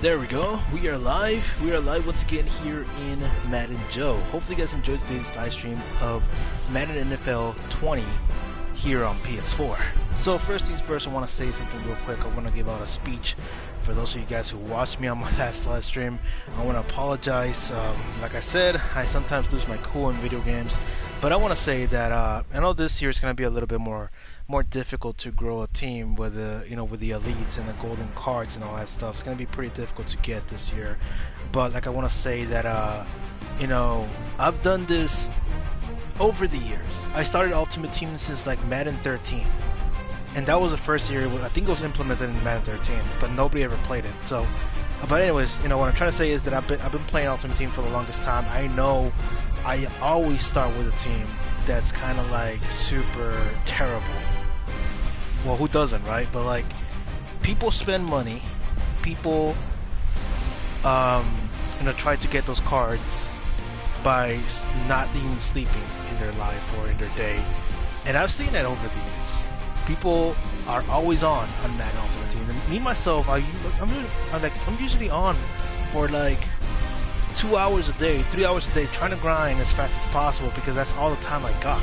There we go. We are live. We are live once again here in Madden Joe. Hopefully you guys enjoyed today's live stream of Madden NFL 20 here on PS4. So first things first, I want to say something real quick. I want to give out a speech for those of you guys who watched me on my last live stream. I want to apologize. Like I said, I sometimes lose my cool in video games, but I want to say that I know this year is going to be a little bit more difficult to grow a team with the with the elites and the golden cards and all that stuff. It's going to be pretty difficult to get this year. But like I want to say that I've done this over the years. I started Ultimate Team since like Madden 13. And that was the first year, I think it was implemented in Madden 13, but nobody ever played it. So, but anyways, what I'm trying to say is that I've been playing Ultimate Team for the longest time. I know I always start with a team that's kind of like super terrible. Well, who doesn't, right? But like, people spend money, people, try to get those cards by not even sleeping in their life or in their day, and I've seen that over the years. People are always on Madden Ultimate Team, and me myself, I'm usually on for like 2 hours a day, 3 hours a day, trying to grind as fast as possible because that's all the time I got.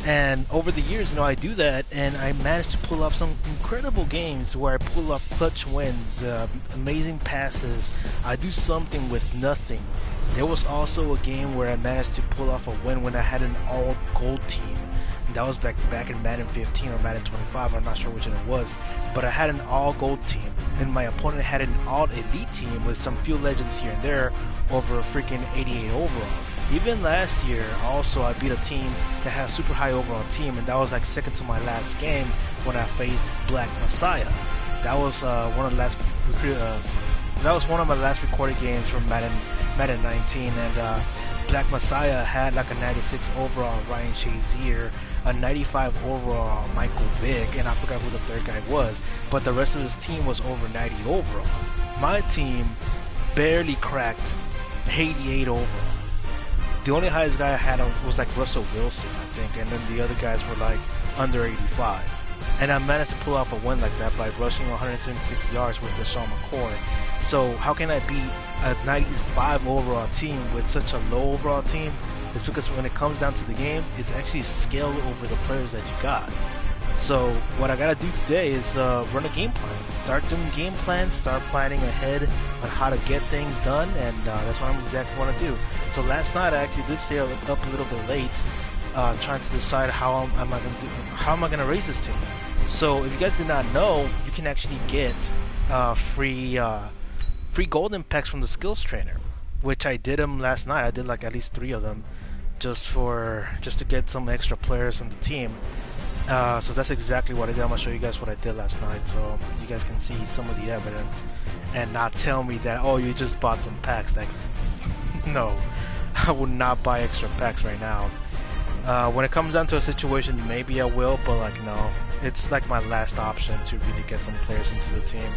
And over the years, I do that, and I managed to pull off some incredible games where I pull off clutch wins, amazing passes. I do something with nothing. There was also a game where I managed to pull off a win when I had an all-gold team. And that was back in Madden 15 or Madden 25. I'm not sure which one it was, but I had an all-gold team, and my opponent had an all-elite team with some few legends here and there over a freaking 88 overall. Even last year, also, I beat a team that had a super high overall team, and that was like second to my last game when I faced Black Messiah. That was one of my last recorded games from Madden 19, and Black Messiah had like a 96 overall Ryan Shazier, a 95 overall Michael Vick, and I forgot who the third guy was, but the rest of his team was over 90 overall. My team barely cracked 88 overall. The only highest guy I had was like Russell Wilson, I think, and then the other guys were like under 85. And I managed to pull off a win like that by rushing 176 yards with LaShawn McCoy. So how can I beat a 95 overall team with such a low overall team? It's because when it comes down to the game, it's actually scaled over the players that you got. So what I gotta do today is run a game plan. Start doing game plans, start planning ahead on how to get things done, and that's what I'm exactly want to do. So last night I actually did stay up a little bit late, trying to decide how am I gonna raise this team. So if you guys did not know, you can actually get free golden packs from the skills trainer, which I did them last night. I did like at least 3 of them, just to get some extra players on the team. So that's exactly what I did. I'm gonna show you guys what I did last night, so you guys can see some of the evidence, and not tell me that, oh, you just bought some packs. Like, no, I would not buy extra packs right now. When it comes down to a situation, maybe I will, but like, no, it's like my last option to really get some players into the team.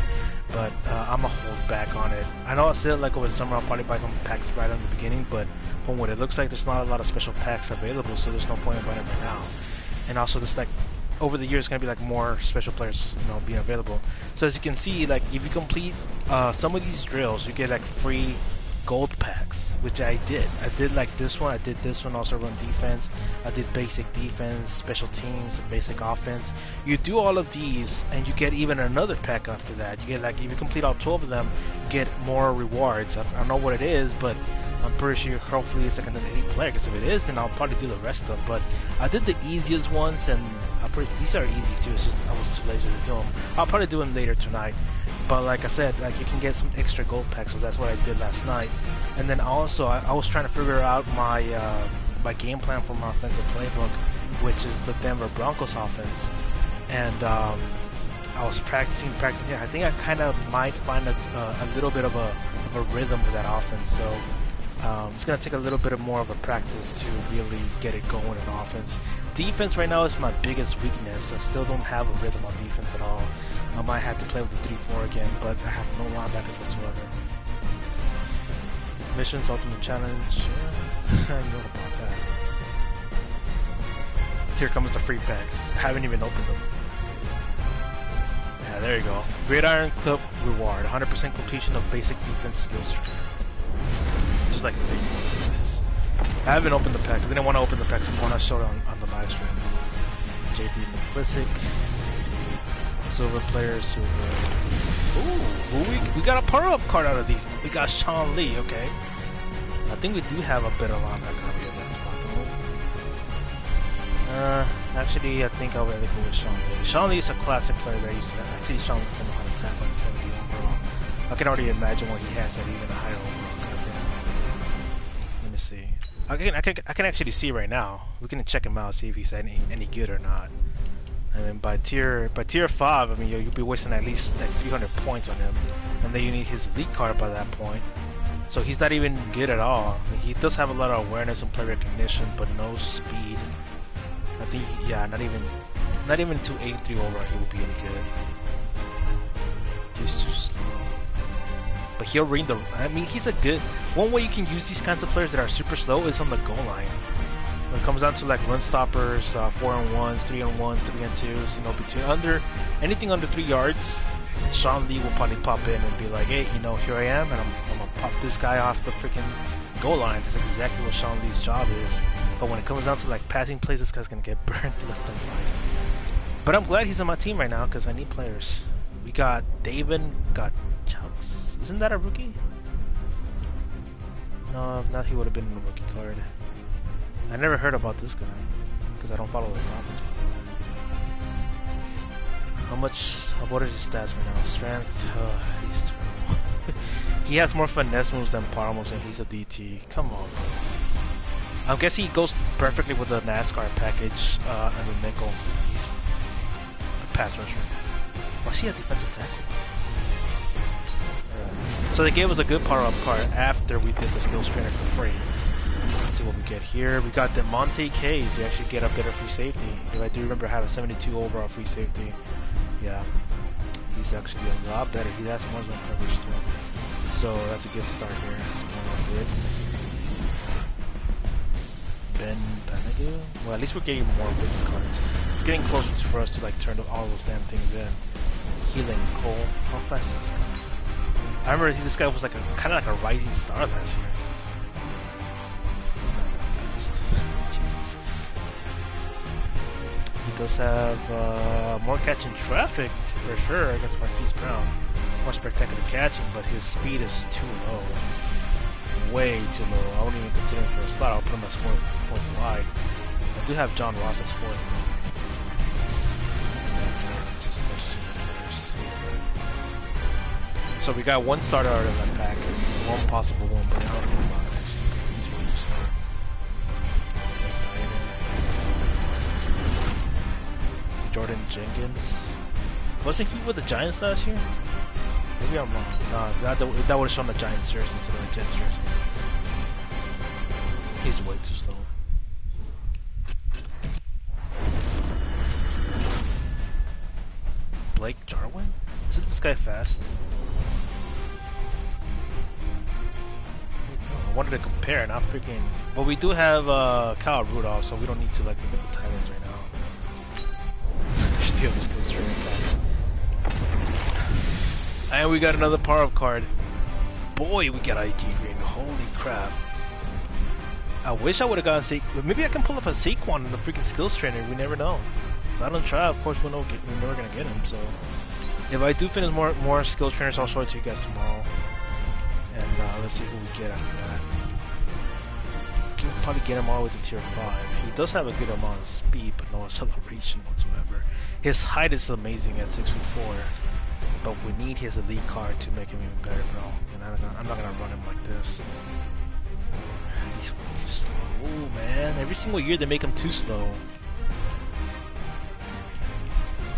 But I'm gonna hold back on it. I know I said like over the summer I'll probably buy some packs right in the beginning, but from what it looks like, there's not a lot of special packs available, so there's no point in buying them right now. And also, this like over the years, gonna be like more special players, being available. So as you can see, like if you complete some of these drills, you get like free gold packs, which I did. I did like this one. I did this one. Also run defense. I did basic defense, special teams, basic offense. You do all of these, and you get even another pack after that. You get like if you complete all 12 of them, you get more rewards. I don't know what it is, but I'm pretty sure hopefully it's like an elite player, because if it is, then I'll probably do the rest of them. But I did the easiest ones, and these are easy too. It's just I was too lazy to do them. I'll probably do them later tonight. But like I said, like you can get some extra gold packs, so that's what I did last night. And then also I was trying to figure out my my game plan for my offensive playbook, which is the Denver Broncos offense. And I was practicing. I think I kind of might find a little bit of a rhythm to that offense. So it's going to take a little bit more of a practice to really get it going in offense. Defense right now is my biggest weakness. I still don't have a rhythm on defense at all. I might have to play with the 3-4 again, but I have no linebackers whatsoever. Missions, Ultimate Challenge. I know about that. Here comes the free packs. I haven't even opened them. Yeah, there you go. Gridiron Clip reward. 100% completion of basic defense skills. Just like 3 minutes. I haven't opened the packs. I didn't want to open the packs. I want to show it on the live stream. JD Simplistic. Silver player, silver. Ooh, we got a power-up card out of these. We got Sean Lee, okay. I think we do have a better linebacker copy of that spot, though. Actually, I think I'll rather go with Sean Lee. Sean Lee is a classic player that I used to have. Actually, Sean Lee doesn't know how to tap on 70 overall. I can already imagine what he has at even a higher overall card. Let me see. I can actually see right now. We can check him out, see if he's any good or not. And then by tier 5, I mean you'll be wasting at least like 300 points on him, and then you need his elite card by that point. So he's not even good at all. I mean, he does have a lot of awareness and play recognition, but no speed. I think not even 283 overall he would be any good. He's too slow. But he'll read the. I mean, he's a good. One way you can use these kinds of players that are super slow is on the goal line. When it comes down to like run stoppers, 4-on-1s, 3-on-1, 3-on-2s, you know, between anything under 3 yards, Sean Lee will probably pop in and be like, hey, you know, here I am, and I'm gonna pop this guy off the freaking goal line. That's exactly what Sean Lee's job is. But when it comes down to like passing plays, this guy's gonna get burnt left and right. But I'm glad he's on my team right now because I need players. We got David, got Chunks. Isn't that a rookie? No, if not, he would have been in the rookie card. I never heard about this guy because I don't follow the topics. What are his stats right now? Strength, he's terrible. He has more finesse moves than power moves, and he's a DT. Come on, bro. I'm guessing he goes perfectly with the NASCAR package and the nickel. He's a pass rusher. Why is he a defensive tackle? So they gave us a good power-up card after we did the skills trainer for free. Let's see what we get here. We got the Monte K's. You actually get a better free safety. If I do remember, have a 72 overall free safety. Yeah, he's actually a lot better. He has more zone coverage too. So that's a good start here. It's going good. Ben Benagoo. Well, at least we're getting more rookie cards. It's getting closer for us to like turn all those damn things in. Healing Cole. How fast is this guy? I remember this guy was like kind of like a rising star last year. He's not that fast. Jesus. He does have more catching traffic for sure against Marquise Brown. More spectacular catching, but his speed is too low. Way too low. I wouldn't even consider him for a slot. I'll put him as fourth wide. I do have John Ross as fourth. That's just question. So we got one starter out of that pack, one possible one, but I don't know about it actually. He's really too slow. Jordan Jenkins. Wasn't he with the Giants last year? Maybe I'm wrong. No, that would have shown the Giants jersey instead of the Jets jersey. He's way too slow. Blake Jarwin? Isn't this guy fast? I wanted to compare, not freaking. Well, we do have Kyle Rudolph, so we don't need to like look at the Titans right now. Steal this skills training pack. And we got another power-up card. Boy, we got IG Green. Holy crap. I wish I would have gotten Saquon. Maybe I can pull up a Saquon in the freaking skills trainer. We never know. If I don't try, of course we're never gonna get him. So if I do finish more skills trainers, I'll show it to you guys tomorrow. And let's see who we get after that. We can probably get him all the way to tier 5. He does have a good amount of speed, but no acceleration whatsoever. His height is amazing at 6'4", but we need his elite card to make him even better, bro. And I'm not gonna run him like this. He's way too slow. Ooh, man. Every single year they make him too slow.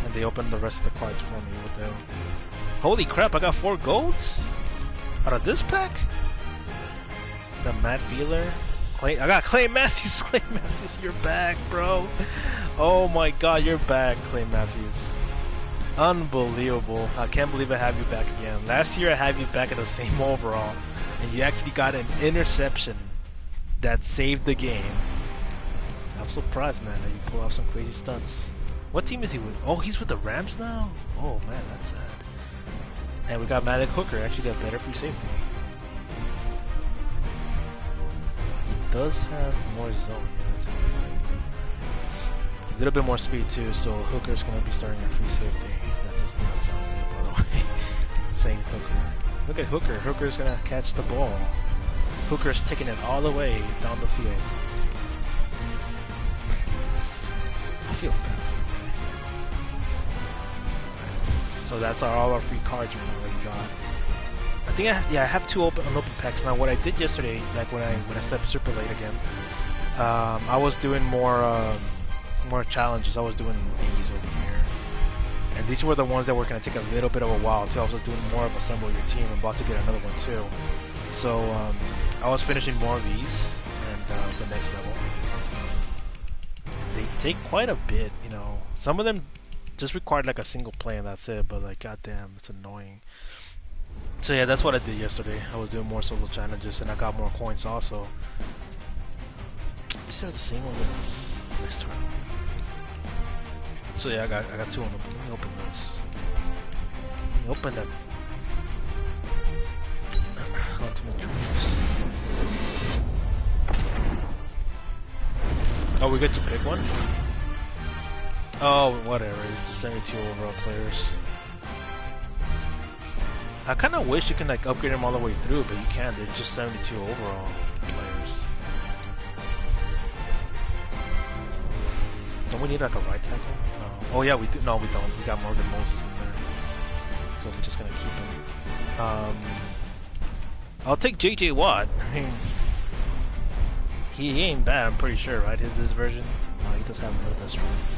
And they open the rest of the cards for me with them. Holy crap, I got 4 golds? Out of this pack? The Matt Wheeler. I got Clay Matthews. Clay Matthews, you're back, bro. Oh my god, you're back, Clay Matthews. Unbelievable. I can't believe I have you back again. Last year I had you back at the same overall, and you actually got an interception that saved the game. I'm surprised, man, that you pull off some crazy stunts. What team is he with? Oh, he's with the Rams now? Oh man, that's sad. And we got Madden Hooker, actually got better free safety. He does have more zone. A little bit more speed too, so Hooker's gonna be starting at free safety. That does not sound good, by the way. Saying Hooker. Look at Hooker. Hooker's gonna catch the ball. Hooker's taking it all the way down the field. I feel bad. So that's all our free cards right now that we got. I think I have two open packs now. What I did yesterday, like when I slept super late again, I was doing more challenges. I was doing these over here, and these were the ones that were gonna take a little bit of a while. So I was doing more of assemble your team. I'm about to get another one too. So I was finishing more of these and the next level. They take quite a bit, you know. Some of them just required like a single play and that's it, but like goddamn, it's annoying. So yeah, that's what I did yesterday. I was doing more solo challenges and I got more coins also. These are the same ones as this turn. So yeah, I got two on them. Let me open those. Let me open them. Ultimate Dreams. Oh, we get to pick one? Oh, whatever. It's the 72 overall players. I kind of wish you can like upgrade them all the way through, but you can't. They're just 72 overall players. Don't we need like a right tackle? No. Oh yeah, we do. No, we don't. We got Morgan Moses in there, so we're just gonna keep him. I'll take JJ Watt. I mean, he ain't bad. I'm pretty sure, right? This version. No, he does have a little bit of strength.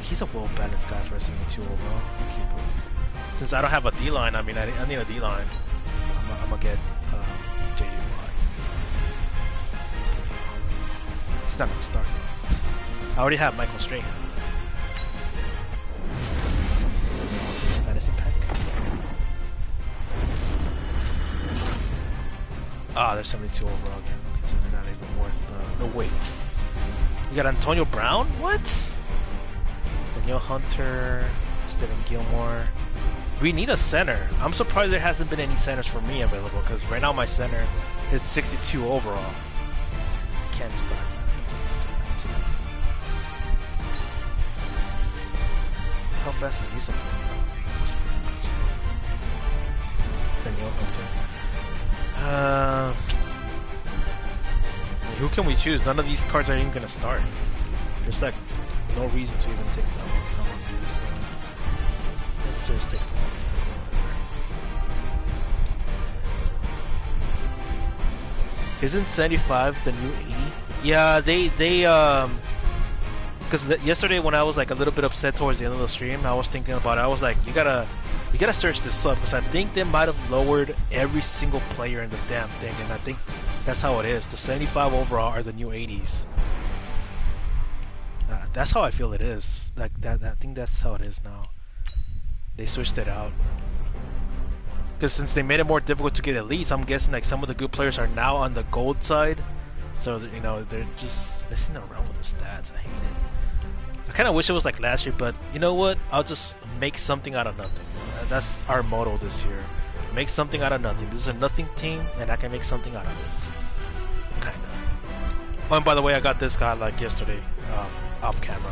He's a well-balanced guy for a 72 overall. I'll keep him. Since I don't have a D-line, I mean, I need a D-line. So I'm gonna get JJ Watt. He's not gonna start. I already have Michael Strahan. Fantasy pack. Ah, there's 72 overall again. Okay, so they're not even worth the wait. We got Antonio Brown? What? Daniel Hunter, Stephen Gilmore. We need a center. I'm surprised there hasn't been any centers for me available because right now my center is 62 overall. Can't start. How fast is this? Daniel Hunter. Who can we choose? None of these cards are even gonna start. There's like no reason to even take that long time on these. So let's just take the long time. Isn't 75 the new 80? Yeah, they because yesterday when I was like a little bit upset towards the end of the stream, I was thinking about it. I was like, you gotta search this up because I think they might have lowered every single player in the damn thing, and I think that's how it is. The 75 overall are the new 80s. That's how I feel it is. Like that. I think that's how it is now. They switched it out because since they made it more difficult to get elites, I'm guessing like some of the good players are now on the gold side. So you know they're just messing around with the stats. I hate it. I kind of wish it was like last year, but you know what? I'll just make something out of nothing. That's our motto this year. Make something out of nothing. This is a nothing team, and I can make something out of it. Kinda. Oh, and by the way, I got this guy like yesterday, off camera,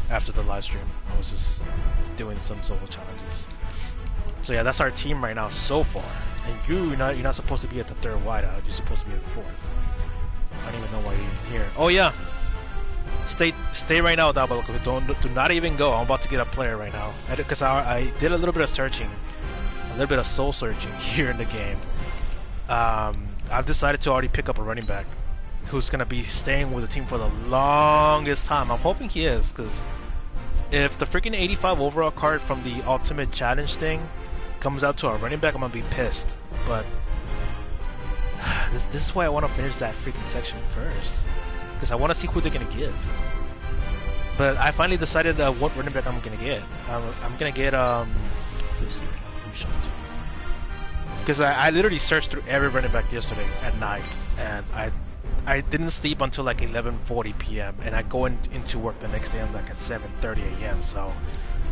after the live stream. I was just doing some solo challenges. So yeah, that's our team right now so far. And you're not supposed to be at the third wideout. You're supposed to be at the fourth. I don't even know why you're here. Oh yeah. Stay right now, Dabaloco. Do not even go. I'm about to get a player right now. Because I did a little bit of searching, a little bit of soul searching here in the game. I've decided to already pick up a running back who's gonna be staying with the team for the longest time. I'm hoping he is, because if the freaking 85 overall card from the Ultimate Challenge thing comes out to our running back, I'm gonna be pissed. But this is why I want to finish that freaking section first, because I want to see who they're gonna give. But I finally decided what running back I'm gonna get. I'm gonna get let's see, let me show it to you. Because I literally searched through every running back yesterday at night, and I didn't sleep until like 11:40 p.m. and I go into work the next day. I'm like at 7:30 a.m. So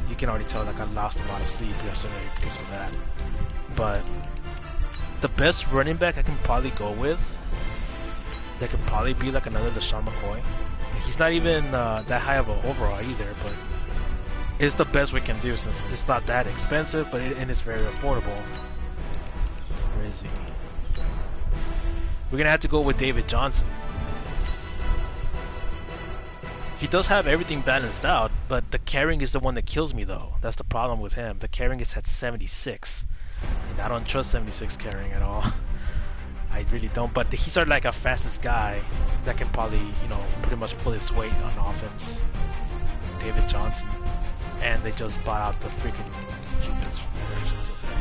you can already tell like I lost a lot of sleep yesterday because of that. But the best running back I can probably go with, that could probably be like another LeSean McCoy. He's not even that high of an overall either, but it's the best we can do since it's not that expensive, but and it's very affordable. Where is he? We're gonna have to go with David Johnson. He does have everything balanced out, but the carrying is the one that kills me though. That's the problem with him. The carrying is at 76. And I don't trust 76 carrying at all. I really don't, but he's like a fastest guy that can probably, you know, pretty much pull his weight on offense. David Johnson. And they just bought out the freaking cheapest versions of him.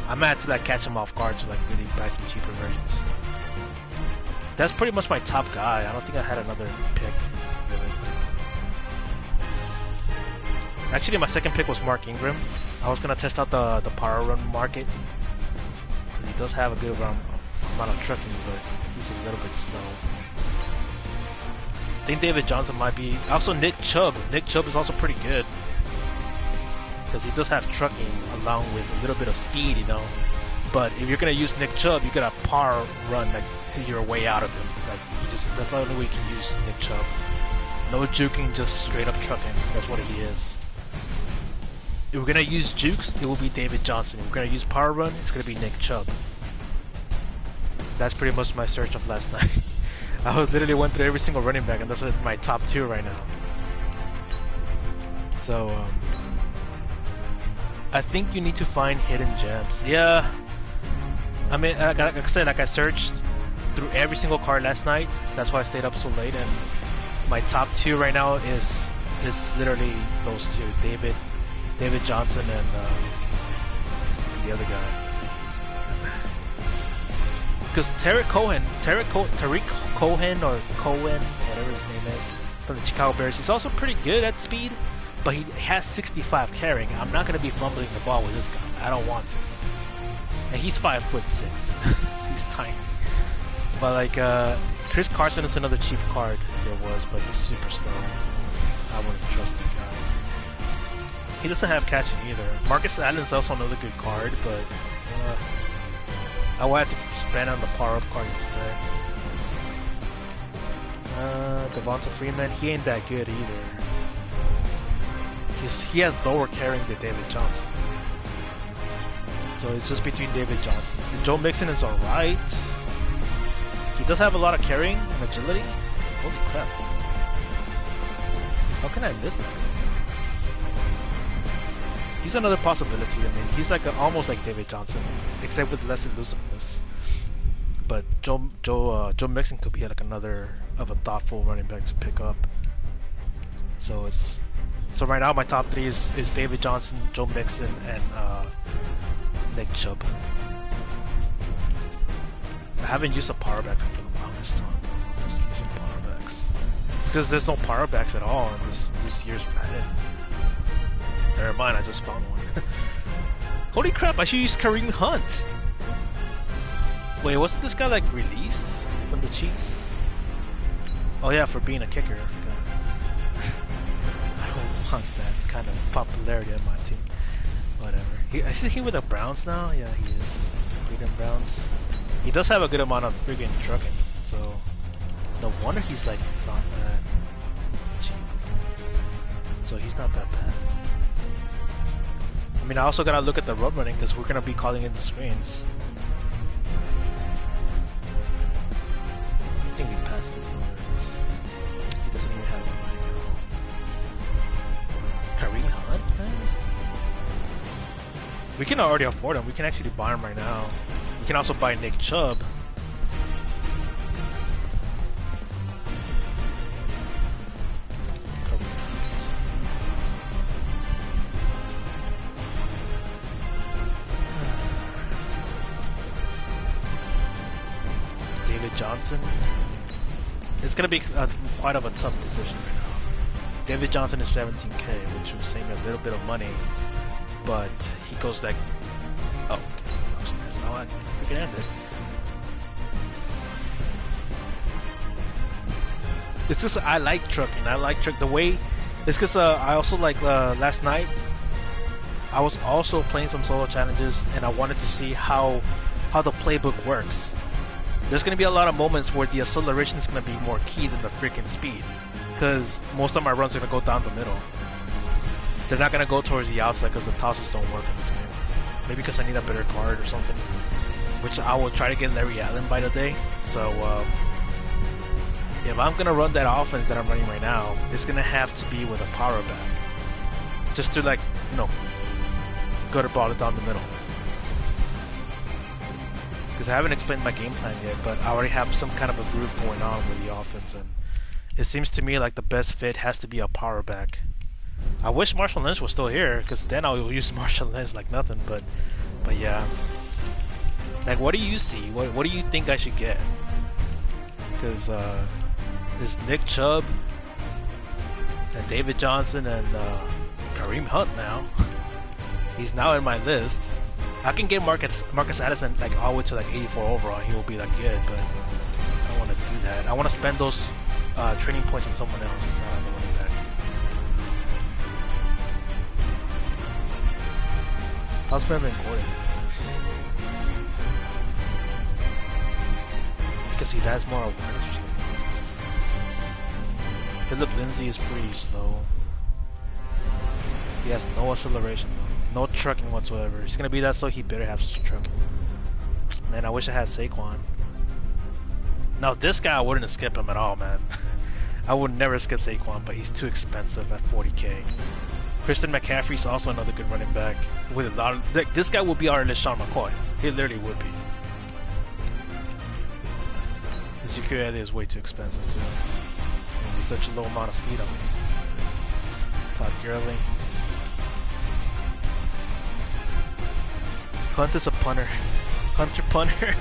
I might have to like catch him off guard to like really buy some cheaper versions. That's pretty much my top guy. I don't think I had another pick, really. Actually, my second pick was Mark Ingram. I was gonna test out the power run market because he does have a good amount of trucking, but he's a little bit slow. I think David Johnson might be. Also, Nick Chubb. Nick Chubb is also pretty good because he does have trucking along with a little bit of speed, you know. But if you're gonna use Nick Chubb, you gotta power run like your way out of him. Like that's the only way you can use Nick Chubb. No juking, just straight up trucking. That's what he is. If we're gonna use jukes, it will be David Johnson. If we're gonna use power run, it's gonna be Nick Chubb. That's pretty much my search of last night. I was literally went through every single running back, and that's my top 2 right now. So I think you need to find hidden gems. Yeah, I mean, like I said, like I searched through every single card last night. That's why I stayed up so late. And my top 2 right now is literally those 2: David Johnson and the other guy. Because Tariq Cohen, or Cohen, whatever his name is, from the Chicago Bears, he's also pretty good at speed, but he has 65 carrying. I'm not going to be fumbling the ball with this guy. I don't want to. And he's 5'6", so he's tiny. But like Chris Carson is another cheap card there was, but he's super slow. I wouldn't trust that guy. He doesn't have catching either. Marcus Allen's also another good card, but I will have to spend on the power-up card instead. Devonta Freeman, he ain't that good either. He has lower carrying than David Johnson. So it's just between David Johnson. And Joe Mixon is alright. He does have a lot of carrying and agility. Holy crap. How can I miss this guy? He's another possibility. I mean, he's like almost like David Johnson, except with less elusiveness. But Joe Mixon could be like another of a thoughtful running back to pick up. So right now my top 3 is David Johnson, Joe Mixon, and Nick Chubb. I haven't used a power back for the longest time. Just using power backs. It's because there's no power backs at all in this year's Madden. Never mind, I just found one. Holy crap, I should use Kareem Hunt! Wait, wasn't this guy like released from the Chiefs? Oh yeah, for being a kicker, I forgot. I don't want that kind of popularity on my team. Whatever. Is he with the Browns now? Yeah, he is. Freedom Browns. He does have a good amount of friggin' trucking, so no wonder he's like not that cheap. So he's not that bad. I mean, I also gotta look at the road running because we're gonna be calling in the screens. I think we passed the corners. He doesn't even have one right now. Kareem Hunt, man? We can already afford him. We can actually buy him right now. We can also buy Nick Chubb. David Johnson. It's gonna be quite of a tough decision right now. David Johnson is 17K, which will save me a little bit of money, but he goes like, oh, okay. That's how I freaking end it. It's just I like trucking. I like truck the way. It's because I also like last night. I was also playing some solo challenges, and I wanted to see how the playbook works. There's gonna be a lot of moments where the acceleration is gonna be more key than the freaking speed, because most of my runs are gonna go down the middle. They're not gonna go towards the outside because the tosses don't work in this game. Maybe because I need a better card or something, which I will try to get Larry Allen by the day. So if I'm gonna run that offense that I'm running right now, it's gonna have to be with a power back, just to like, you know, gutter ball it down the middle. Because I haven't explained my game plan yet, but I already have some kind of a groove going on with the offense, and it seems to me like the best fit has to be a power back. I wish Marshall Lynch was still here, because then I would use Marshall Lynch like nothing. But yeah, like, what do you see? What do you think I should get? Because there's Nick Chubb and David Johnson and Kareem Hunt now. He's now in my list. I can get Marcus Addison like all the way to like 84 overall. He will be like good, but I don't want to do that. I want to spend those training points on someone else, not on the running back. How's Melvin Gordon? Because he has more awareness or something. Philip Lindsay is pretty slow. He has no acceleration though. No trucking whatsoever. He's gonna be that slow, he better have trucking. Man, I wish I had Saquon. Now this guy, I wouldn't have skipped him at all, man. I would never skip Saquon, but he's too expensive at 40k. Christian McCaffrey's also another good running back. With a lot of, like, this guy will be our LeSean McCoy. He literally would be. Ezekiel Elliott is way too expensive too. He's such a low amount of speed on me. Todd Gurley. Hunt is a punter. Hunter punter.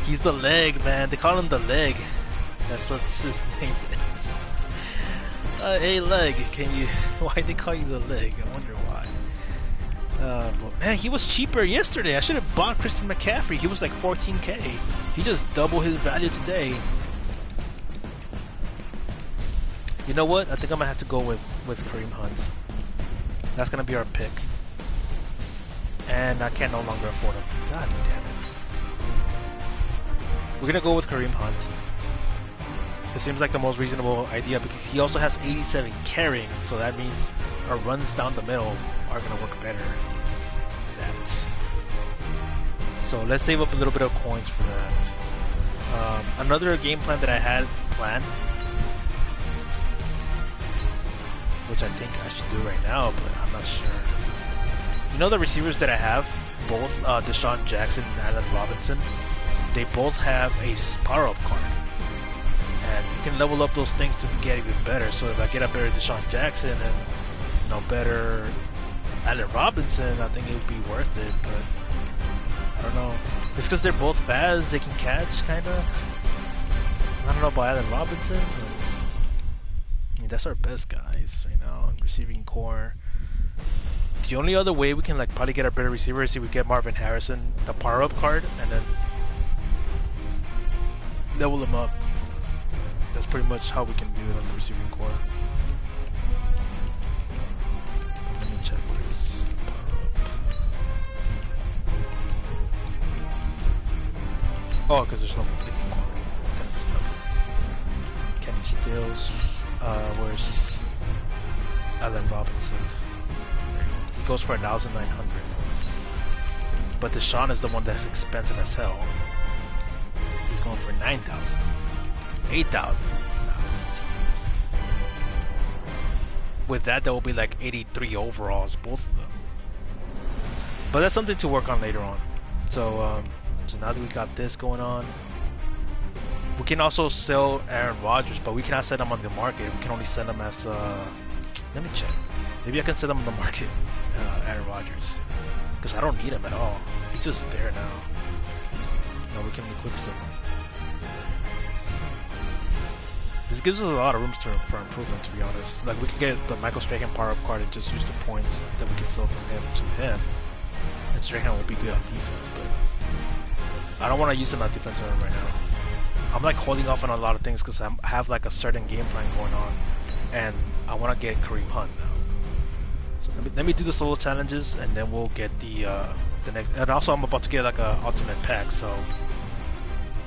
He's the leg, man. They call him the leg. That's what his name is. Hey, leg. Can you? Why they call you the leg? I wonder why. But man, he was cheaper yesterday. I should have bought Christian McCaffrey. He was like 14k. He just doubled his value today. You know what? I think I'm gonna have to go with Kareem Hunt. That's gonna be our pick. And I can no longer afford him. God damn it. We're gonna go with Kareem Hunt. It seems like the most reasonable idea because he also has 87 carrying, so that means our runs down the middle are gonna work better than that. So let's save up a little bit of coins for that. Another game plan that I had planned, which I think I should do right now, but I'm not sure. You know the receivers that I have, both Deshaun Jackson and Allen Robinson, they both have a power-up card. And you can level up those things to get even better. So if I get a better Deshaun Jackson and, you know, better Allen Robinson, I think it would be worth it, but I don't know. It's because they're both fast, they can catch, kind of. I don't know about Allen Robinson. I mean, that's our best guys right now in receiving core. The only other way we can like probably get a better receiver is if we get Marvin Harrison, the power-up card, and then level him up. That's pretty much how we can do it on the receiving core. Let me check where's the power-up. Oh, because there's no 50 core. Kenny Stills. Where's Allen Robinson? Goes for 1,900, but Deshaun is the one that's expensive as hell. He's going for 9,000, 8,000. With that, will be like 83 overalls, both of them. But that's something to work on later on. So, so now that we got this going on, we can also sell Aaron Rodgers, but we cannot sell him on the market. We can only sell him as. Let me check. Maybe I can sell him on the market. Aaron Rodgers, because I don't need him at all. He's just there now. No, we can quick sell him. This gives us a lot of room for improvement, to be honest. Like, we could get the Michael Strahan power-up card and just use the points that we can sell from him to him, and Strahan will be good on defense, but I don't want to use him on defensive end right now. I'm like holding off on a lot of things because I have like a certain game plan going on, and I want to get Kareem Hunt now. So let me do the solo challenges, and then we'll get the next. And also, I'm about to get like a ultimate pack. So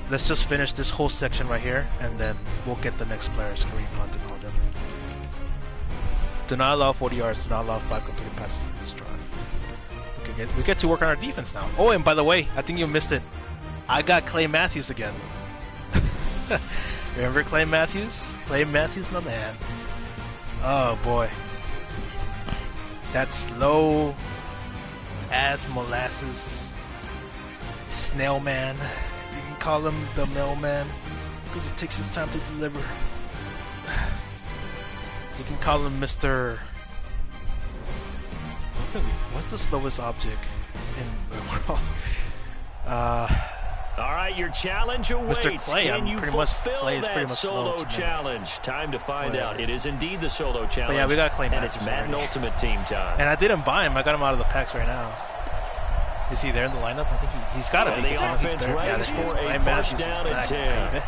let's just finish this whole section right here, and then we'll get the next players, Kareem Hunt and all them. Do not allow 40 yards. Do not allow 5 completed passes in this drive. We get to work on our defense now. Oh, and by the way, I think you missed it. I got Clay Matthews again. Remember Clay Matthews? Clay Matthews, my man. Oh boy, that slow ass molasses snail man. You can call him the mailman because it takes his time to deliver. You can call him Mr. What's the slowest object in the world? All right, your challenge awaits. Mr. Clay, Can you fulfill that solo challenge? Time to find out. It is indeed the solo challenge. But yeah, we got Clay and it's Madden Ultimate Team time. And I didn't buy him. I got him out of the packs right now. Is he there in the lineup? I think he's got to be. The offense readies for a first down and 10.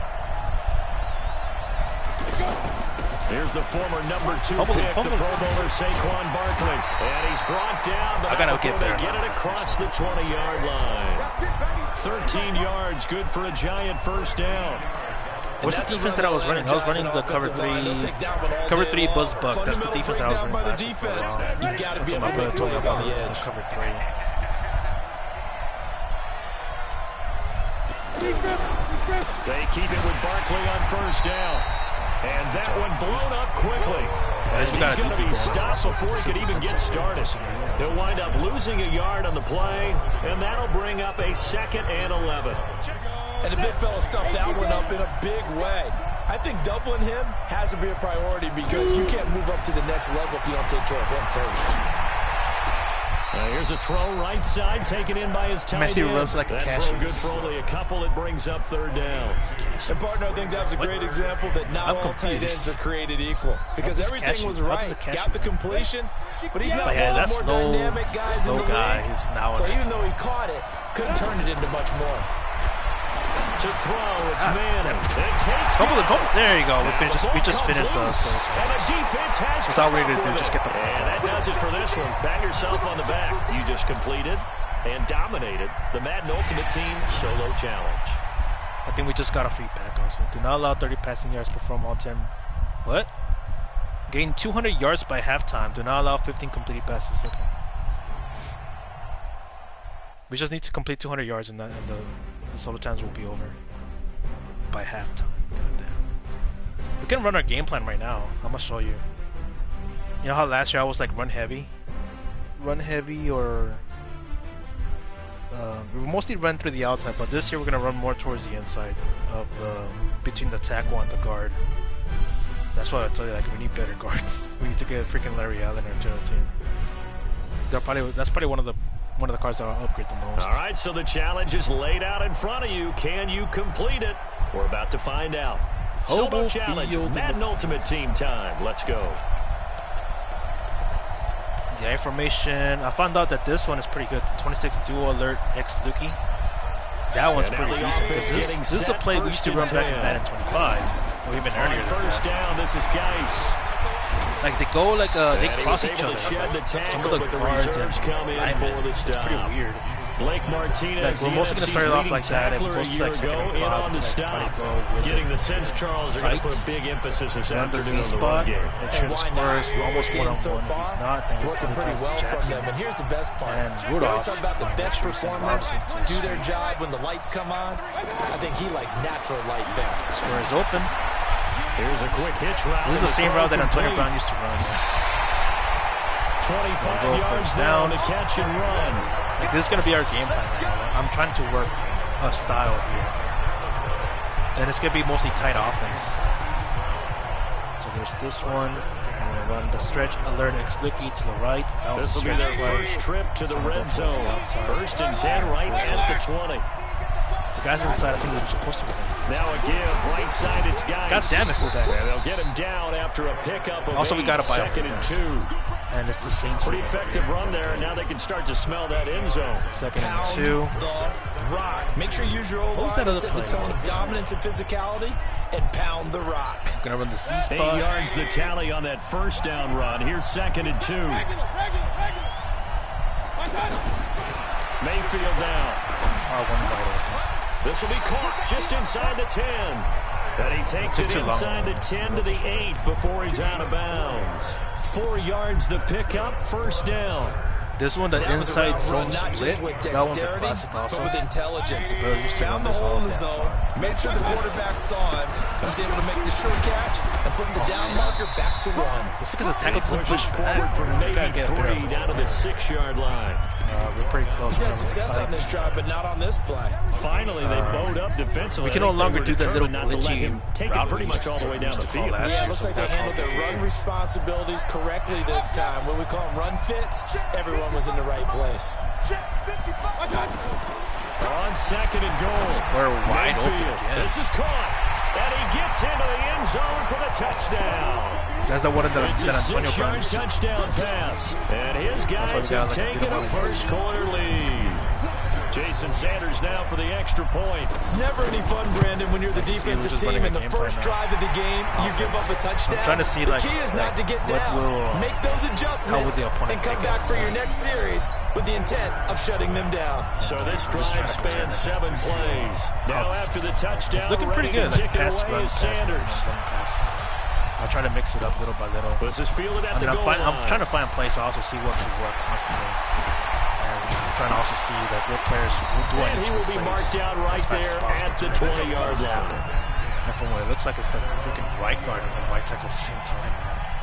Here's the former number 2 pick, the Pro Bowler Saquon Barkley. And he's brought down before they get it across the 20-yard line. 13 yards, good for a giant first down. What's the defense that I was running? I was running the cover 3 buzz buck. That's the defense that I was running last week for a while. That's what my brother told me about the cover 3. They keep it with Barkley on first down. And that one blown up quickly. He's going to be stopped before he could even get started. He'll wind up losing a yard on the play, and that'll bring up a 2nd and 11. And the big fella stuffed that one up in a big way. I think doubling him has to be a priority because you can't move up to the next level if you don't take care of him first. Here's a throw right side, taken in by his tight end. Runs like that throw good for only a couple. It brings up 3rd down. And partner, I think that was a great example that not all tight ends are created equal. Because everything was right. Got the completion, but he's not one of the more dynamic guys in the league. So even though he caught it, couldn't turn it into much more. To throw, it's Manning. It takes there you go. We just finished the solo challenge. And the defense has That's all we need to do. Just get the ball. And that does it for this one. Pat yourself on the back. You just completed and dominated the Madden Ultimate Team Solo Challenge. I think we just got a free pack also. Do not allow 30 passing yards. Perform all 10. What? Gain 200 yards by halftime. Do not allow 15 completed passes. Okay. We just need to complete 200 yards and the solo challenge will be over by halftime. Goddamn. We can run our game plan right now. I'm gonna show you. You know how last year I was like run heavy, or we mostly run through the outside, but this year we're gonna run more towards the inside of between the tackle and the guard. That's why I tell you, like, we need better guards. We need to get freaking Larry Allen into the team. That's probably one of the cards that I'll upgrade the most. All right, so the challenge is laid out in front of you. Can you complete it? We're about to find out. Solo challenge, Madden Ultimate Team time. Let's go. The information, I found out that this one is pretty good. The 26 Duo Alert X Lukey. That one's pretty decent. This is a play we used to run back in Madden 25, or even earlier. First down, this is Geis. Like they go like they cross each other. Like, some of the guards and linemen. It's pretty weird. Blake Martinez, like we're mostly gonna start it off like that, and a year ago, in on the stop. Getting the sense Charles are going to put a big emphasis this afternoon on the run game. Make sure the score is almost one-on-one. If he's not, then working pretty well from them. And here's the best part. And Rudolph, talk about the best performers do their job when the lights come on. I think he likes natural light best. Score is open. Here's a quick hitch route. This is the same route that Antonio Brown used to run. 25 yards down to catch and run. Like, this is going to be our game plan right now. I'm trying to work a style here. And it's going to be mostly tight offense. So there's this one. I'm going to run the stretch alert X Licky to the right. This will be their first trip to the red zone. 1st and 10 right at the 20. The guys inside, I think we were supposed to win. Now a give, right side, it's Geis. God damn it, fullback. And they'll get him down after a pickup of also, we got to buy 2nd and 2. And it's the Saints. Pretty effective run there, and now they can start to smell that end zone. Second and 2. The rock. Make sure you use your O-line to set the tone of dominance and physicality, and pound the rock. Gonna run the C spot. 8 yards the tally on that first down run. Here's 2nd and 2. Mayfield down. This will be caught just inside the 10. And he takes it inside the 10 to the 8 before he's out of bounds. 4 yards the pickup, first down. This one, the inside zone split, that one's a classic also. But with intelligence. Found the hole in the zone, made sure the quarterback saw him, and was able to make the short catch and flip the down marker back to 1. Just because the tackle pushes forward from maybe 3 down to the 6-yard line. We're pretty close. He's had success on this drive, but not on this play. Finally, they bowed up defensively. We can no longer do that little glitchy take it pretty much all the way down the field. Yeah, it looks like they handled their run responsibilities correctly this time. What we call them run fits, everyone was in the right place. On 2nd and goal. We're wide open again. This is caught. And he gets into the end zone for the touchdown. That's the one that Antonio Brown. It's a 6-yard touchdown pass. And his guys have taken a first-quarter lead. Jason Sanders now for the extra point. It's never any fun, Brandon, when you're the defensive team and the first drive of the game, you give up a touchdown. I'm trying to see, the key is not to get down. Make those adjustments and come back for your next series with the intent of shutting them down. So this drive spans 7 plays. Now after the touchdown, it's looking pretty good. Like pass run, Sanders. I'll try to mix it up little by little. This is fielded at the goal line. I'm trying to find plays to also see what could work constantly. I'm trying to also see that what players do I need to replace. And he will be marked down right there at the 20-yard line. And from what it looks like, it's the freaking right guard and the right tackle at the same time.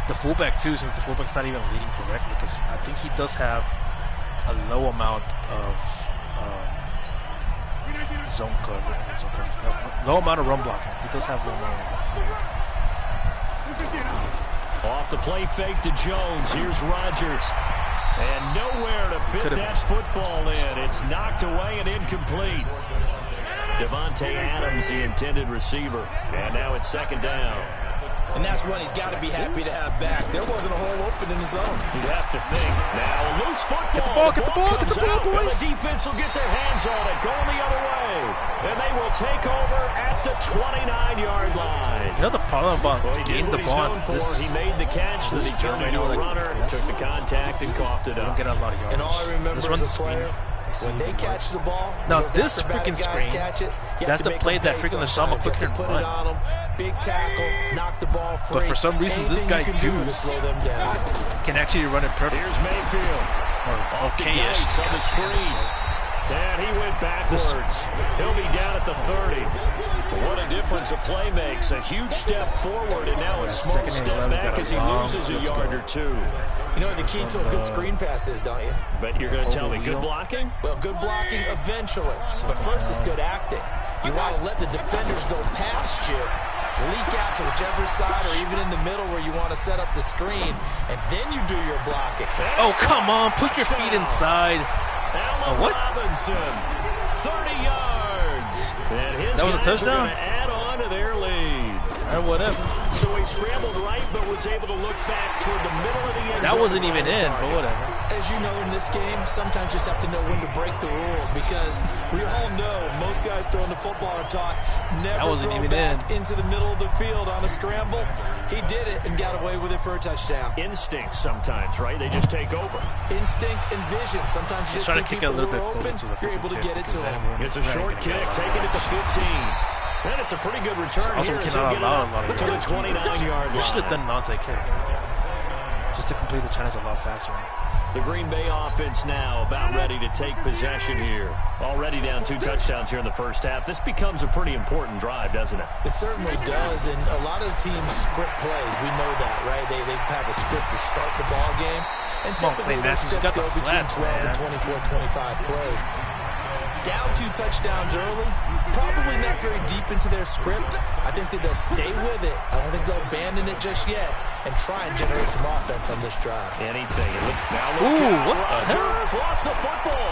The fullback too, since the fullback's not even leading correctly, because I think he does have a low amount of zone cover. Low amount of run blocking. He does have low amount of run blocking. Off the play fake to Jones. Here's Rodgers. And nowhere to fit that football in. It's knocked away and incomplete. Devontae Adams, the intended receiver. And now it's 2nd down. And that's one he's got to be happy to have back. There wasn't a hole open in the zone. You'd have to think. Now a loose football. Get the ball, boys. And the defense will get their hands on it, going the other way. And they will take over at the 29-yard line. You know the problem about getting the ball? He made the catch, then he turned into a runner, took the contact, and coughed it up. Get a lot of yards. And all I remember as a player, when they catch the ball, now this freaking screen, that's the play that freaking LaShawn McCoy can run. Big tackle, knock the ball free. But for some reason, this guy Deuce can actually run it perfectly. Here's Mayfield. Or okay-ish. On the screen. And he went backwards. He'll be down at the 30. What a difference a play makes. A huge step forward and now a small step back as he loses a yard or 2. You know what the key to a good screen pass is, don't you? But you're going to tell me good blocking? Well, good blocking eventually. But first it's good acting. You want to let the defenders go past you, leak out to whichever side or even in the middle where you want to set up the screen, and then you do your blocking. Oh, come on. Put your feet inside. What? Robinson, 30 yards. And his that was a touchdown? Add on to their lead. Or whatever. So he scrambled right, but was able to look back toward the middle of the end zone. That wasn't even in, but whatever. As you know, in this game, sometimes you just have to know when to break the rules, because we all know most guys throwing the football are taught never throw back into the middle of the field on a scramble. He did it and got away with it for a touchdown. Instinct sometimes, right? They just take over. Instinct and vision. Sometimes you just see people who are open, you're able to get it to them. It's a short kick, taking it to 15. And it's a pretty good return also, here. We cannot allow a lot of to the 29-yard line. We should have done an onside kick. Just to complete the challenge a lot faster. The Green Bay offense now about ready to take possession here. Already down 2 touchdowns here in the first half. This becomes a pretty important drive, doesn't it? It certainly does, and a lot of the teams script plays. We know that, right? They have a script to start the ball game, and typically the scripts go between 12 and 24, 25 plays. Down 2 touchdowns early, probably not very deep into their script. I think that they'll stay with it. I don't think they'll abandon it just yet and try and generate some offense on this drive. Anything. Now look out. What the hell? Rodgers lost the football.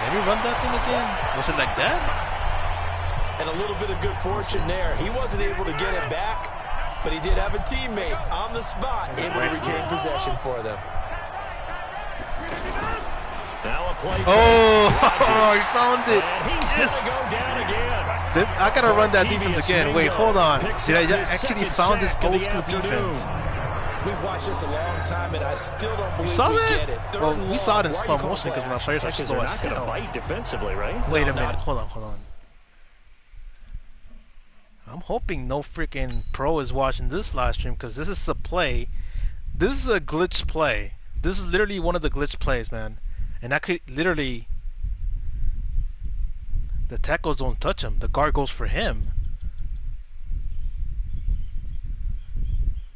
Let me run that thing again. Was it like that? And a little bit of good fortune there. He wasn't able to get it back, but he did have a teammate on the spot, able to retain possession for them. Now a play. Oh, he found it. And he's going to go down again. I gotta run that defense again. Wait, hold on. Did I actually found this old school defense? We've watched this a long time, and I still don't believe saw we that? get it. Well, we saw it in slow motion because my players are Because slow they're as not going to hell. bite defensively, right? Wait a minute. Hold on. I'm hoping no freaking pro is watching this live stream because this is a play. This is a glitch play. This is literally one of the glitch plays, man. And I could literally... The tackles don't touch him. The guard goes for him.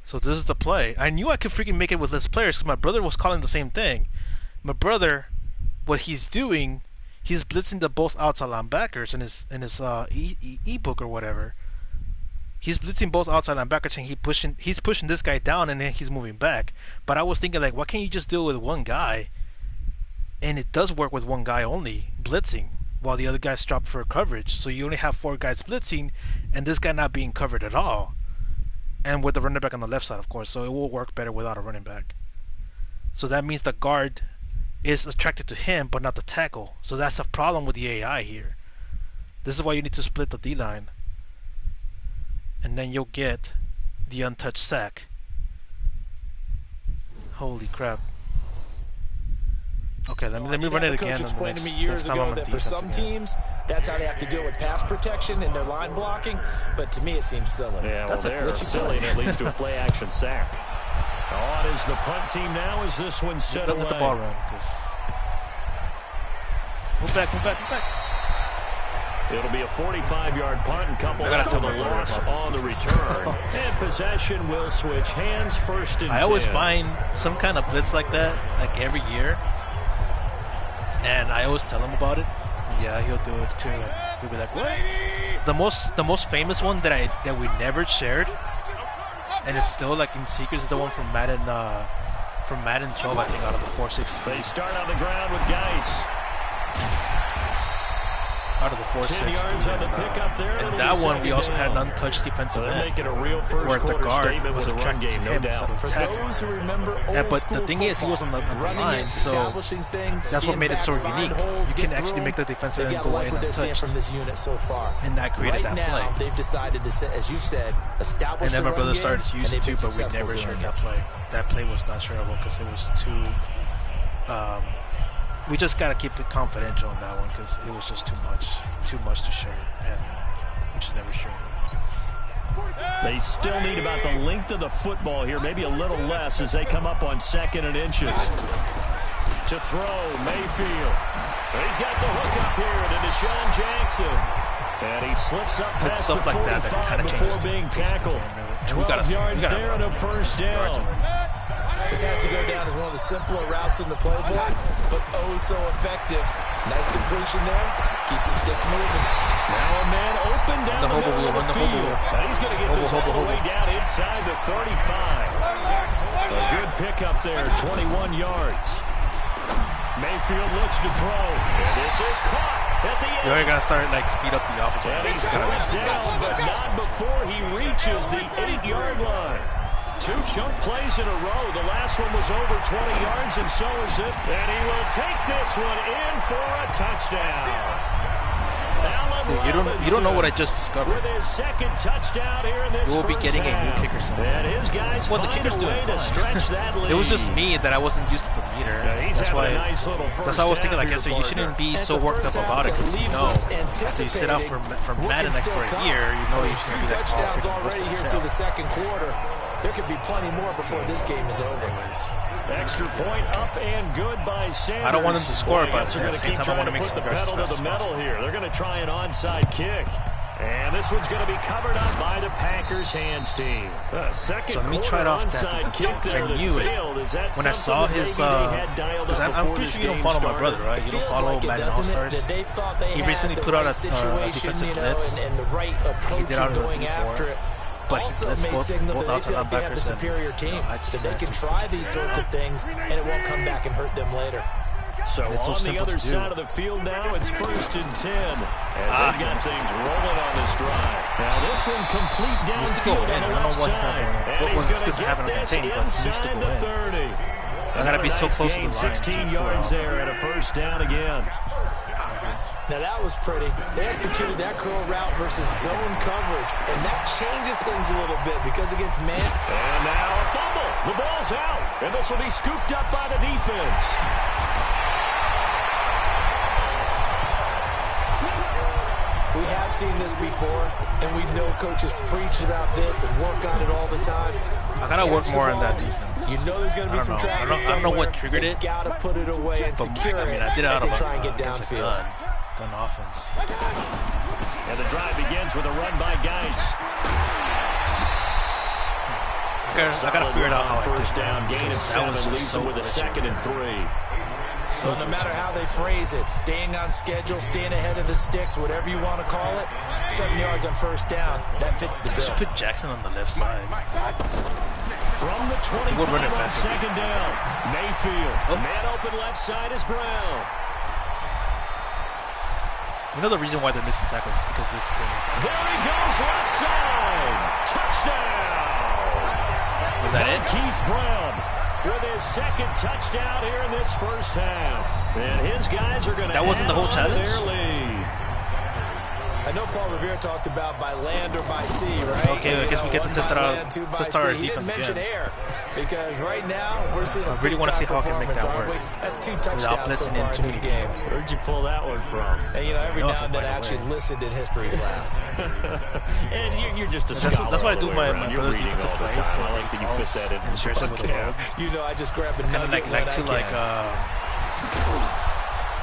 So this is the play. I knew I could freaking make it with less players because my brother was calling the same thing. My brother, what he's doing, he's blitzing the both outside linebackers in his ebook or whatever. He's blitzing both outside linebackers and he's pushing this guy down and then he's moving back. But I was thinking like, why can't you just do it with one guy? And it does work with one guy only blitzing, while the other guys drop for coverage. So you only have 4 guys blitzing, and this guy not being covered at all. And with the running back on the left side, of course, so it will work better without a running back. So that means the guard is attracted to him, but not the tackle. So that's a problem with the AI here. This is why you need to split the D-line. And then you'll get the untouched sack. Holy crap. Okay, let me run it again. Coach explained to me years ago that for some teams, that's how they have to deal with pass protection and their line blocking. But to me, it seems silly. Yeah, well, they're silly, and it leads to a play-action sack. On is the punt team now as this one's set away. Let the ball run. Move back. It'll be a 45-yard punt and couple with a loss on the return. And possession will switch hands first and 10. I always find some kind of blitz like that, like every year. And I always tell him about it. Yeah, he'll do it too. He'll be like, "What?" The most famous one that we never shared, and it's still like in secret, is the one from Madden 12, I think, out of the 4-6. They start on the ground with Geis. Out of the 4-6. 10 yards on the pickup there. And that one, we also had an untouched defensive end. Making a real first quarter statement with a run game, no doubt. For those who remember but the thing is, he was on the line, so that's what made it so unique. You can actually make the defensive end go in untouched. From this unit so far. And that created that play. They've decided to, as you said, establish. And then my brother started to use it too, but we never shared that play. That play was not shareable because it was too. We just gotta keep it confidential on that one because it was just too much to share, and we just never shared it. They still need about the length of the football here, maybe a little less as they come up on 2nd and inches. To throw, Mayfield. He's got the hook up here to Deshaun Jackson. And he slips up past the 45 before being tackled. 12 yards there and a first down. This has to go down as one of the simpler routes in the playbook, but oh so effective. Nice completion there. Keeps the sticks moving. Now a man open down the middle of the field. He's going to get this all the way down inside the 35. A good pickup there, 21 yards. Mayfield looks to throw. And this is caught at the end. You already got to start, like, speed up the offense. And he's going down, but not before he reaches the 8-yard line. 2 chunk plays in a row. The last one was over 20 yards, and so is it. And he will take this one in for a touchdown. Dude, you don't know what I just discovered. With his 2nd touchdown here in this we'll be getting a new kicker soon. And his guys the kicker's doing to stretch that lead. It was just me that I wasn't used to the meter. That's why. That's why I was thinking, like, yesterday, you shouldn't be so worked up about it because you know, after you sit out for Madden like for a year, you know you shouldn't be that touchdowns already here through the 2nd quarter. There could be plenty more before this game is over. Extra point up and good by Sanders. I don't want them to score, but at the same time, I want to make some pedal to the metal here. They're going to try an onside kick. And this one's going to be covered up by the Packers hands team. Second so let me try it off that kick I knew it. When I saw his, because I'm pretty sure you don't follow my brother, right? You don't follow Madden All-Stars. He recently put out a defensive blitz. He did out of the D4. But also may signal that they feel like they have the superior team, that they can try these sorts of things and it won't come back and hurt them later. So on the other side of the field now, it's 1st and 10 as they've got things rolling on this drive. Now this one complete downfield on the left side. And he's going to get this inside the 30. I gotta be so close to the line. 16 yards there and a 1st down again. Now that was pretty. They executed that curl route versus zone coverage, and that changes things a little bit because against man. And now a fumble. The ball's out, and this will be scooped up by the defense. We have seen this before, and we know coaches preach about this and work on it all the time. I gotta work more on that defense. You know there's gonna be some traffic somewhere. I don't know what triggered it. Gotta put it away and secure it. I did it out of try and get downfield. Gun offense. And the drive begins with a run by Geis. I gotta figure it out how 1st down, gain of 7, leaves them with a 2nd and 3. So no matter how they phrase it, staying on schedule, staying ahead of the sticks, whatever you want to call it, 7 yards on 1st down, that fits the bill. Just put Jackson on the left side. From the 25 on 2nd down, Mayfield. Man open left side is Brown. You know the reason why they're missing tackles is because this thing is like... There he goes, left side. Touchdown. Was that it? Keith Brown with his 2nd touchdown here in this 1st half. And his guys are going to That wasn't the whole challenge? Their lead. I know Paul Revere talked about by land or by sea, right? Okay, I guess we get to test it out. Test our defense He didn't mention again. air because right now we're seeing a really want to see how I can make that work. That's 2 touchdowns so far in this game. Where'd you pull that one from? And you know, every now and then I actually listened in history class. And you're just a scholar. That's why I do my You're reading defensive all the plays. time. I like that you fit that in. Share some with the world. You know, I just grab a nugget Like to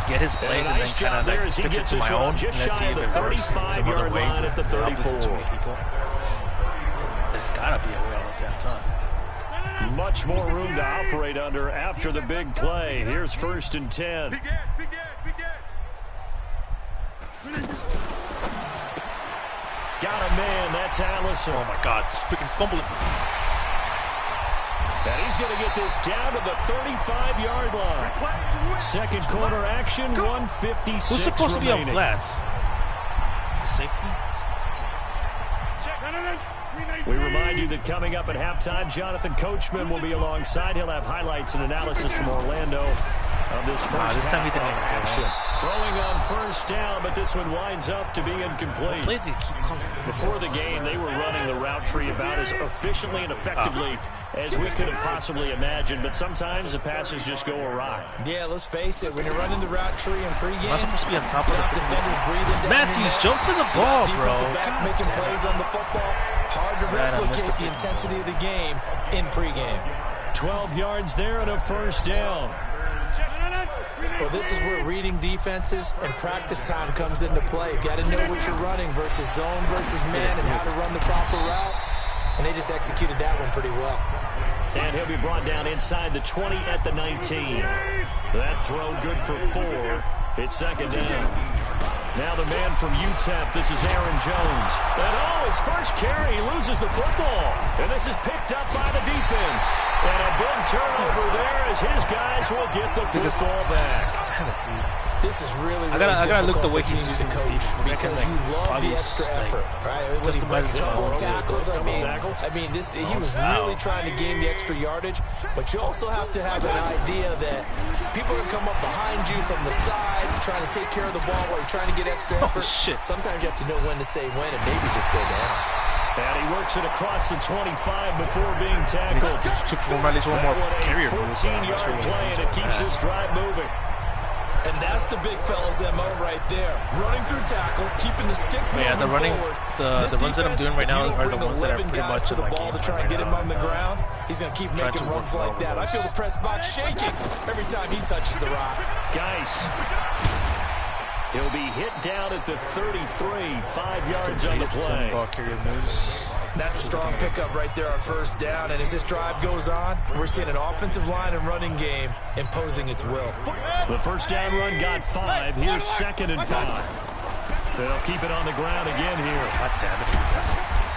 get his plays and then kind of like fix it to my own. And let's see if it works in some other way. At the 34. There's gotta be a way all at that time. Much more room to operate under after the big play. Here's 1st and 10. Got a man. That's Allison. Oh my God! Just freaking fumbling. And he's going to get this down to the 35-yard line. 2nd quarter action, 1:56 Who's supposed remaining. to be on flats? Safety? We remind you that coming up at halftime, Jonathan Coachman will be alongside. He'll have highlights and analysis from Orlando of this first this time he didn't even action. Throwing on 1st down, but this one winds up to be incomplete. Before the game, they were running the route tree about as efficiently and effectively as we could have possibly imagined, but sometimes the passes just go awry. Yeah, let's face it, when you're running the route tree in pregame, I'm not supposed to be on top of the defenders breathing down Matthews, jump for the ball, bro. Defensive backs making plays on the football. Hard to replicate the intensity of the game in pregame. 12 yards there and a 1st down. Well, this is where reading defenses and practice time comes into play. Got to know what you're running versus zone versus man and how to run the proper route. And they just executed that one pretty well. And he'll be brought down inside the 20 at the 19. That throw good for 4. It's 2nd down. Now the man from UTEP, this is Aaron Jones. And his first carry, he loses the football. And this is picked up by the defense. And a big turnover there as his guys will get the football back. This is really I gotta look the way he's using to coach because you love the extra effort, right? When he breaks a couple tackles, I mean, he was really trying to gain the extra yardage, but you also have to have an idea that people are going to come up behind you from the side, trying to take care of the ball while you're trying to get extra effort. Sometimes you have to know when to say when and maybe just go down. And he works it across the 25 before being tackled. At least one more carrier. 14-yard play, and it keeps this drive moving. And that's the big fella's MO right there. Running through tackles, keeping the sticks moving forward. The runs that I'm doing right now are the ones that are pretty much to the ball to try and get him on the ground. He's going to keep making runs like that. I feel the press box shaking every time he touches the rock. Geis. He'll be hit down at the 33, 5 yards on the play. That's a strong pickup right there on 1st down. And as this drive goes on, we're seeing an offensive line and running game imposing its will. The 1st down run got 5. Here's 2nd and 5. They'll keep it on the ground again here.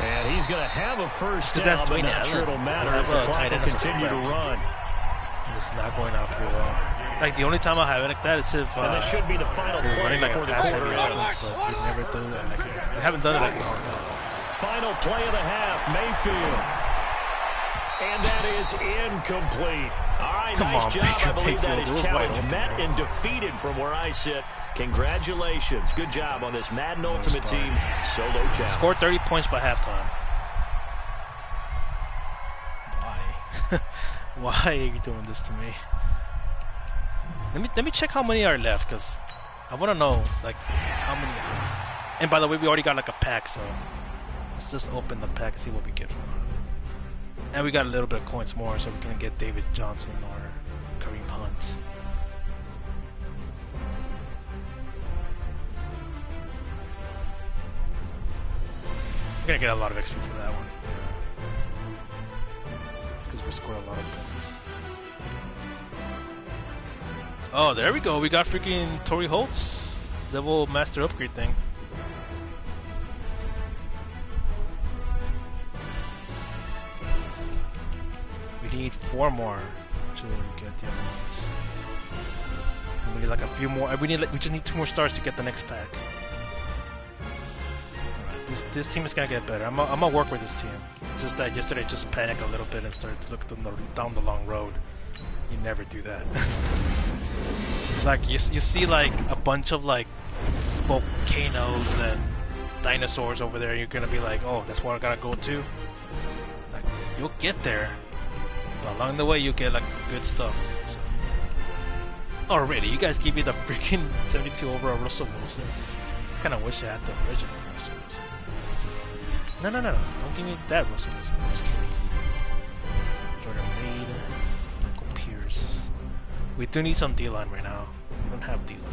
And he's going to have a 1st down, but not sure it'll matter as the clock will continue to run. It's not going out pretty well. Like the only time I have it like that is if and this should be the final play like before the quarter ends. But we never do that. Like, we haven't done it like long. Final play of the half, Mayfield. And that is incomplete. All right, nice job. I believe that is challenge met and defeated from where I sit. Congratulations. Good job on this Madden Ultimate Team solo challenge. Scored 30 points by halftime. Why? Why are you doing this to me? Let me check how many are left, because I want to know like how many. And by the way, we already got like a pack, so let's just open the pack and see what we get from it. And we got a little bit of coins more, so we're gonna get David Johnson or Kareem Hunt. We're gonna get a lot of XP for that one, because we scored a lot of points. Oh, there we go. We got freaking Torrey Holt's level master upgrade thing. We need 4 more to get the other ones. And we need like a few more. We just need 2 more stars to get the next pack. Alright, this team is gonna get better. I'm gonna work with this team. It's just that yesterday I just panicked a little bit and started to look down the long road. You never do that. Like you see like a bunch of like volcanoes and dinosaurs over there. You're gonna be like, oh, that's where I gotta go to. Like you'll get there, but along the way you get like good stuff. So. Already, you guys give me the freaking 72 overall Russell Wilson. Kind of wish I had the original Russell Wilson. No, don't give me that Russell Wilson. I'm just kidding. Jordan Reed. We do need some D-line right now. We don't have D-line.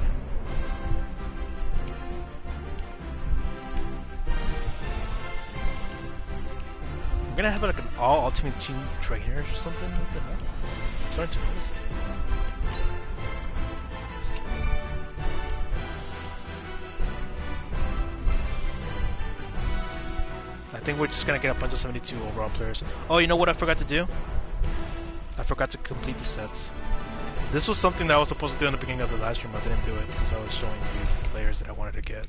We're gonna have like an all-ultimate team trainer or something like that. I'm starting to notice it. I think we're just gonna get a bunch of 72 overall players. Oh, you know what I forgot to do? I forgot to complete the sets. This was something that I was supposed to do in the beginning of the live stream. I didn't do it because I was showing you the players that I wanted to get.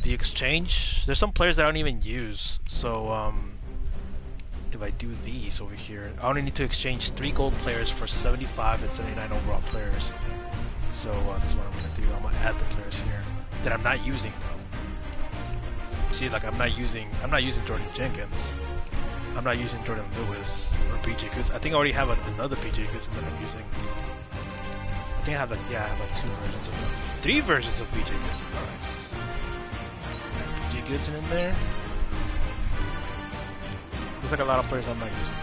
The exchange, there's some players that I don't even use. So if I do these over here, I only need to exchange 3 gold players for 75 and 79 overall players. So this is what I'm going to do. I'm going to add the players here that I'm not using though. See, like I'm not using Jordan Jenkins. I'm not using Jordan Lewis or BJ Goods. I think I already have another BJ Goods that I'm using. I think I have like 2 versions of them. 3 versions of BJ Goods. Alright, just add BJ Goods in there. There's like a lot of players I'm not using.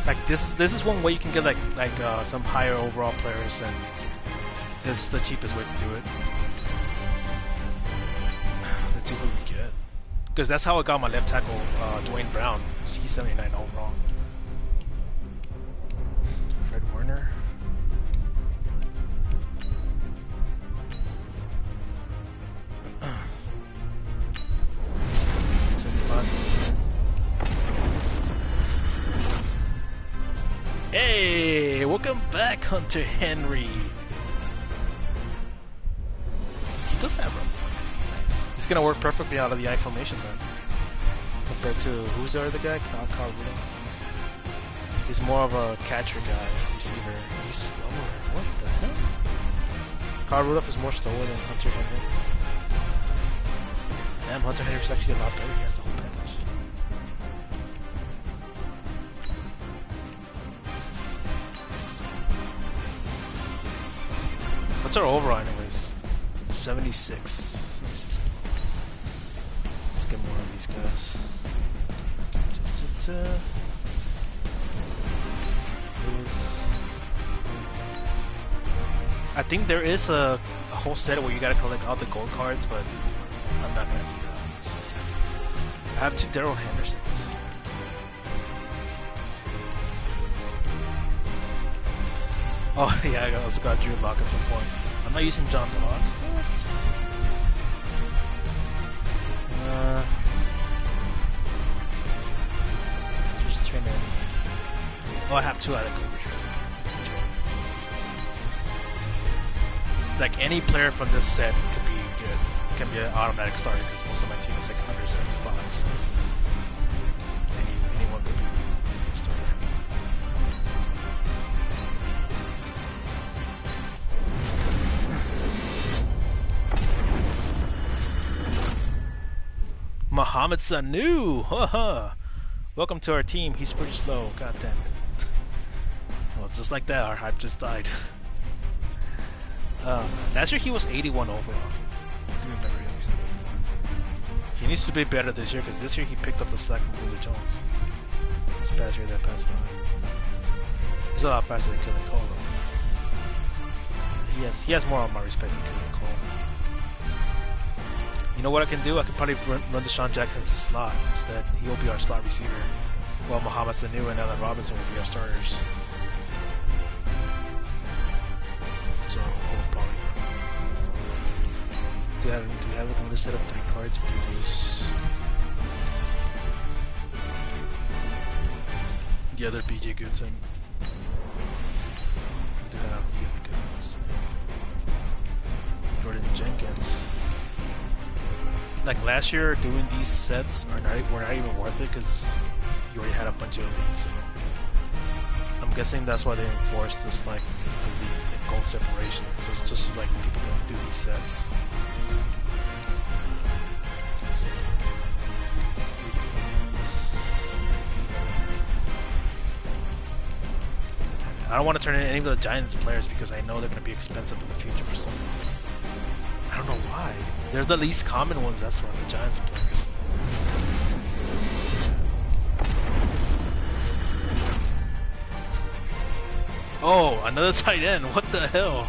Like this is one way you can get like some higher overall players, and it's the cheapest way to do it. Let's see what we get. Because that's how I got my left tackle, Dwayne Brown. He's 79 overall. Fred Warner. Hey, welcome back, Hunter Henry. He does have room. It's gonna work perfectly out of the I formation then. Compared to who's the other guy? Carl Rudolph. He's more of a catcher guy, receiver. He's slower. What the hell? Carl Rudolph is more slower than Hunter Henry. Damn, Hunter Henry's actually a lot better. He has the whole package. What's our overall anyways? 76. Get more of these guys. I think there is a whole set where you gotta collect all the gold cards, but I'm not gonna do that. I have 2 Daryl Hendersons. Oh yeah, I also got Drew Lock at some point. I'm not using John Ross. What? Just train in. Oh, I have 2 out of Cooper. like any player from this set could be good. Can be an automatic starter because most of my team is like under 75. So anyone could be a starter. Mohamed Sanu, haha. Welcome to our team. He's pretty slow. God damn it. Well, it's just like that. Our hype just died. Last year he was 81 overall. I do remember he was 81. He needs to be better this year because this year he picked up the slack from Julio Jones. This past year, that past five. He's a lot faster than Killing Cole though. He has more of my respect than Killing Cole. You know what I can do? I can probably run Deshaun Jackson's slot instead. He'll be our slot receiver. While Mohamed Sanu and Allen Robinson will be our starters. So we'll probably do we have another set of 3 cards? We can use the other BJ Goodson. We do have the other good ones. Jordan Jenkins. Like last year, doing these sets were not even worth it because you already had a bunch of elites. So I'm guessing that's why they enforced this like elite and gold separation. So it's just like people don't do these sets. So, I don't want to turn in any of the Giants players because I know they're going to be expensive in the future for some reason. I don't know why. They're the least common ones, that's why, the Giants players. Oh, another tight end. What the hell?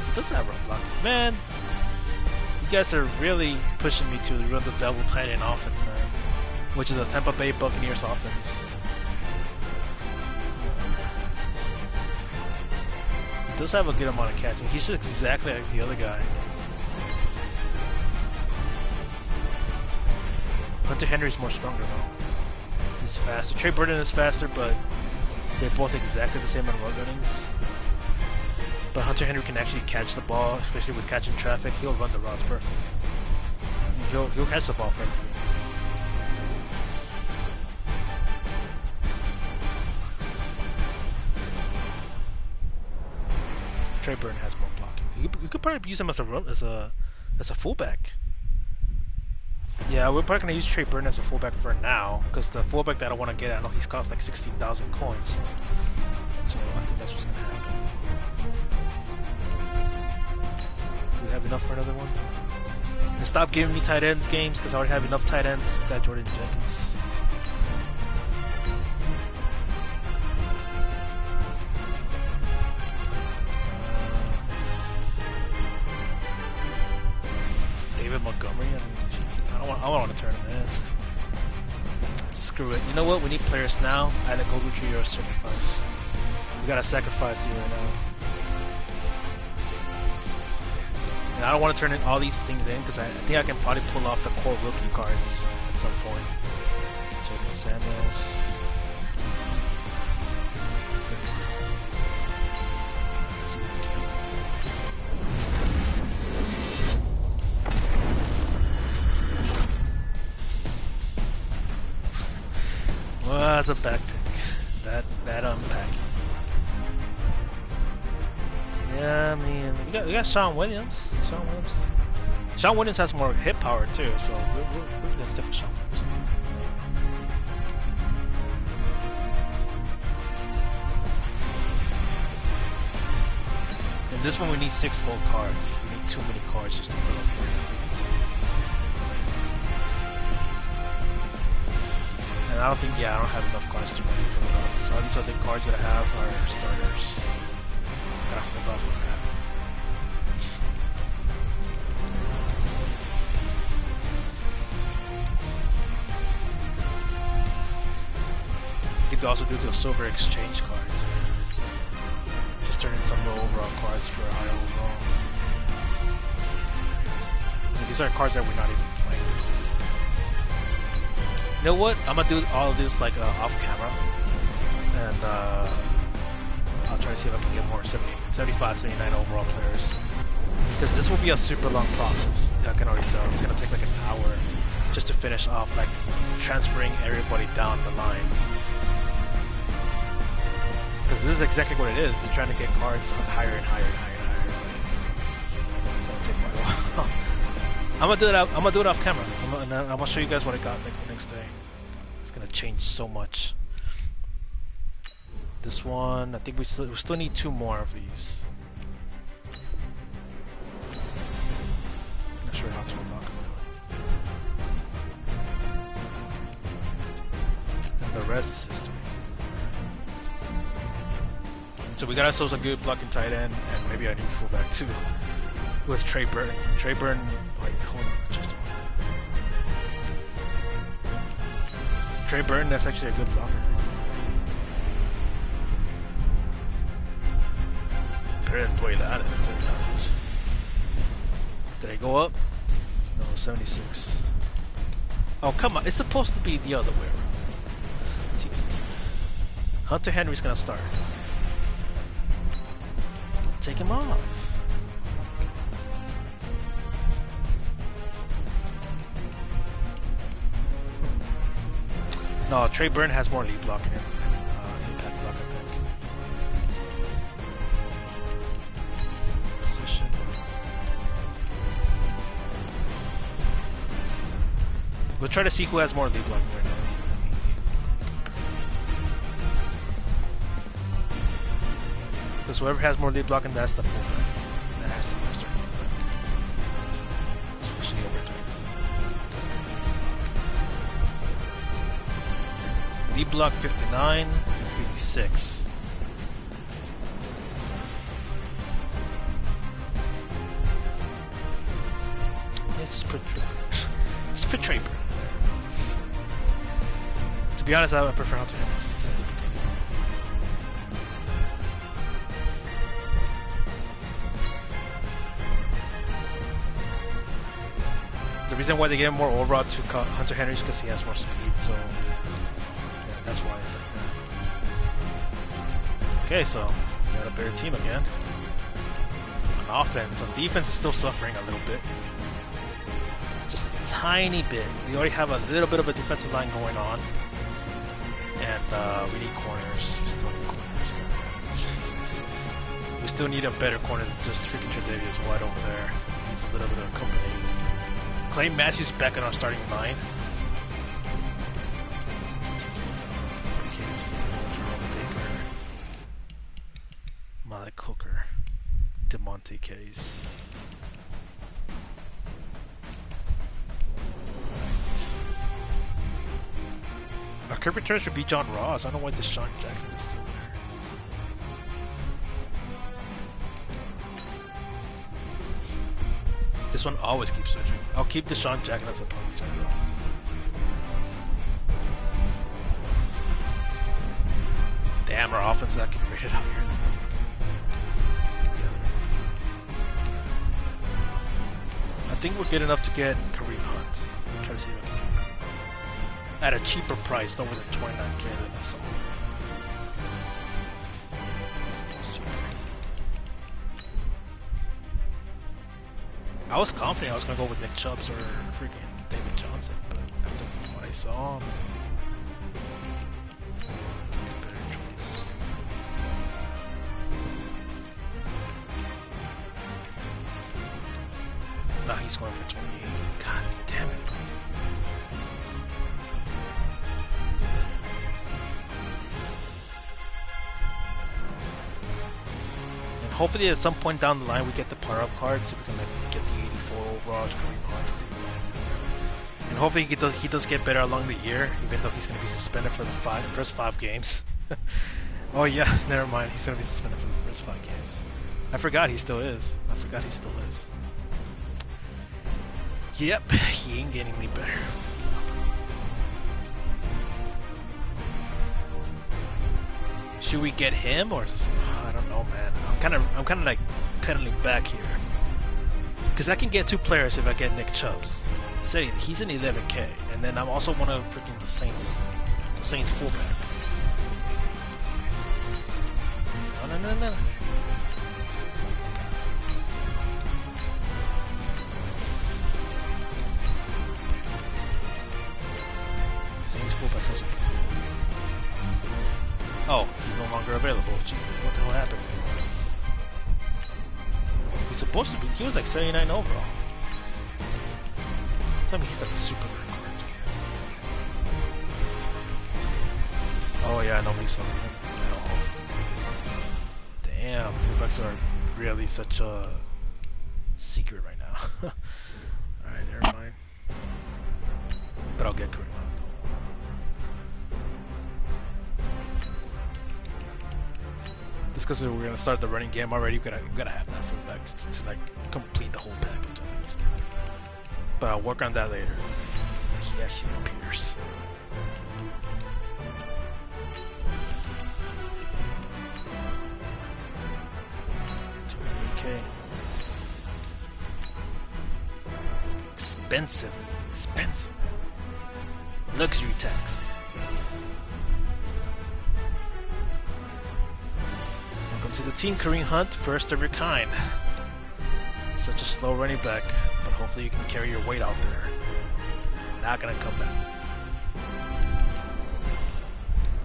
He does have run block. Man, you guys are really pushing me to run the double tight end offense, man. Which is a Tampa Bay Buccaneers offense. Does have a good amount of catching. He's just exactly like the other guy. Hunter Henry's more stronger though. He's faster. Trey Burton is faster, but they're both exactly the same on run runnings. But Hunter Henry can actually catch the ball, especially with catching traffic. He'll run the routes perfectly. He'll catch the ball perfectly. Trey Burton has more blocking. You could probably use him as a fullback. Yeah, we're probably gonna use Trey Burton as a fullback for now, because the fullback that I want to get, I know he's cost like 16,000 coins. So I think that's what's gonna happen. Do we have enough for another one? And stop giving me tight ends games, because I already have enough tight ends. Got Jordan Jenkins. Montgomery. I don't want to turn him in. Screw it. You know what? We need players now. Either go retreat or sacrifice. We gotta sacrifice you right now. And I don't want to turn in all these things in because I think I can probably pull off the core rookie cards at some point. Jacob Samuels. Well, that's a back pick. That unpacking. Yeah, I mean, we got Sean Williams. Sean Williams has more hit power too, so we're gonna stick with Sean Williams. And this one we need 6 gold cards. We need too many cards just to put up for it. And I don't have enough cards to really put it up. So all these other cards that I have are starters. Gotta hold off on that. You could also do the silver exchange cards. Just turn in some low overall cards for a high overall. And these are cards that we're not even playing. You know what? I'm gonna do all of this like off camera, and I'll try to see if I can get more 75, 79 overall players. Because this will be a super long process. I can already tell. It's going to take like an hour just to finish off, like transferring everybody down the line. Because this is exactly what it is. You're trying to get cards higher and higher and higher and higher. So it'll take quite a while. I'm gonna do it off camera. I'm gonna show you guys what I got like the next day. It's gonna change so much. This one, I think we still need 2 more of these. Not sure how to unlock them. And the rest is history. So we got ourselves a good blocking tight end and maybe a new fullback too. With Trey Burton. Trey Burton, wait, hold on, just a moment. Trey Burton, that's actually a good blocker. Better than Dwayne Allen. Did I go up? No, 76. Oh, come on. It's supposed to be the other way around. Jesus. Hunter Henry's gonna start. Take him off. No, Trey Burton has more lead blocking and impact block, I think. Position. We'll try to see who has more lead blocking right now. Because whoever has more lead blocking, that's the fullback. That has the first turn fullback. Especially over turn. Lead block 59, 56. Let's just put Trey Burton. To be honest, I would prefer Hunter Henry. The reason why they gave him more overall to Hunter Henry is because he has more speed, so yeah, that's why it's like that. Okay, so we got a better team again. On offense, on defense is still suffering a little bit. Just a tiny bit. We already have a little bit of a defensive line going on. And we need corners. We still need corners. Jesus. We still need a better corner than just freaking Tredavious White over there. He needs a little bit of company. Clay Matthews back in our starting line. Malik Hooker. DeMonte Case. Our kick return should be John Ross. I don't know why Deshaun Jackson is still there. This one always keeps searching. I'll keep Deshaun Jackson as a punt return. Damn, our offense is not getting rated out here. I think we're good enough to get Kareem Hunt. I'll try to see if I can at a cheaper price, no more than 29K than I saw. I was confident I was gonna go with Nick Chubbs or freaking David Johnson, but after what I saw, better choice. Nah, he's going for 28. God damn it. And hopefully at some point down the line we get the power-up card so we can like, get the 84 overall Kareem Hunt. And hopefully he does get better along the year, even though he's going to be suspended for the first 5 games. Oh yeah, never mind, he's going to be suspended for the first 5 games. I forgot he still is. Yep, he ain't getting any better. Should we get him or just, I don't know, man. I'm kind of like pedaling back here because I can get 2 players if I get Nick Chubbs. Say he's an 11K, and then I'm also one of freaking the Saints fullback. No. Saints fullback says oh, he's no longer available. Jesus, what the hell happened? He's supposed to be. He was like 79 overall. Tell me he's like a super rare card. Oh yeah, nobody saw him at all. Damn, fullbacks are really such a secret right now. Alright, never mind. But I'll get Kareem Hunt. Just because we're gonna start the running game already, we gotta have that fullback to like complete the whole package at least. But I'll work on that later. He actually appears. Okay. Expensive. Luxury tax. Welcome to the team, Kareem Hunt, first of your kind. Such a slow running back, but hopefully you can carry your weight out there. Not gonna come back.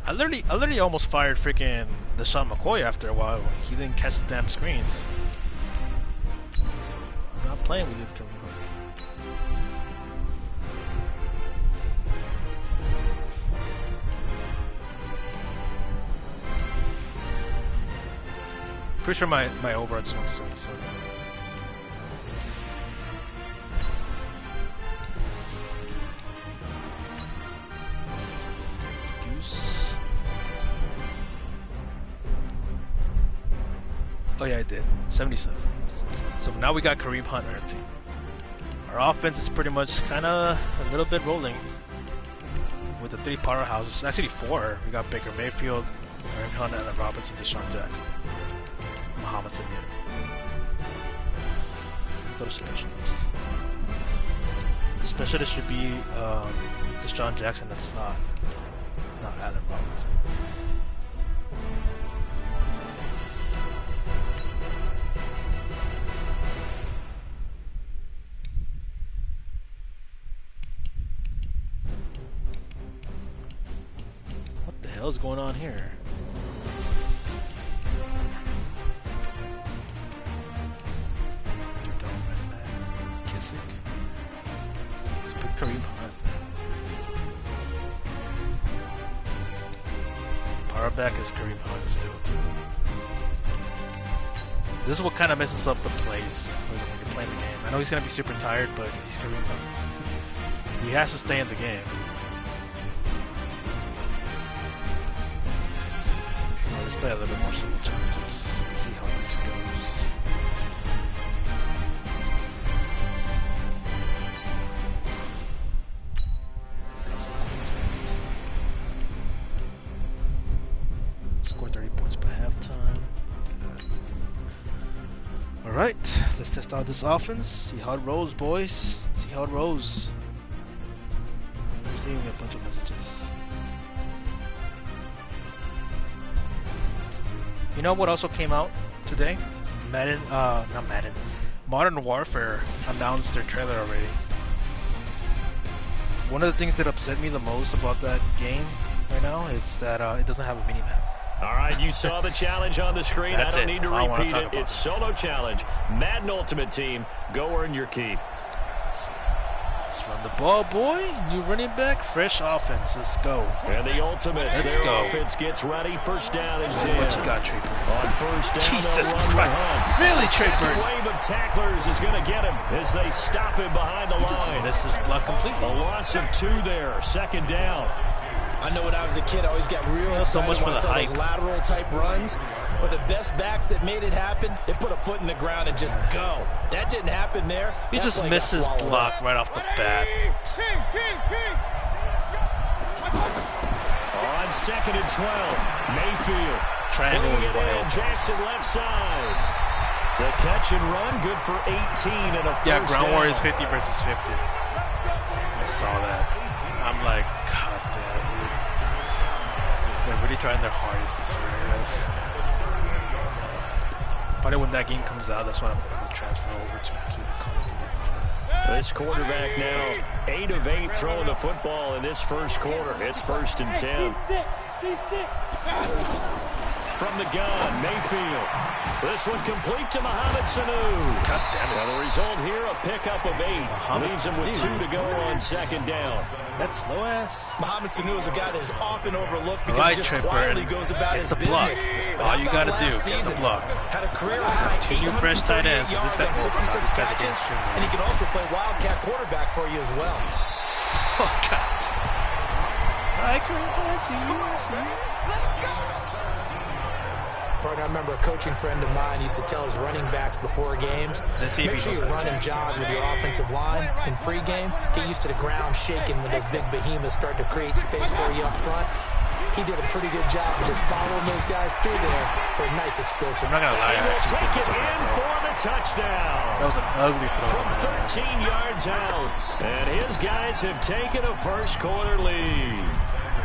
I literally almost fired freaking Deshaun McCoy after a while. He didn't catch the damn screens. So I'm not playing with you, Kareem Hunt. Pretty sure my overhead's 177. Excuse. Oh yeah, I did. 77. So now we got Kareem Hunt on our team. Our offense is pretty much kind of a little bit rolling with the three powerhouses. Actually four. We got Baker Mayfield, Kareem Hunt, Allen Robinson, Deshaun Jackson. Muhammad Sadiq. Go to specialist. The specialist should be Deshaun Jackson. That's not Allen Robinson. What the hell is going on here? Let's put Kareem Hunt. Power back is Kareem Hunt still too. This is what kind of messes up the plays when you're playing the game. I know he's gonna be super tired, but he's Kareem Hunt. He has to stay in the game. Well, let's play a little bit more simple challenges. See how this goes. Score 30 points per halftime. Alright, let's test out this offense. See how it rolls, boys. See how it rolls. I'm just leaving a bunch of messages. You know what also came out today? Modern Warfare announced their trailer already. One of the things that upset me the most about that game right now is that it doesn't have a mini-map. All right, you saw the challenge on the screen. I don't need to repeat it. It's solo challenge. Madden Ultimate Team. Go earn your keep. Let's run the ball, boy. New running back, fresh offense. Let's go. And the Ultimates, their offense gets ready. First down and 10. What you got, Trey Burton? On first down, Jesus Christ. Really, Trey Burton? The wave of tacklers is going to get him as they stop him behind the line. Missed this block completely. A loss of 2 there. Second down. I know when I was a kid, I always got real excited when I saw those lateral type runs. But the best backs that made it happen, they put a foot in the ground and just go. That didn't happen there. He just missed his block right off the bat. On second and 12, Mayfield. Triangle is wild. Jackson left side. The catch and run, good for 18 and a first down. Yeah, ground war is 50 versus 50. I saw that. I'm like, God damn, dude. They're really trying their hardest to scare us. Probably when that game comes out, that's when I'm going to transfer over to Call of Duty. This quarterback now 8 of 8 throwing the football in this first quarter. It's 1st and 10. From the gun, Mayfield. This one complete to Mohamed Sanu. God damn it. Now the result here, a pickup of 8. Leaves him with 2 to go on 2nd down. That's slow ass. Mohamed Sanu is a guy that is often overlooked because he just quietly goes about his business. That's all you got to do. Get the block. Had a career high 858 tight ends. This guy 66 catches, and he can also play wildcat quarterback for you as well. Oh God. I see you. Partner, I remember a coaching friend of mine used to tell his running backs before games, make sure you run and jog with your offensive line in pregame. Get used to the ground shaking when those big behemoths start to create space for you up front. He did a pretty good job of just following those guys through there for a nice explosive. I'm not going to lie. He will take it in for the touchdown. That was an ugly throw. From 13 yards out. And his guys have taken a first quarter lead.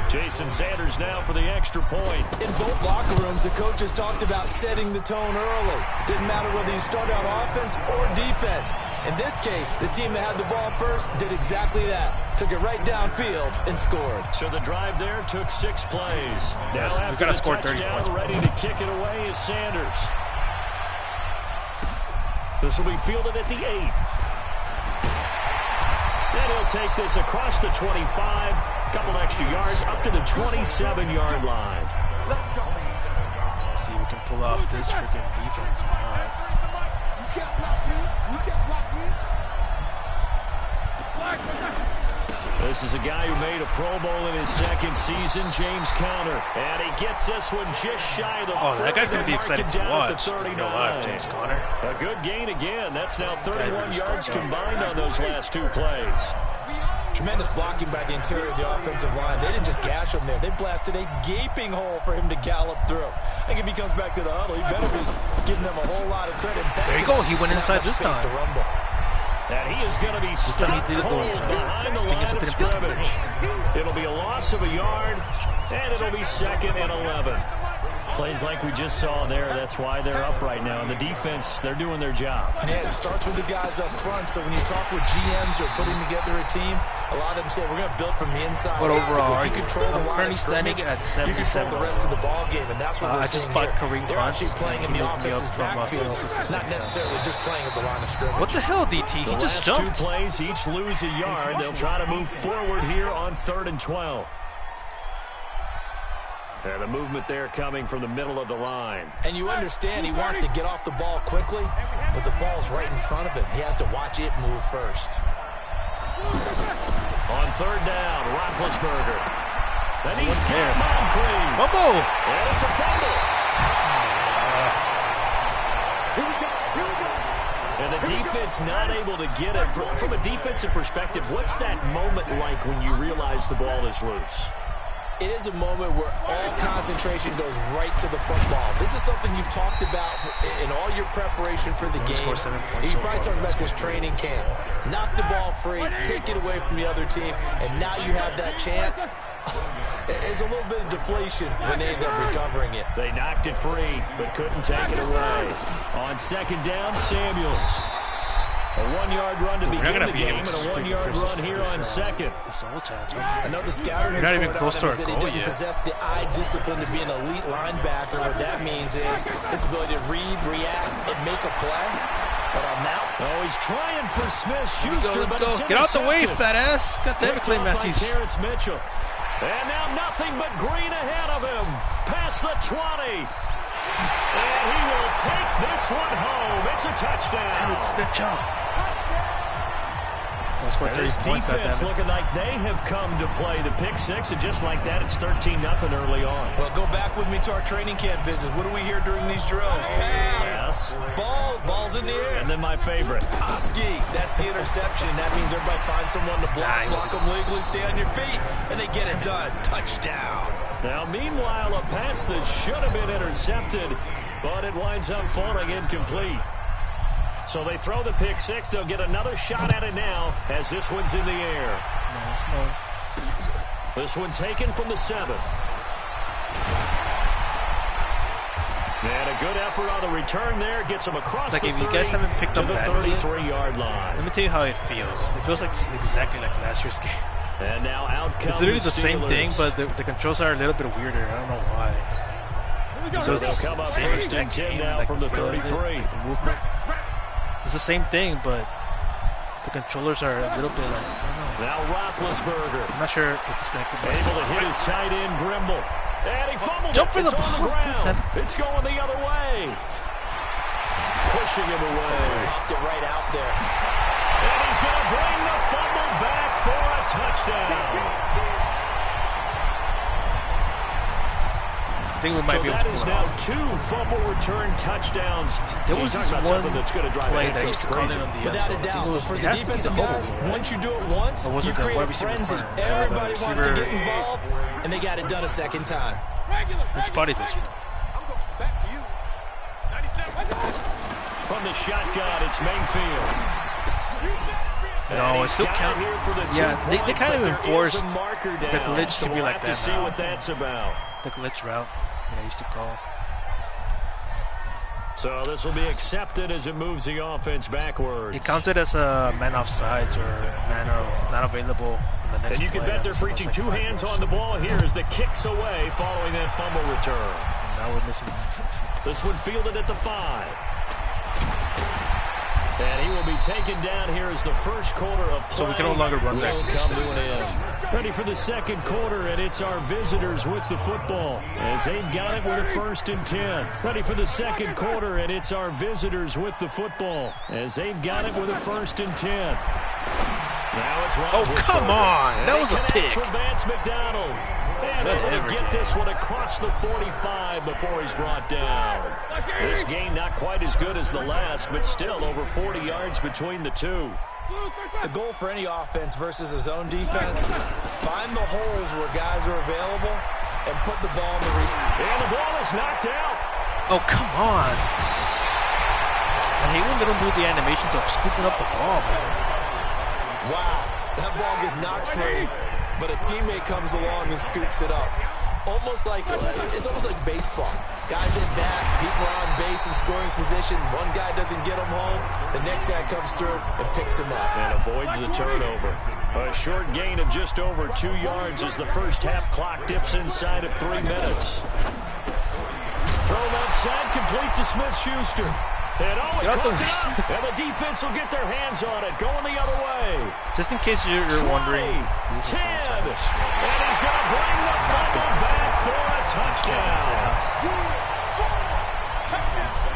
Jason Sanders now for the extra point. In both locker rooms, the coaches talked about setting the tone early. Didn't matter whether you start out offense or defense. In this case, the team that had the ball first did exactly that. Took it right downfield and scored. So the drive there took 6 plays. Now yes, after the touchdown, ready to kick it away is Sanders. This will be fielded at the 8. Then he'll take this across the 25. Couple extra yards up to the 27-yard line. Let's see if we can pull off this freaking defense. All right. This is a guy who made a Pro Bowl in his 2nd season, James Conner. And he gets this one just shy of the 40. That guy's going to be exciting to watch. Live, James Conner. A good gain again. That's now 31 yards combined on those last 2 plays. Tremendous blocking by the interior of the offensive line. They didn't just gash him there. They blasted a gaping hole for him to gallop through. I think if he comes back to the huddle, he better be giving them a whole lot of credit. There you go. He went inside this time. And he is going to be stuck cold behind the line of scrimmage. It'll be a loss of a yard, and it'll be 2nd and 11. Plays like we just saw there, that's why they're up right now. And the defense, they're doing their job. Yeah, it starts with the guys up front. So when you talk with GMs who are putting together a team, a lot of them say, we're going to build from the inside. But overall, if you control the line of scrimmage, at you control the rest of the ball game. And that's what we're seeing here. They're actually playing in the offense's backfield, not necessarily just playing at the line of scrimmage. What the hell, DT? He just jumped. The last 2 plays, each lose a yard. They'll try to move forward here on 3rd and 12. And the movement there coming from the middle of the line. And you understand he wants to get off the ball quickly, but the ball's right in front of him. He has to watch it move first. On 3rd down, Roethlisberger. Then he's got Moncrief. Fumble! And it's a fumble. And the defense not able to get it. From a defensive perspective, what's that moment like when you realize the ball is loose? It is a moment where all concentration goes right to the football. This is something you've talked about in all your preparation for the game. You probably talked about this training camp. Knock the ball free, take it away from the other team, and now you have that chance. There's a little bit of deflation when they end up recovering it. They knocked it free, but couldn't take it away. On 2nd down, Samuels. A 1-yard run to begin the game, and a 1-yard run here on 2nd. I know the scouting report on him is that he doesn't possess the eye discipline to be an elite linebacker. What that means is his ability to read, react, and make a play. But on that, he's trying for Smith-Schuster, but it's get out the way, fat ass. Got the Clay Matthews. Terrence Mitchell. And now nothing but green ahead of him. Past the 20. And he will take this one home. It's a touchdown. It's Mitchell. This defense looking like they have come to play the pick 6, and just like that, it's 13-0 early on. Well, go back with me to our training camp visit. What do we hear during these drills? Pass. Yes. Ball's in the air. And then my favorite. Oski. That's the interception. That means everybody finds someone to block them legally, stay on your feet, and they get it done. Touchdown. Now, meanwhile, a pass that should have been intercepted, but it winds up falling incomplete. So they throw the pick 6. They'll get another shot at it now as this one's in the air. This one taken from the 7. And a good effort on the return there. Gets him across the 30 if you guys haven't picked up the 33-yard line. Let me tell you how it feels. It feels like exactly like last year's game. And now out comes it's literally the same thing, but the controls are a little bit weirder. I don't know why. So they'll come up first and 10 now from the 33. The movement. It's the same thing, but the controllers are a little bit like, I don't know. Now Roethlisberger. I'm not sure if it's disconnected. Able to hit his tight end, Grimble. And he fumbled Jump for it's the on the ground. It's going the other way. Pushing him away. Popped it right out there. And he's going to bring the fumble back for a touchdown. I think we might be able that to is now 2 fumble return touchdowns. There was this one that's going to drive play that used to call it on the without a doubt. But for the defensive guys, once you do it once, you create a frenzy. Everybody wants to get involved, and they got it done a second time. Let's party this one. From the shotgun, it's Mayfield. No, it still counts. Yeah, they kind of enforced the glitch to be like that. See what that's about. The glitch route that I used to call. So this will be accepted as it moves the offense backwards. It counted as a man offsides or man not available in the next And you can bet they're preaching 2 hands on the ball here as the kicks away following that fumble return. So now we're missing. This one fielded at the 5. And he will be taken down here as the first quarter of play. So we can no longer run back. Come to an end. Ready for the second quarter, and it's our visitors with the football as they've got it with a 1st and 10. Ready for the second quarter, and it's our visitors with the football as they've got it with a 1st and 10. Now it's oh, come on. That was a pick. From Vance McDonald. And able to get this one across the 45 before he's brought down. This game not quite as good as the last, but still over 40 yards between the two. The goal for any offense versus his own defense, find the holes where guys are available and put the ball in the receiver. And the ball is knocked out. Oh, come on. I hate when they don't do the animations of scooping up the ball, man. Wow, that ball gets knocked free, but a teammate comes along and scoops it up. It's almost like baseball. Guys at bat, people are on base in scoring position. One guy doesn't get him home. The next guy comes through and picks him up. And avoids the turnover. A short gain of just over 2 yards as the first half clock dips inside of 3 minutes. Throw left side, complete to Smith-Schuster. And oh, it caught down. And the defense will get their hands on it, going the other way. Just in case you're wondering. 10. And he's going to bring the fumble back for a touchdown.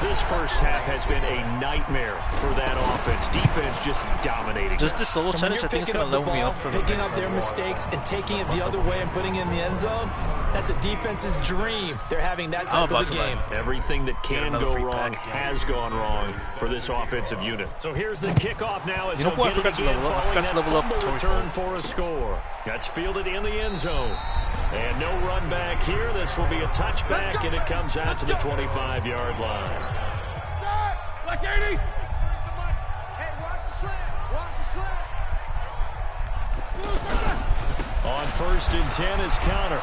This first half has been a nightmare for that offense. Defense just dominating. Just the solo challenge, I think it's going to level me up for the picking up their mistakes and taking it the other way and putting it in the end zone. That's a defense's dream. They're having that type of a game. Everything that can go wrong has gone wrong for this offensive unit. So here's the kickoff now. As you know who I forgot to level up? I forgot to level up return for a score. That's fielded in the end zone. And no run back here. This will be a touchback, and it comes out to the 25-yard line. Like 80. On 1st and 10 is counter.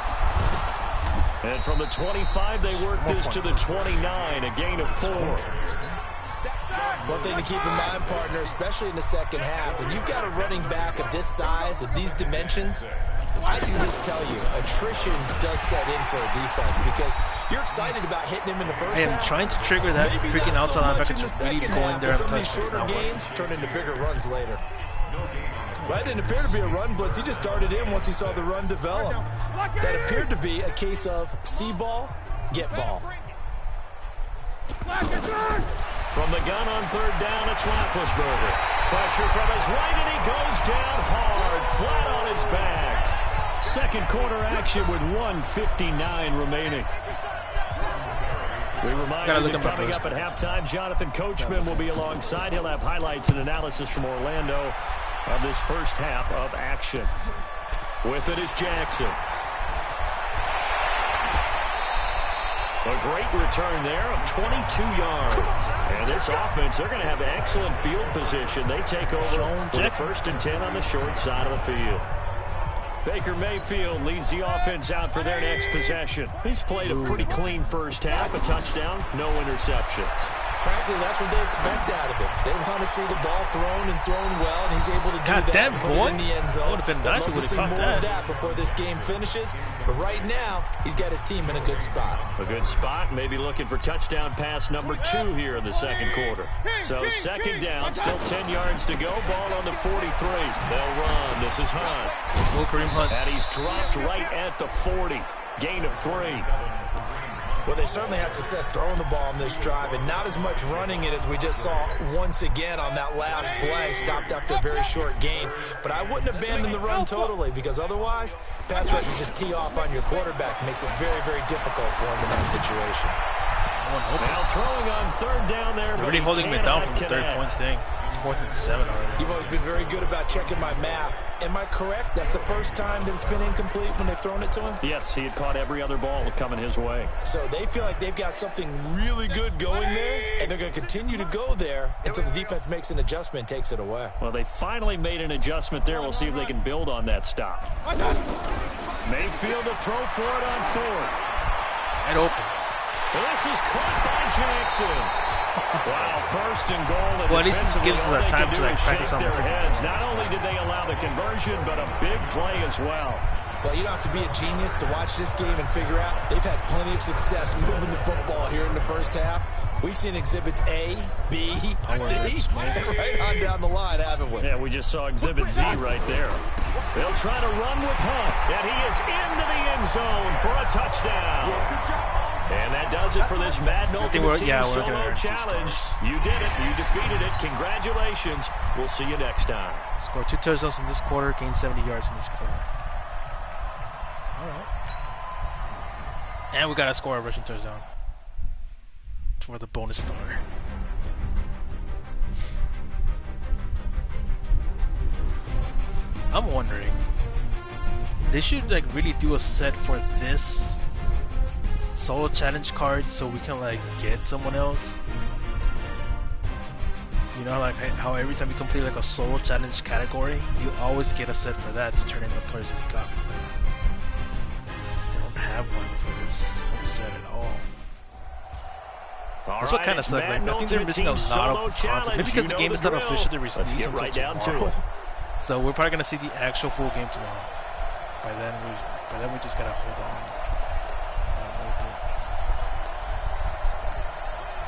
And from the 25, they work this to the 29, a gain of 4. One thing to keep in mind, partner, especially in the second half, when you've got a running back of this size, of these dimensions, I can just tell you, attrition does set in for a defense because you're excited about hitting him in the first half. I am trying to trigger that freaking outside linebacker to really go in there and touch. Shorter gains turn into bigger runs later. Well, that didn't appear to be a run blitz. He just darted in once he saw the run develop. That appeared to be a case of see ball, get ball. From the gun on 3rd down, it's Roethlisberger. Pressure from his right, and he goes down hard, flat on his back. Second quarter action with 1:59 remaining. We remind you that coming up at halftime, Jonathan Coachman will be alongside. He'll have highlights and analysis from Orlando of this first half of action. With it is Jackson. A great return there of 22 yards. And this offense, they're going to have excellent field position. They take over with a 1st and 10 on the short side of the field. Baker Mayfield leads the offense out for their next possession. He's played a pretty clean first half, a touchdown, no interceptions. Frankly, that's what they expect out of him. They want to see the ball thrown and thrown well, and he's able to do that and put it in the end zone. Would have been nice if we'd see more of that before this game finishes. But right now, he's got his team in a good spot. A good spot, maybe looking for touchdown pass number 2 here in the second quarter. So second down, still 10 yards to go. Ball on the 43. They'll run. This is Hunt. Kareem Hunt. And he's dropped right at the 40. Gain of 3. Well, they certainly had success throwing the ball on this drive, and not as much running it as we just saw once again on that last play, stopped after a very short gain. But I wouldn't abandon the run totally, because otherwise, pass rushers just tee off on your quarterback. Makes it very, very difficult for him in that situation. Now throwing on third down there, but already holding me down from the 3rd-point thing. It's 4th and 7 already. You've always been very good about checking my math. Am I correct? That's the first time that it's been incomplete when they've thrown it to him? Yes, he had caught every other ball coming his way. So they feel like they've got something really good going there, and they're going to continue to go there until the defense makes an adjustment and takes it away. Well, they finally made an adjustment there. We'll see if they can build on that stop. Mayfield to throw for it on 4th. Wide open. Well, this is caught by Jackson. Wow, 1st and goal. And well, at least it gives us time to practice on their heads. Not only did they allow the conversion, but a big play as well. Well, you don't have to be a genius to watch this game and figure out they've had plenty of success moving the football here in the first half. We've seen exhibits A, B, C, and right on down the line, haven't we? Yeah, we just saw exhibit Z right there. They'll try to run with Hunt, and he is into the end zone for a touchdown. And that does it for this Madden Ultimate Team Solo Challenge. You did it. You defeated it. Congratulations. We'll see you next time. Score 2 touchdowns in this quarter, gain 70 yards in this quarter. All right. And we got to score a rushing touchdown for the bonus star. I'm wondering, they should like really do a set for this solo challenge cards so we can like get someone else. You know, like how every time you complete like a solo challenge category, you always get a set for that to turn in the players that you got. They don't have one for this set at all. That's what kind of sucks. Like, I think they're missing a lot of content. Maybe because the game is not officially released until tomorrow. So we're probably gonna see the actual full game tomorrow. By then we just gotta hold on.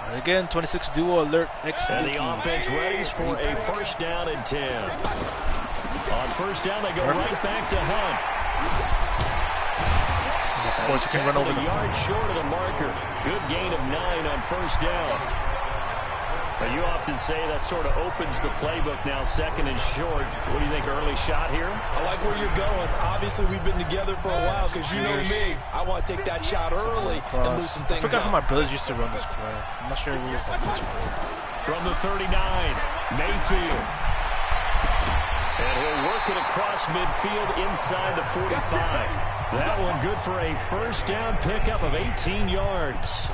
Again, 26 duo alert X. And the offense readies for a 1st down and 10. On 1st down, they go right back to Hunt. And of course, he can run over the yard short of the marker. Good gain of 9 on 1st down. Now, you often say that sort of opens the playbook now, 2nd and short. What do you think, early shot here? I like where you're going. Obviously, we've been together for a while because you know me. I want to take that shot early and loosen things up. I forgot how my brothers used to run this play. I'm not sure it was like this one. From the 39, Mayfield. And he'll work it across midfield inside the 45. That one good for a 1st down pickup of 18 yards.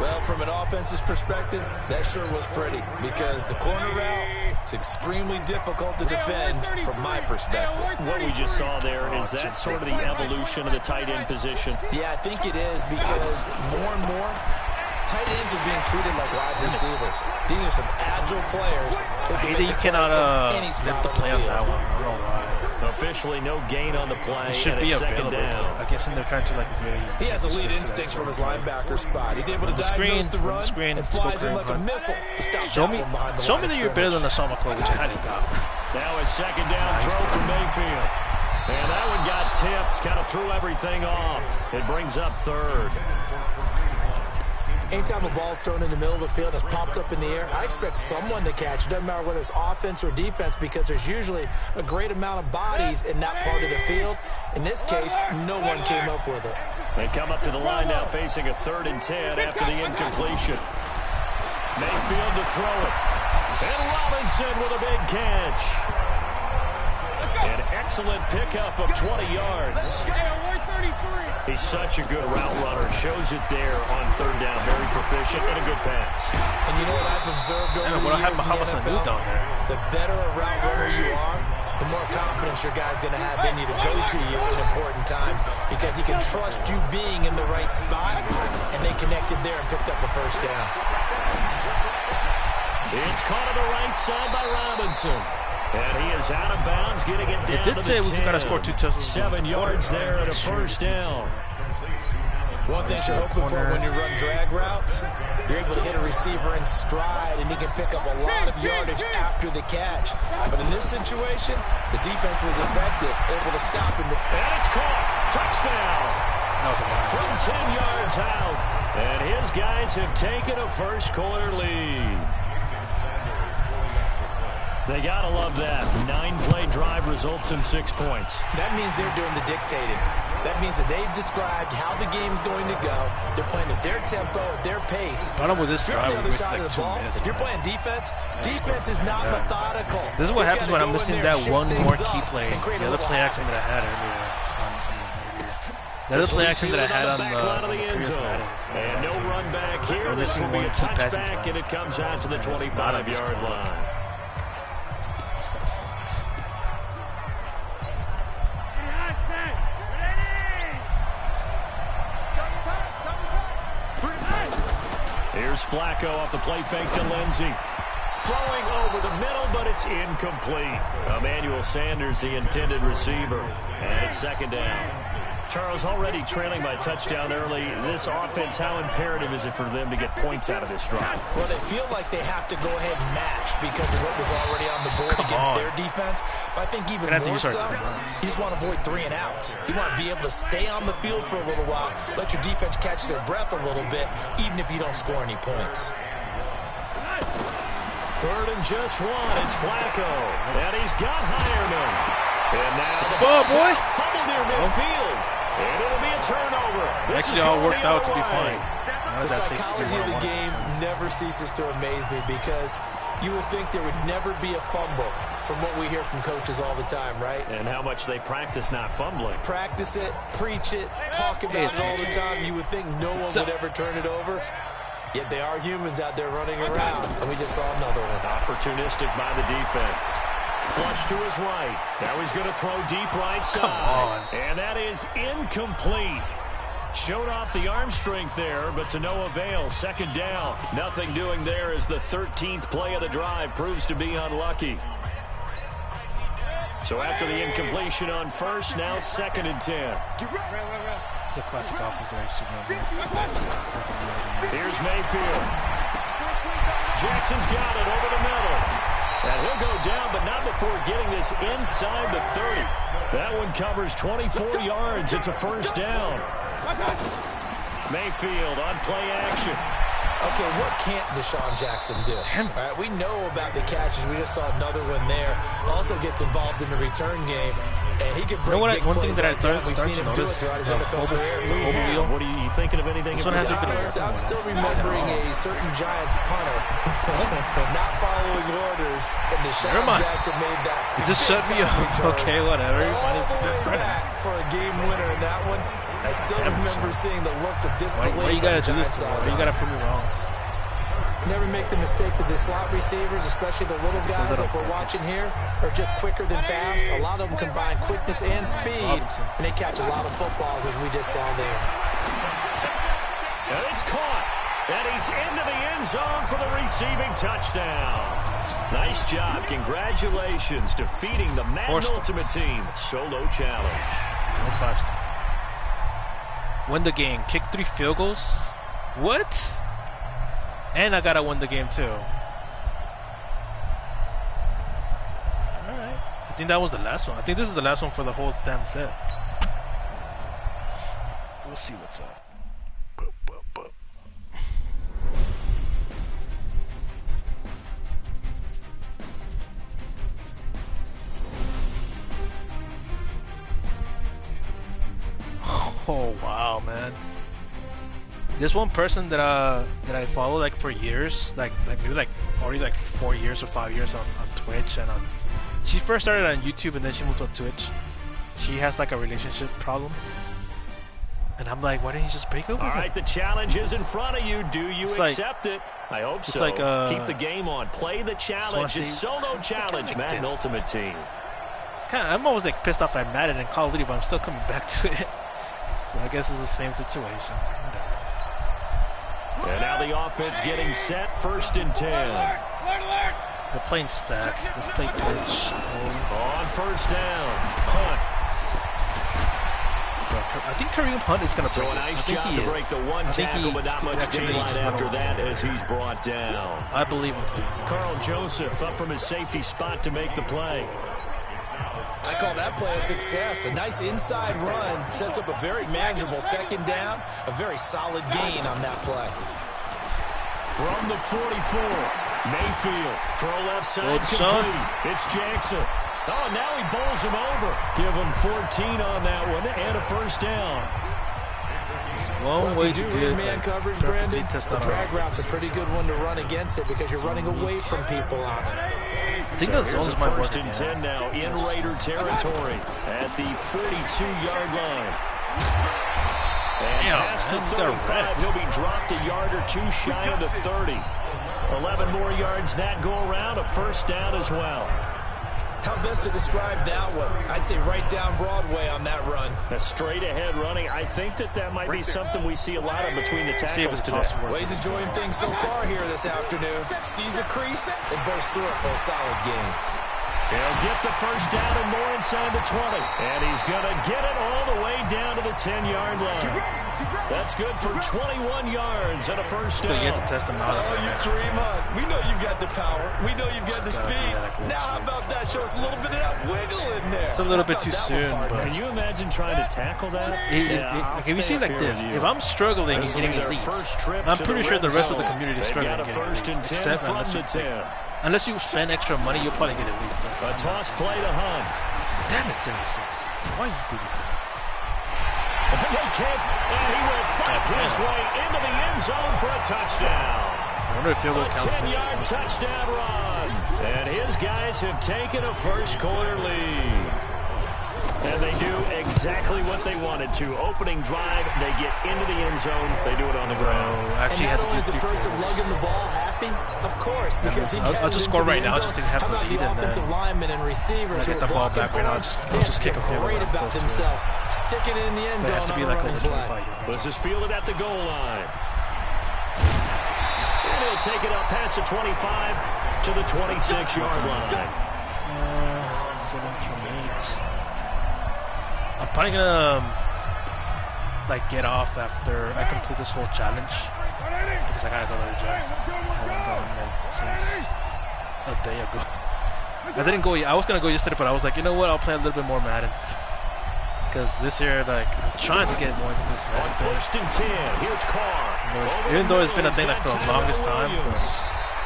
Well, from an offense's perspective, that sure was pretty because the corner route is extremely difficult to defend from my perspective. What we just saw there, is that sort of the evolution of the tight end position? Yeah, I think it is because more and more tight ends are being treated like wide receivers. These are some agile players. I hate that you cannot lift the play on that one. I don't know why. Officially, no gain on the play. It should be available. I guess they're trying to like really. He has elite instincts from his linebacker spot. He's able to diagnose the run and flies in like a missile to stop show me that you're better than the Sean McCoy, which I highly doubt. Now a 2nd down throw for Mayfield. And that one got tipped, kind of threw everything off. It brings up 3rd. Anytime a ball's thrown in the middle of the field and it's popped up in the air, I expect someone to catch. It doesn't matter whether it's offense or defense because there's usually a great amount of bodies in that part of the field. In this case, no one came up with it. They come up to the line now facing a 3rd and 10 after the incompletion. Mayfield to throw it. And Robinson with a big catch. An excellent pickup of 20 yards. He's such a good route runner. Shows it there on 3rd down. Very proficient and a good pass. And you know what I've observed over the years in the NFL? Down there. The better a route runner you are, the more confidence your guy's going to have in you to go to you in important times because he can trust you being in the right spot, and they connected there and picked up a first down. It's caught on the right side by Robinson. And he is out of bounds, getting it down to the 10. It did say we got to score 2 touchdowns. 7 yards there and a first down. One thing you're hoping for when you run drag routes, you're able to hit a receiver in stride, and he can pick up a lot of yardage after the catch. But in this situation, the defense was effective, able to stop him. And it's caught. Touchdown. From 10 yards out. And his guys have taken a first quarter lead. They got to love that. 9-play drive results in 6 points. That means they're doing the dictating. That means that they've described how the game's going to go. They're playing at their tempo, at their pace. I don't know with this drive, on the other side of the ball, if you're playing defense, defense is not methodical. This is what happens when I'm missing that one more key play. The other play action that I had earlier. The other play action that I had on the previous Madden. And no run back here. This will be a touchback, and it comes out to the 25-yard line. Here's Flacco off the play fake to Lindsey. Throwing over the middle, but it's incomplete. Emmanuel Sanders, the intended receiver. And it's second down. Charles, already trailing by touchdown early. This offense, how imperative is it for them to get points out of this drive? Well, they feel like they have to go ahead and match because of what was already on the board against their defense. But I think even more so, you just want to avoid 3 and outs. You want to be able to stay on the field for a little while, let your defense catch their breath a little bit, even if you don't score any points. Third and just 1. It's Flacco. And he's got Hireman. And now the ball, boy. Fumble near midfield. And it'll be a turnover. This actually all worked out to be fine. The psychology of the game never ceases to amaze me because you would think there would never be a fumble from what we hear from coaches all the time, right? And how much they practice not fumbling. Practice it, preach it, talk about it all the time. You would think no one would ever turn it over. Yet they are humans out there running around, and we just saw another one. Opportunistic by the defense. Flush to his right. Now he's going to throw deep right side. Come on. And that is incomplete. Showed off the arm strength there, but to no avail. Second down. Nothing doing there as the 13th play of the drive proves to be unlucky. So after the incompletion on first, now 2nd and 10. It's a classic offense. Here's Mayfield. Jackson's got it over the middle. And he'll go down, but not before getting this inside the 30. That one covers 24 yards. It's a first down. Mayfield on play action. Okay, what can't Deshaun Jackson do? All right, we know about the catches. We just saw another one there. Also gets involved in the return game. And he can break big one thing plays that like I that. We've seen him do it throughout his NFL career. What are you thinking of anything? I'm still remembering a certain Giants punter not following orders, and Deshaun Jackson made that. Just shut me up. Okay, whatever. All the way back for a game winner in that one. I still remember seeing the looks of disbelief. Why you gotta do this to me? You gotta prove me wrong. Never make the mistake that the slot receivers, especially the little guys like we're watching here, are just quicker than fast. A lot of them combine quickness and speed, and they catch a lot of footballs, as we just saw there. And it's caught. And he's into the end zone for the receiving touchdown. Nice job. Congratulations. Defeating the Madden Ultimate Team. Solo challenge. No 5-star. Win the game. Kick 3 field goals. What? And I gotta win the game too. Alright. I think that was the last one. I think this is the last one for the whole damn set. We'll see what's up. Oh wow, man. There's one person that I follow like for years, like maybe like already like 4 years or 5 years on Twitch, and she first started on YouTube and then she moved to Twitch. She has like a relationship problem, and I'm like, why didn't you just break up with her? All right, the challenge is in front of you. Do you accept it? I hope so. Like, keep the game on. Play the challenge. It's solo challenge, Madden Ultimate Team. I'm always like pissed off at Madden and Call of Duty, but I'm still coming back to it. So I guess it's the same situation. And now the offense getting set, 1st and 10. They're playing stack. Let's play pitch. On 1st down, Hunt. I think Kareem Hunt is going to break. So a nice job to break the one tackle, but not much daylight after that as he's brought down. I believe him. Carl Joseph up from his safety spot to make the play. I call that play a success. A nice inside run sets up a very manageable 2nd down. A very solid gain on that play. From the 44, Mayfield. Throw left side complete. It's Jackson. Oh, now he bowls him over. Give him 14 on that one and a 1st down. Long way to get man coverage, Brandon. The drag route's a pretty good one to run against it because you're running away from people on it. I think that's zone's my 1st and 10 now in Raider territory at the 42-yard line. And past the 35, he'll be dropped a yard or 2 shy of the 30. 11 more yards that go around, a 1st down as well. How best to describe that one? I'd say right down Broadway on that run. A straight ahead running. I think that might be something we see a lot of between the tackles today. Well, he's enjoying things so far here this afternoon. Sees a crease and bursts through it for a solid gain. He'll get the 1st down and more inside the 20. And he's going to get it all the way down to the 10-yard line. That's good for 21 yards and a 1st down. Still yet to test him out. Oh, you Kareem Hunt. We know you've got the power. We know you've got the speed. Now, how about that? Show us a little bit of that wiggle in there. It's a little bit too soon. But can you imagine trying to tackle that? If you see like this, if I'm struggling and getting leads, I'm pretty sure the rest of the community is struggling to get leads. Except unless you spend extra money, you'll probably get at least. A toss play to Hunt. Damn it, 76. Why you do this thing? And he will fight his way into the end zone for a touchdown. I wonder if he'll go count. 10-yard touchdown run. And his guys have taken a 1st quarter lead. And they do exactly what they wanted to. Opening drive, they get into the end zone. They do it on the ground. Actually, and not only is the person lugging the ball happy, of course, because I'll just score right now just to have the lead. How about the offensive linemen and receivers who get the ball back right now? I'll just kick a field great about themselves. Stick it in the end zone on a running play. This is fielded at the goal line. And he'll take it up past the 25 to the 26-yard line. 7-28. I'm probably gonna like get off after I complete this whole challenge because I gotta go to the gym. I haven't gone like since a day ago. I didn't go. I was gonna go yesterday, but I was like, you know what? I'll play a little bit more Madden because this year, like, I'm trying to get more into this Madden thing. 1st and 10. Here's Carr. Even though it's been a thing like for the longest time,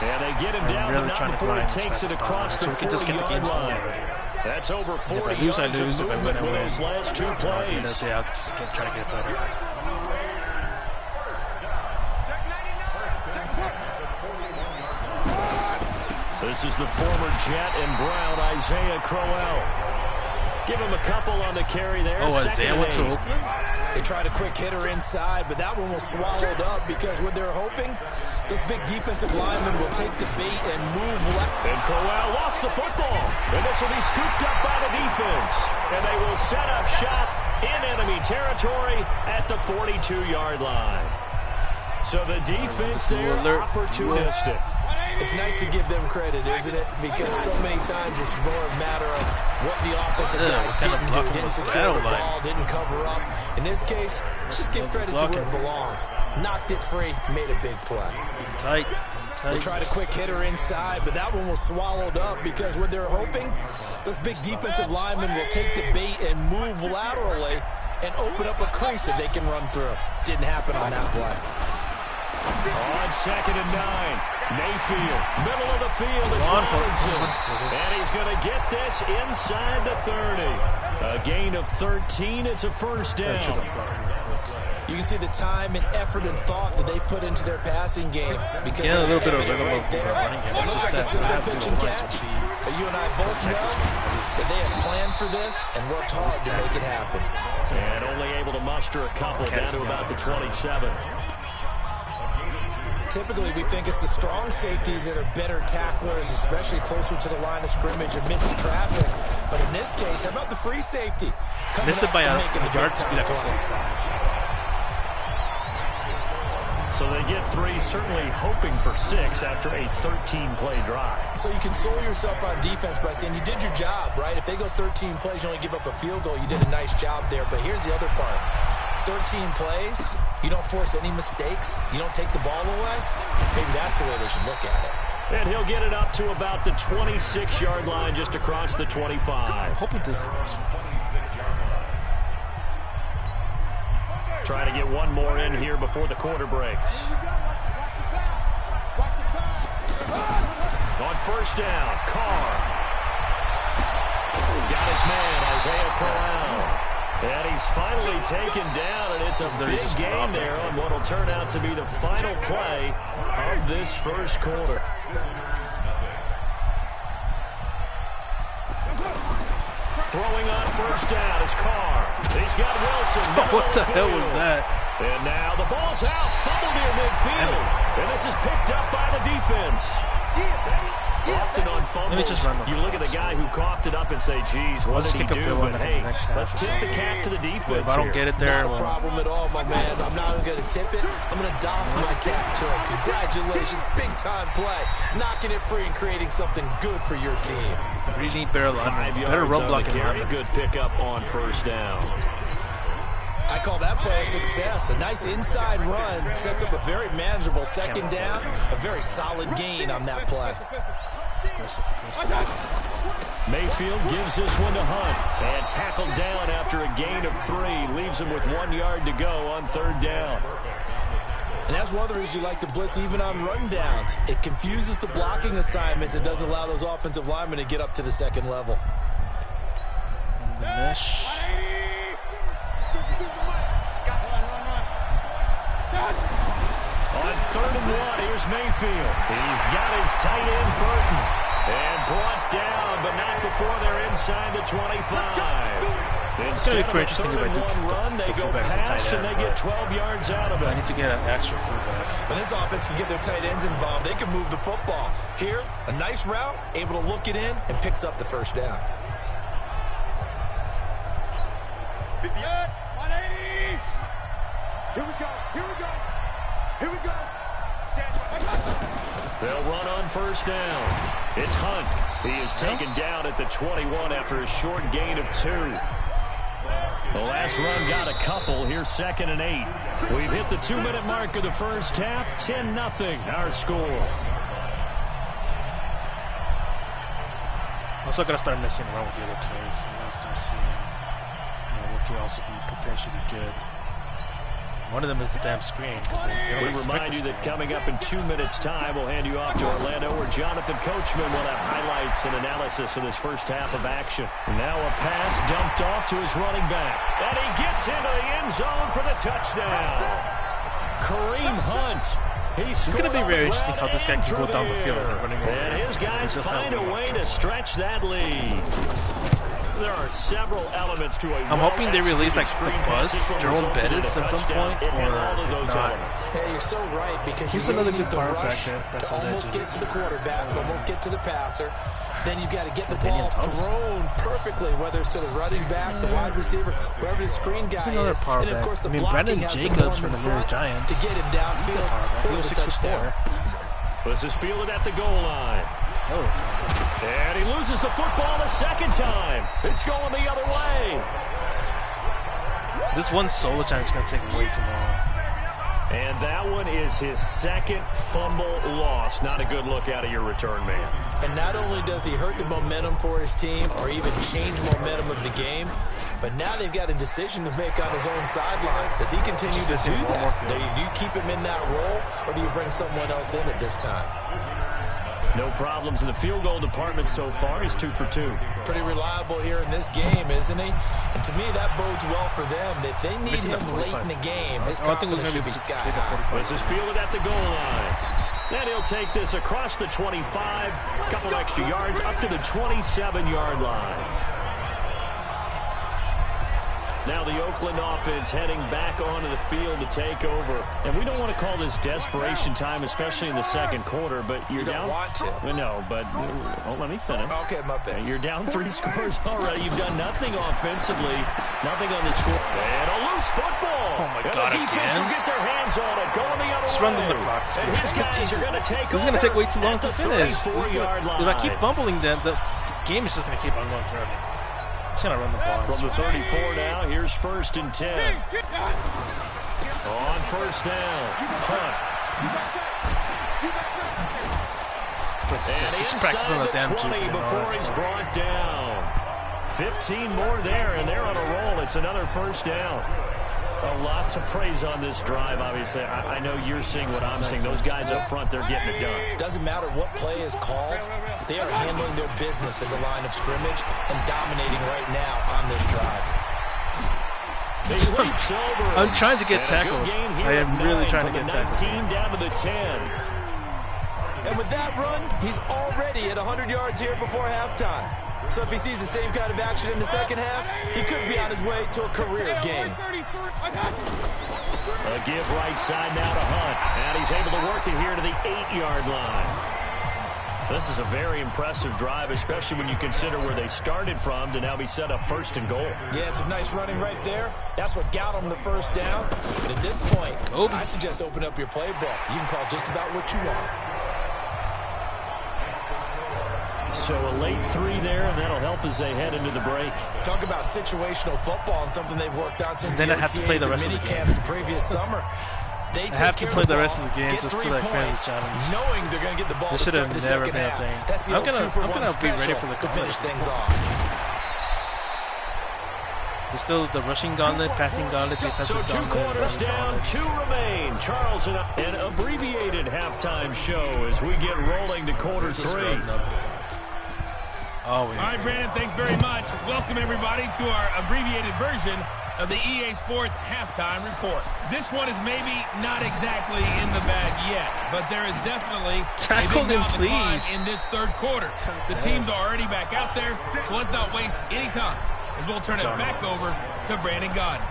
and they get him down, really but not before he takes it across the 40-yard line. That's over 40 yards. If I lose, if I win, I win. Those last 2 plays. At the end of the day, I'll just try to get it better. This is the former Jet and Brown, Isaiah Crowell. Give him a couple on the carry there. Oh, Isaiah went to Oakland? They tried a quick hitter inside, but that one was swallowed up because what they're hoping, this big defensive lineman will take the bait and move left. And Crowell lost the football. And this will be scooped up by the defense. And they will set up shop in enemy territory at the 42-yard line. So the defense there opportunistic. It's nice to give them credit, isn't it? Because so many times it's more a matter of what the offensive guy didn't do. Didn't secure the ball, didn't cover up. In this case, let's just give credit to where it belongs. Knocked it free, made a big play. Tight. They tried a quick hitter inside, but that one was swallowed up because what they're hoping, this big defensive lineman will take the bait and move laterally and open up a crease that they can run through. Didn't happen on that play. On 2nd and 9, Mayfield, middle of the field, it's Robinson. And he's going to get this inside the 30. A gain of 13, it's a 1st down. You can see the time and effort and thought that they put into their passing game. Because a little bit of rhythm right there. It looks like a simple pitch and catch. But you and I both know that they have planned for this and worked hard to make it happen. And only able to muster a couple down to about the 27. Typically, we think it's the strong safeties that are better tacklers, especially closer to the line of scrimmage amidst traffic. But in this case, how about the free safety? Missed it by a yard to be that play. So they get 3, certainly hoping for 6 after a 13-play drive. So you console yourself on defense by saying you did your job, right? If they go 13 plays, you only give up a field goal, you did a nice job there. But here's the other part. 13 plays, you don't force any mistakes, you don't take the ball away. Maybe that's the way they should look at it. And he'll get it up to about the 26-yard line just across the 25. I'm hoping this Trying to get one more in here before the quarter breaks. On first down, Carr. Got his man, Isaiah Corral. And he's finally taken down, and it's a big gain there on what will turn out to be the final play of this first quarter. Throwing on first down is Carr. He's got Wilson. What the hell was that? And now the ball's out. Fumble near midfield. And this is picked up by the defense. Often on fumbles, you look at the guy who coughed it up and say, geez, what did he do? But hey, let's tip the cap to the defense. If I don't get it there, not a problem at all, my man. I'm not going to tip it. I'm going to doff my cap to him. Congratulations. Big-time play. Knocking it free and creating something good for your team. Really need better linemen. Better run blocking linemen. Good pickup on first down. I call that play a success. A nice inside run sets up a very manageable second down. A very solid gain on that play. Mayfield gives this one to Hunt. And tackled down after a gain of 3. Leaves him with 1 yard to go on third down. And that's one of the reasons you like to blitz even on run downs. It confuses the blocking assignments. It doesn't allow those offensive linemen to get up to the second level. And the mesh. On third and 1, here's Mayfield. He's got his tight end, Burton. And brought down, but not before they're inside the 25. It's going to be pretty interesting if I do run, they go pass, and they get 12 yards out of it. I need to get an extra fullback. When this offense can get their tight ends involved, they can move the football. Here, a nice route, able to look it in, and picks up the first down. 50 yard, 180. Here we go, here we go, here we go. They'll run on first down. It's Hunt. He is taken down at the 21 after a short gain of 2. The last run got a couple. Here's 2nd and 8. We've hit the 2-minute mark of the first half. 10-0 our score. Also got to start messing around with the other plays. I'm going to start seeing what could also be potentially good. One of them is the damn screen. We remind you that coming up in 2 minutes' time, we'll hand you off to Orlando, where Jonathan Coachman will have highlights and analysis of this first half of action. Now a pass dumped off to his running back. And he gets into the end zone for the touchdown. Kareem Hunt. It's going to be very interesting how this guy can go down the field. And his guys find a way to stretch that lead. There are several elements to a I'm hoping they release like the buzz, Jerome Bettis at some point, or not. Hey, you're so right, because he's you another really good need the power rush back to almost get to the quarterback, almost get to the passer. Then you've got to get the ball thrown perfectly, whether it's to the running back, the wide receiver, wherever the screen guy is. And of course, the blocking has to Jacobs from the New York Giants to get him downfield for the touchdown. This is fielded at the goal line. And he loses the football a second time. It's going the other way. This one solo challenge is going to take way too long. And that one is his second fumble loss. Not a good look out of your return man. And not only does he hurt the momentum for his team or even change momentum of the game, but now they've got a decision to make on his own sideline. Does he continue to do that? Do you keep him in that role, or do you bring someone else in at this time? No problems in the field goal department so far. He's 2 for 2. Pretty reliable here in this game, isn't he? And to me, that bodes well for them. If they need him late in the game, his confidence should be sky high. This is fielded at the goal line. Then he'll take this across the 25, a couple extra yards, up to the 27-yard line. Now the Oakland offense heading back onto the field to take over. And we don't want to call this desperation time, especially in the second quarter, but you're down. Want to. No, but let me finish. Okay, my bad. You're down 3 scores already. You've done nothing offensively, nothing on the score. And a loose football. Oh, my God, the defense will get their hands on it, going the other way. Run the clock. And his guys are going to take This is going to take way too long to finish. If I keep bumbling them, the game is just going to keep on going forever. He's going to run the ball. From the 34 now, here's 1st and 10. On 1st down, Hunt. And inside the 20 before he's brought down. 15 more there, and they're on a roll. It's another 1st down. A lot to praise on this drive, obviously. I know you're seeing what I'm seeing. Those guys up front, they're getting it done. Doesn't matter what play is called. They are handling their business at the line of scrimmage and dominating right now on this drive. He leaps over. I'm trying to get tackled. I am really trying to get tackled. 19 down to the 10. And with that run, he's already at 100 yards here before halftime. So if he sees the same kind of action in the second half, he could be on his way to a career game. A give right side now to Hunt. And he's able to work it here to the 8-yard line. This is a very impressive drive, especially when you consider where they started from to now be set up 1st and goal. Yeah, some nice running right there. That's what got him the 1st down. But at this point, I suggest open up your playbook. You can call just about what you want. So a late 3 there, and that'll help as they head into the break. Talk about situational football and something they've worked on since then the I have to play the rest of the camps the previous summer. They have to play the rest of the game just to like finish the challenge. Knowing they're going to get the ball to start the second half. That's the I'm gonna be ready for the to finish things off. There's still the rushing gauntlet, passing gauntlet, defensive gauntlet. So 2 quarters down, 2 remain. Charles, an abbreviated halftime show as we get rolling to quarter 3. All right, Brandon, thanks very much. Welcome, everybody, to our abbreviated version of the EA Sports Halftime Report. This one is maybe not exactly in the bag yet, but there is definitely tackle him, please, in this 3rd quarter. The teams are already back out there, so let's not waste any time as we'll turn it back over to Brandon Gaudin.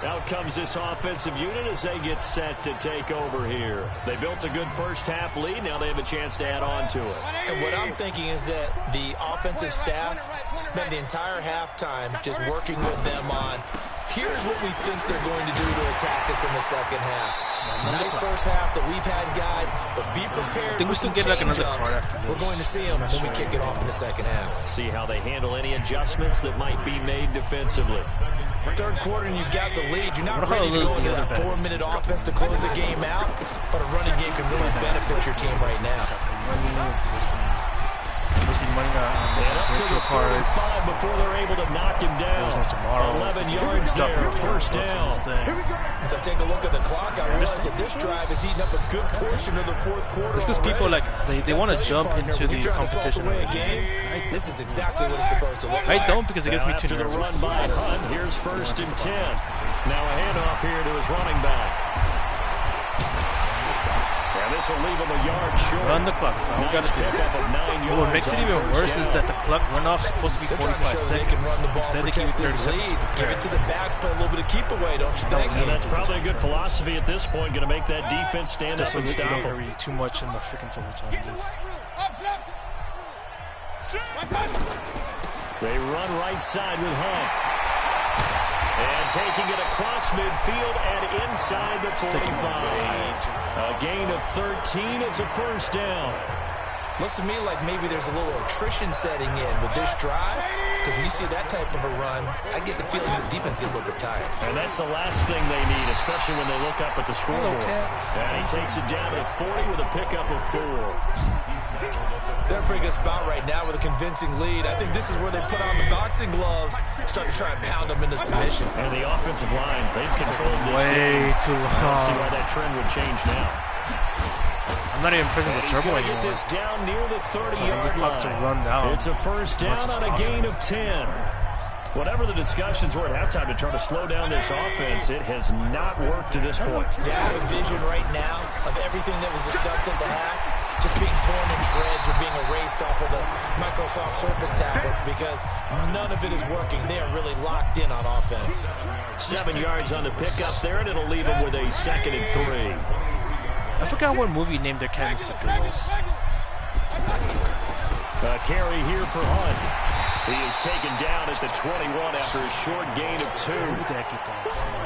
Out comes this offensive unit as they get set to take over here. They built a good 1st half lead. Now they have a chance to add on to it. And what I'm thinking is that the offensive staff spent the entire halftime just working with them on, here's what we think they're going to do to attack us in the second half. Nice 1st half that we've had, guys, but be prepared. I think we still get like another part after this. We're going to see them when we kick it off in the second half. See how they handle any adjustments that might be made defensively. 3rd quarter and you've got the lead. You're not ready to go into that 4-minute offense to close the game out, but a running game can really benefit your team right now. And up to the 45 before they're able to knock him down. 11 yards there, 1st down. As I take a look at the clock, I realize that this drive is eating up a good portion of the 4th quarter. It's because people they want to jump into the competition. This is exactly what it's supposed to look like. I don't, because it gets me too nervous. Run by Hunt, here's 1st and 10. Now a handoff here to his running back. And this will leave him a yard short. Run the clock. So nice pickup of 9 yards. What makes it even worse is that the clock runoff is supposed to be 45 seconds. Instead, they give you 30 seconds. Give it to the backs, play a little bit of keep away, don't you think? And that's probably a good philosophy at this point. Going to make that defense stand up and stop them. Don't too much in the freaking overtime. They run right side with Hunt. And taking it across midfield and inside the 45. A gain of 13. It's a 1st down. Looks to me like maybe there's a little attrition setting in with this drive, because when you see that type of a run, I get the feeling the defense gets a little bit tired. And that's the last thing they need, especially when they look up at the scoreboard. And he takes it down to the 40 with a pickup of 4. They're in a pretty good spot right now with a convincing lead. I think this is where they put on the boxing gloves, start to try and pound them into submission. And the offensive line, they've controlled this way too long. I don't see why that trend would change now. I'm not even pressing the turbo anymore. Get this down near the 30-yard line. To run down. It's a 1st down on a gain of 10. Whatever the discussions were at halftime to try to slow down this offense, it has not worked to this point. Yeah, I have a vision right now of everything that was discussed at the half just being torn in shreds or being erased off of the Microsoft Surface tablets because none of it is working. They are really locked in on offense. 7 yards on the pickup there, and it'll leave them with a 2nd and 3. I forgot what movie named their cat Mr. Pillows. A carry here for Hunt. He is taken down at the 21 after a short gain of 2.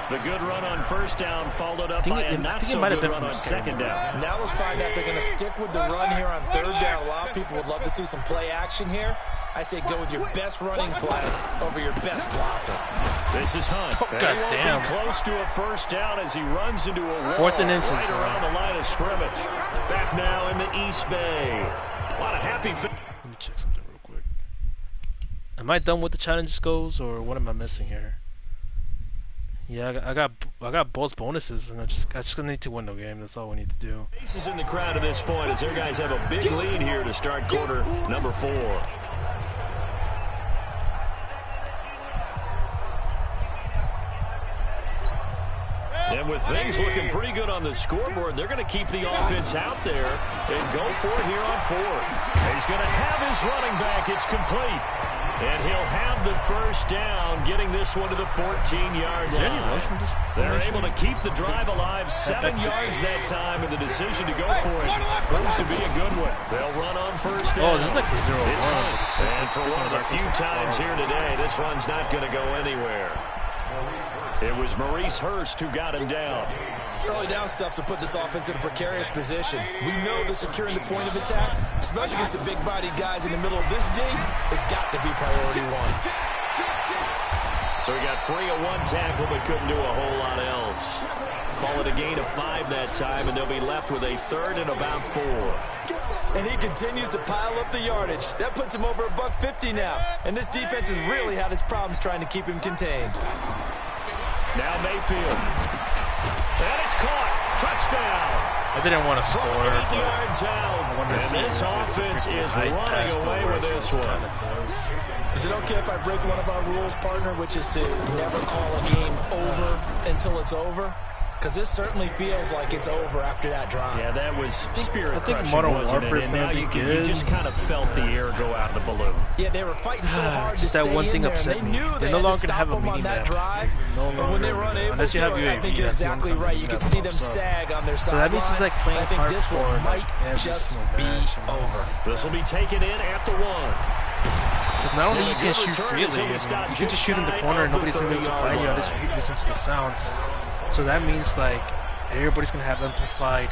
The good run on first down followed up by a not-so-good run on second down. Now let's find out they're going to stick with the run here on third down. A lot of people would love to see some play action here. I say go with your best running play over your best blocker. This is Hunt. Oh, God damn. Close to a first down as he runs into a wall 4th and inches, right around the line of scrimmage. Back now in the East Bay. A lot of happy... Let me check something real quick. Am I done with the challenges goals, or what am I missing here? Yeah, I got both bonuses, and I just gonna need to win the game. That's all we need to do. Faces in the crowd at this point as their guys have a big lead here to start quarter number 4. And with things looking pretty good on the scoreboard, they're going to keep the offense out there and go for it here on 4th. He's going to have his running back. It's complete. And he'll have the first down, getting this one to the 14-yard line. They're able to keep the drive alive, 7 yards that time, and the decision to go for it proves to be a good one. They'll run on first down. Oh, this is like the 0-1. And for one of the few times here today, this run's not going to go anywhere. It was Maurice Hurst who got him down. Early down stuff's to put this offense in a precarious position. We know that securing the point of attack, especially against the big-bodied guys in the middle of this D, has got to be priority 1. So he got free of 1 tackle but couldn't do a whole lot else. Call it a gain of 5 that time, and they'll be left with a 3rd and about 4. And he continues to pile up the yardage. That puts him over $150 now. And this defense has really had its problems trying to keep him contained. Now Mayfield. And it's caught. Touchdown. I didn't want to score. 8 yards out. And this offense is running away with this one. Is it okay if I break one of our rules, partner, which is to never call a game over until it's over? Because this certainly feels like it's over after that drive. Yeah, that was spirit-crushing, I think Modern Warfare is now you just kind of felt the air go out of the balloon. Yeah, they were fighting so hard to stay that one in thing there, upset and they knew they no had longer to stop have a them on that drive. But when they were unable to, I think you're exactly right. You could see them sag on their sideline. So that means it's like playing I think this one might just be over. This will be taken in at the 1. Because not only you can shoot freely, you can just shoot in the corner and nobody's going to be able to find you unless you listen to the sounds. So that means like everybody's going to have amplified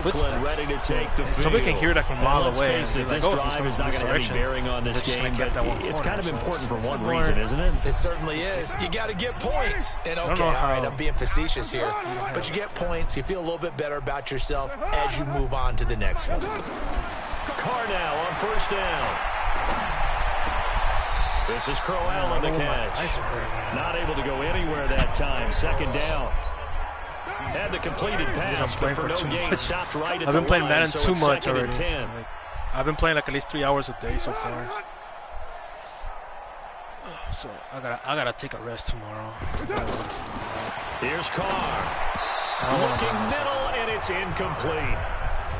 Oakland ready to take the field. Somebody can hear that from a mile away. This drive is not going to have any bearing on this game, but it's kind of important for one reason, isn't it? It certainly is. You got to get points. And okay, all right, I'm being facetious here. But you get points, you feel a little bit better about yourself as you move on to the next one. Carr now on first down. This is Crowell on the catch. Not able to go anywhere that time. 2nd down. Had the completed pass, but for no gain, stopped right at the line. I've been playing Madden too much already. 10. I've been playing like at least 3 hours a day so far. So I gotta take a rest tomorrow. Here's Carr. Looking middle, and it's incomplete.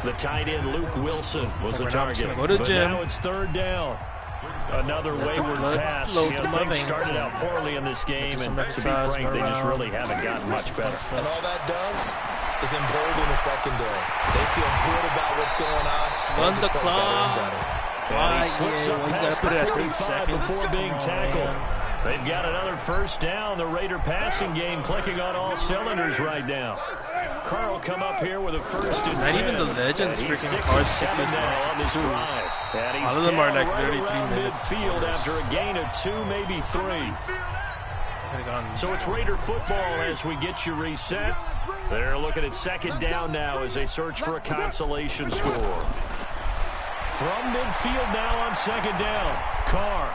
The tight end, Luke Wilson, was the target. Go to but gym. Now it's 3rd down. Another wayward pass. Things started out poorly in this game, and to be frank, they just really haven't gotten much better. And all that does is embolden the secondary. They feel good about what's going on. Run the clock. And he slips up past the 45 before being tackled. They've got another first down. The Raider passing game clicking on all cylinders right now. Carl come up here with a 1st and 10. Not even the legends freaking hard 7 now on this drive. And he's all of them are like right 33 around minutes. midfield after a gain of 2, maybe 3. So it's Raider football as we get you reset. They're looking at 2nd down now as they search for a consolation score. From midfield now on 2nd down. Carr.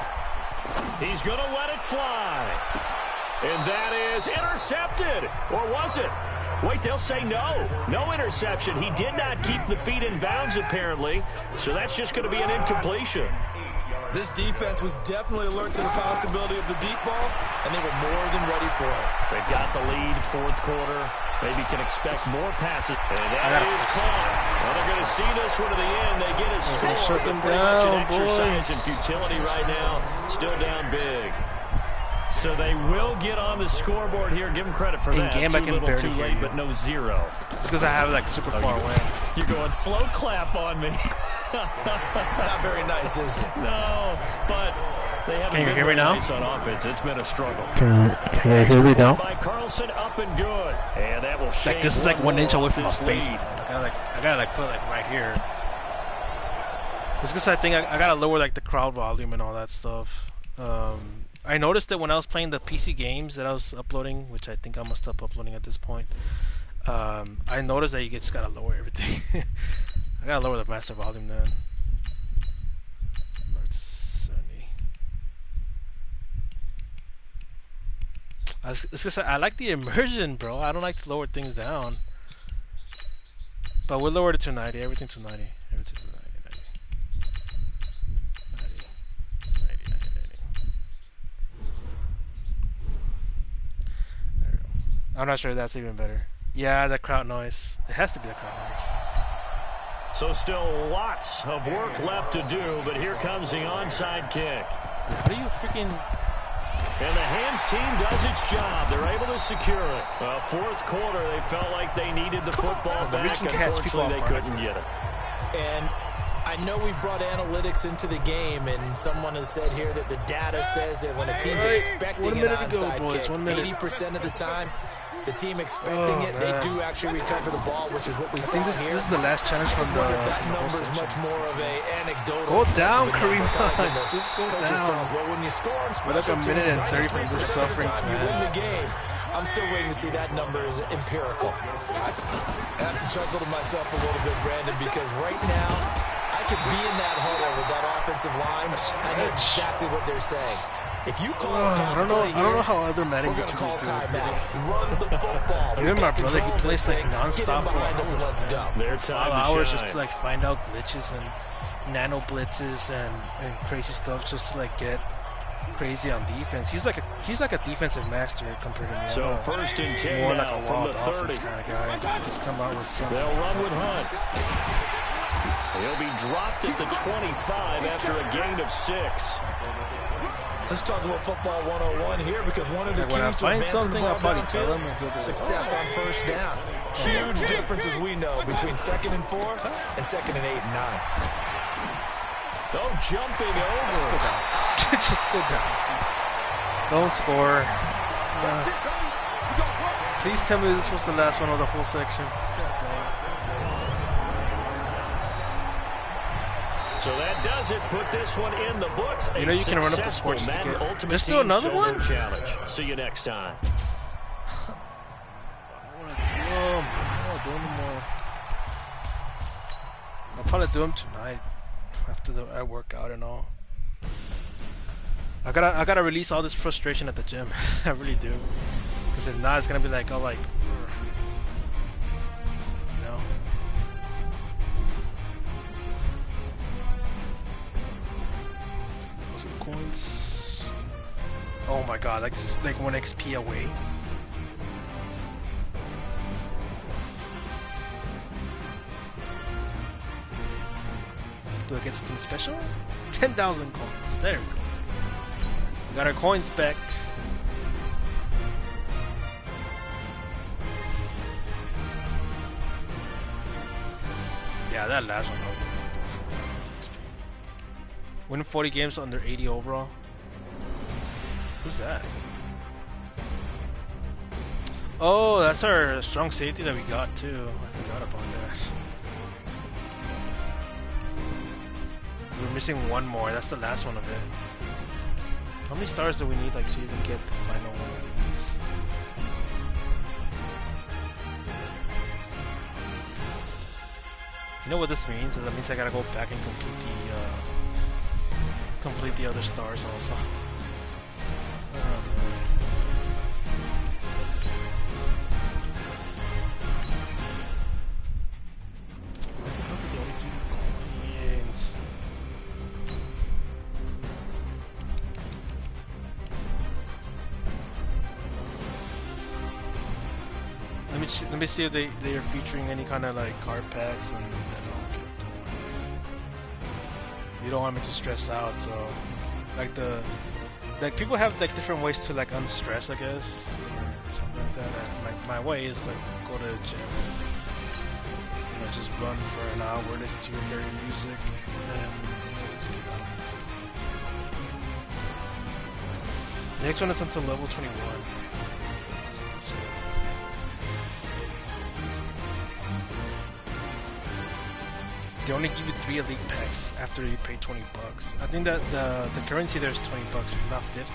He's going to let it fly. And that is intercepted. Or was it? Wait, they'll say no. No interception. He did not keep the feet in bounds, apparently. So that's just going to be an incompletion. This defense was definitely alert to the possibility of the deep ball, and they were more than ready for it. They've got the lead, 4th quarter. Maybe can expect more passes. And that is caught. Well, they're going to see this one to the end. They get a score. Shut them Pretty much an down, exercise boys. in futility right now. Still down big. So they will get on the scoreboard here. Give them credit for that. In game, I can little, barely too hear late, you. but no zero. Because I have like super far away. You're going slow clap on me. Not very nice, is it? No, but they haven't been very nice on offense. It's been a struggle. Can you hear me now? By Carlson, up and good. And that will Like this is like 1 inch away from my face. lead. I gotta like put it like right here. It's because I think I gotta lower like the crowd volume and all that stuff. I noticed that when I was playing the PC games that I was uploading, which I think I'm gonna stop uploading at this point. I noticed that you just gotta lower everything. I gotta lower the master volume then. It's just I like the immersion, bro. I don't like to lower things down. But we'll lower it to 90. Everything to 90. Everything to 90. 90. There we go. I'm not sure if that's even better. Yeah, the crowd noise. It has to be the crowd noise. So still lots of work left to do, but here comes the onside kick. How do you freaking... And the hands team does its job. They're able to secure it. Fourth quarter, they felt like they needed the football back. Unfortunately, they couldn't get it. And I know we've brought analytics into the game, and someone has said here that the data says that when a team's expecting an onside kick, 80% of the time, the team expecting it, they do actually recover the ball, which is what we saw here. This is the last challenge from the... That number is much more of a anecdotal. Go down, Kareem Hunt. Just go down. Well, when you score on We're like a minute and 30 from this suffering, you win the game. I'm still waiting to see that number is empirical. I have to chuckle to myself a little bit, Brandon, because right now, I could be in that huddle with that offensive line. I know exactly what they're saying. If you call I don't know how other Madden YouTubers do it. Run the football. Even my brother, he plays like non-stop for let's go. Their time 5 hours shine. just to like find out glitches and nano blitzes and crazy stuff just to like get crazy on defense. He's like a defensive master compared to me. So first and 10 more now like a from wild the 30. offense kind of guy. Just come out with something. They'll run with Hunt. He'll be dropped at the 25 after a gain of 6. Let's talk about football 101 here, because one of the keys to advancing the ball downfield, success on first down. Huge differences we know between 2nd and 4 and 2nd and 8 and 9. Oh, jumping over. Just go down. Don't score. Please tell me this was the last one of the whole section. So that does it. Put this one in the books. You know you can run up the score just to get... There's still another one? Challenge. See you next time. I'll probably do them tonight after I work out and all. I gotta release all this frustration at the gym. I really do. Because if not, it's gonna be like all like... You know? Coins. Oh my god, like 1 XP away. Do I get something special? 10,000 coins. There we go. We got our coins back. Yeah, that last one. Win 40 games under 80 overall. Who's that? Oh, that's our strong safety that we got too. I forgot about that. We're missing one more. That's the last one of it. How many stars do we need like to even get the final one of these? You know what this means? That means I gotta go back and complete the other stars also. Let me see if they are featuring any kind of like card packs and you don't want me to stress out. So like people have like different ways to like unstress, I guess, or something like that. And my way is like go to the gym, and, just run for an hour, listen to your favorite music, and just get out. The next one is until level 21. They only give you 3 elite packs after you pay $20. I think that the currency there's $20, not 50.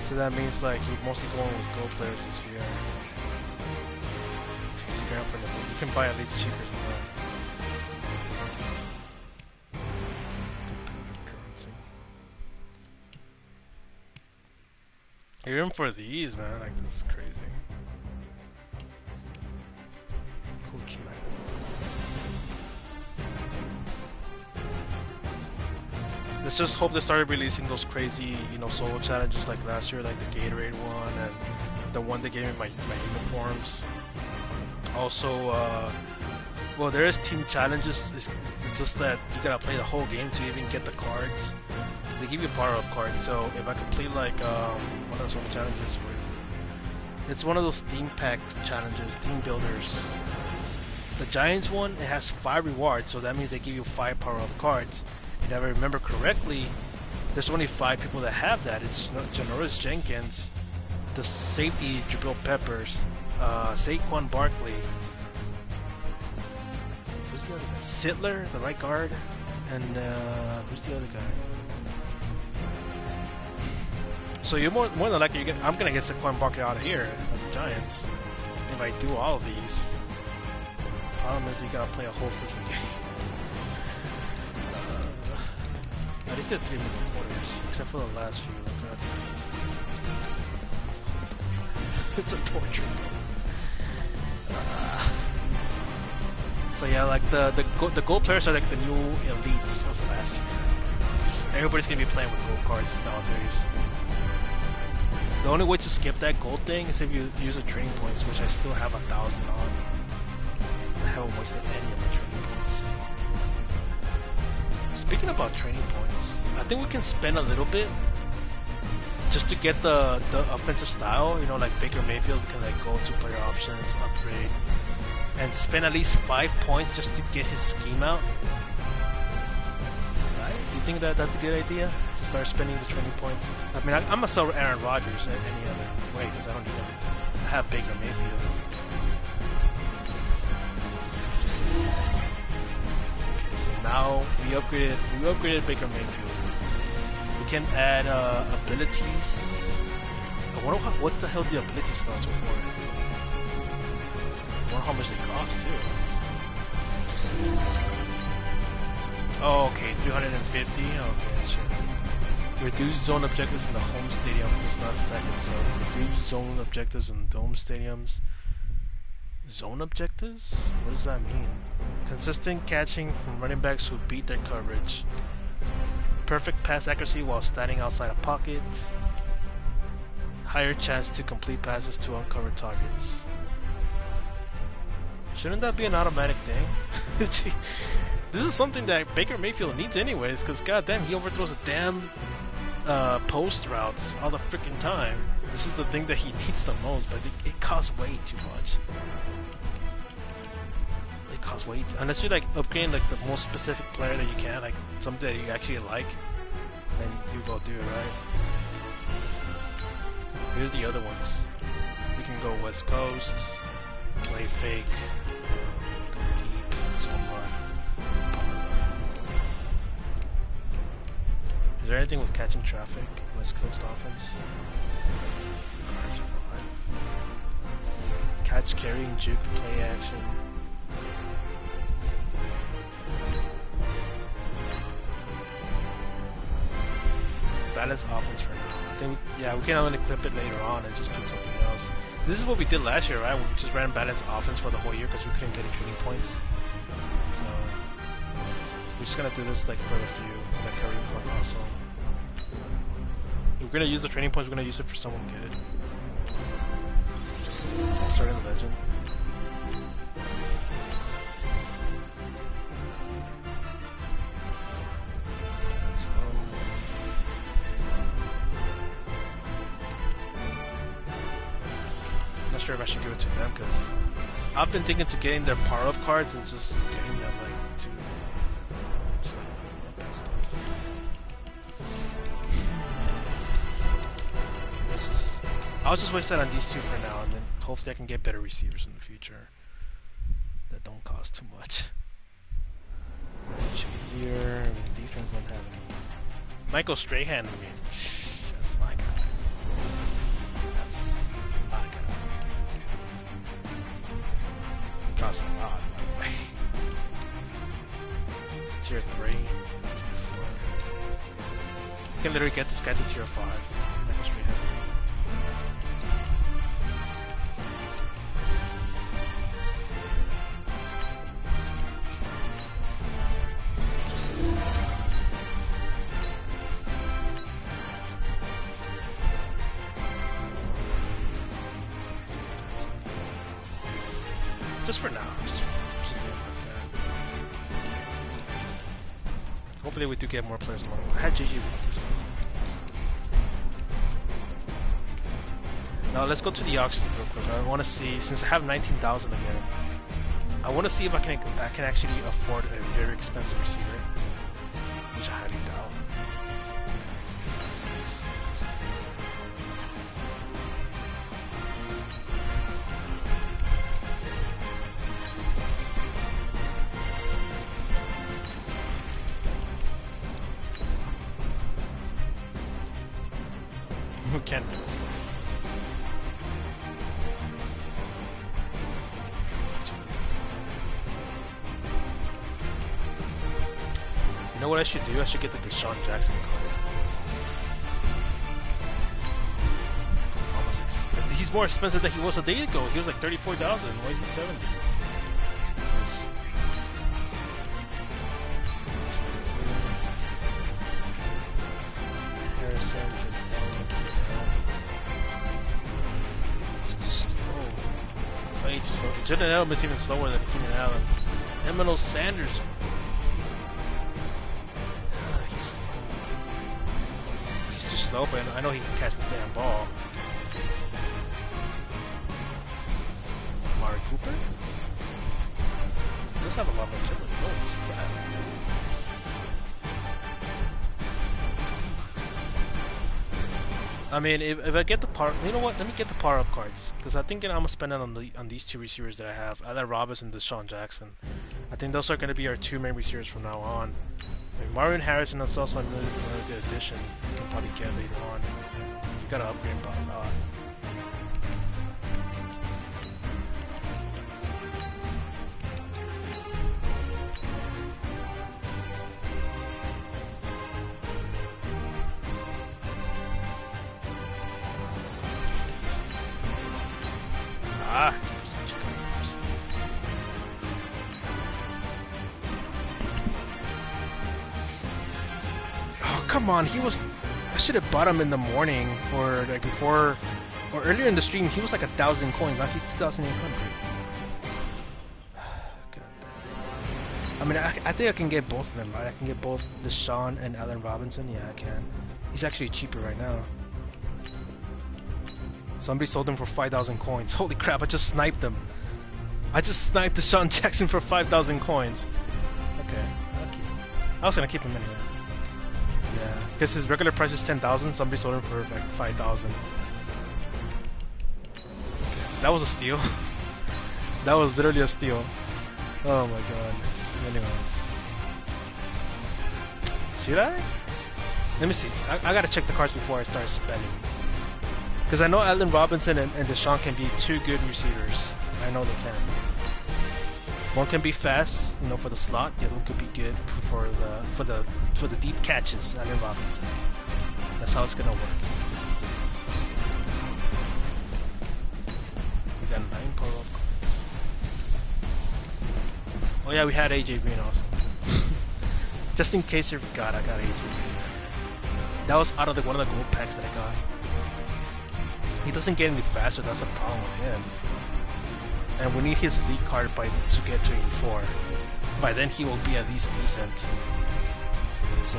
So that means like you're mostly going with gold players this year. 50 grand for them. You can buy elites cheaper than that. Competitive currency. Even for these, man, like this is crazy. Coach Madden. Let's just hope they started releasing those crazy, solo challenges like last year, like the Gatorade one and the one that gave me my uniforms. Also, well, there is team challenges. It's just that you gotta play the whole game to even get the cards. They give you power-up cards. So if I complete like one of those solo challenges, where is it? It's one of those team pack challenges, team builders. The Giants one, it has 5 rewards, so that means they give you 5 power-up cards. If I remember correctly, there's only 5 people that have that. It's Janoris Jenkins, the safety Jabril Peppers, Saquon Barkley, who's the other guy? Sittler, the right guard, and who's the other guy? So you're more than likely I'm gonna get Saquon Barkley out of here of the Giants if I do all of these. Problem is you gotta play a whole freaking game. I just did 3 minute quarters, except for the last few. It's a torture. So yeah, like the gold players are like the new elites of last year. Everybody's gonna be playing with gold cards nowadays. The only way to skip that gold thing is if you use the training points, which I still have 1,000 on. I haven't wasted any of my training points. Speaking about training points, I think we can spend a little bit just to get the offensive style, like Baker Mayfield. We can like go to player options, upgrade, and spend at least 5 points just to get his scheme out. Right? You think that that's a good idea to start spending the training points? I mean, I'm gonna sell Aaron Rodgers any other way because I don't need him. I have Baker Mayfield. Now we upgraded Baker Mayfield. We can add abilities. I wonder what the hell the ability slots were for. I wonder how much they cost too. Oh, okay, 350. Okay, sure. Reduce zone objectives in the home stadium does not stack itself. Reduce zone objectives in dome stadiums. Zone objectives? What does that mean? Consistent catching from running backs who beat their coverage. Perfect pass accuracy while standing outside a pocket. Higher chance to complete passes to uncovered targets. Shouldn't that be an automatic thing? This is something that Baker Mayfield needs anyways, because goddamn, he overthrows the damn post routes all the freaking time. This is the thing that he needs the most, but it costs way too much. Cost way too, unless you're like upgrading like the most specific player that you can, like something that you actually like, then you go do it, right? Here's the other ones. We can go West Coast, play fake, go deep, zone run. Is there anything with catching traffic? West Coast offense. Catch, carrying, juke, play action. Balance offense for now. I think, yeah, we can only equip it later on and just put something else. This is what we did last year, right? We just ran balance offense for the whole year because we couldn't get any training points. So we're just gonna do this like for a few, like carry point also. We're gonna use the training points. We're gonna use it for someone good. Starting legend. sure if I should give it to them because I've been thinking to getting their power-up cards and just getting them like to that stuff. I'll just waste that on these two for now, and then hopefully I can get better receivers in the future that don't cost too much. Shazier, defense don't have any. Michael Strahan, I mean, that's my guy. That's my guy. It costs a lot, by the way. It's a tier 3, tier 4. You can literally get this guy to tier 5. Michael Strahan. Just for now. Just like that. Hopefully we do get more players along. I had JG with this one. Now let's go to the auction real quick. I want to see, since I have 19,000 again, I want to see if I can actually afford a very expensive receiver, which I highly doubt. Who can? You know what I should do? I should get the Deshaun Jackson card. It's almost expensive. He's more expensive than he was a day ago. He was like 34,000. Why is he 70? This Harrison. Way too slow. Jordan Edelman is even slower than Keenan Allen. Emmanuel Sanders. He's slow. He's too slow, but I know he can catch the damn ball. Amari Cooper? He does have a lot of agility. Oh, crap. I mean, if I get the power, you know what? Let me get the power-up cards because I think I'm gonna spend it on these two receivers that I have, Allen Robinson and Deshaun Jackson. I think those are gonna be our two main receivers from now on. Like Marvin Harrison is also another good addition. You can probably get later on. You gotta upgrade by a lot. Ah, it's percentage covers. Oh, come on. He was... I should have bought him in the morning or like before... Or earlier in the stream, he was like 1,000 coins. Now he's 2,800. God damn. I mean, I think I can get both of them, right? I can get both Deshaun and Allen Robinson. Yeah, I can. He's actually cheaper right now. Somebody sold him for 5,000 coins. Holy crap, I just sniped him. I just sniped Deshaun Jackson for 5,000 coins. Okay, I'll keep him. I was gonna keep him anyway. Yeah, because his regular price is 10,000. Somebody sold him for like 5,000. Okay, that was a steal. That was literally a steal. Oh my god. Anyways. Should I? Let me see. I gotta check the cards before I start spending. Because I know Allen Robinson and Deshaun can be two good receivers. I know they can. One can be fast, you know, for the slot. The other one could be good for the deep catches. Allen Robinson. That's how it's gonna work. We got 9 power-up cards. Oh yeah, we had AJ Green also. Just in case you forgot, I got AJ Green. That was out of one of the gold packs that I got. He doesn't get any faster, that's the problem with him. And we need his elite card to get to 84. By then he will be at least decent. So,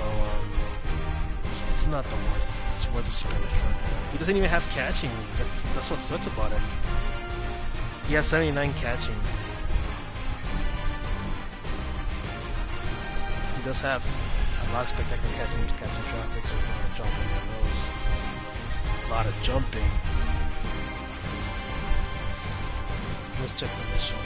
it's not the worth. It's worth the spend for him. He doesn't even have catching. That's what sucks about him. He has 79 catching. He does have a lot of spectacular catching traffic, so there's a lot of jumping on those. A lot of jumping. Let's check the mission.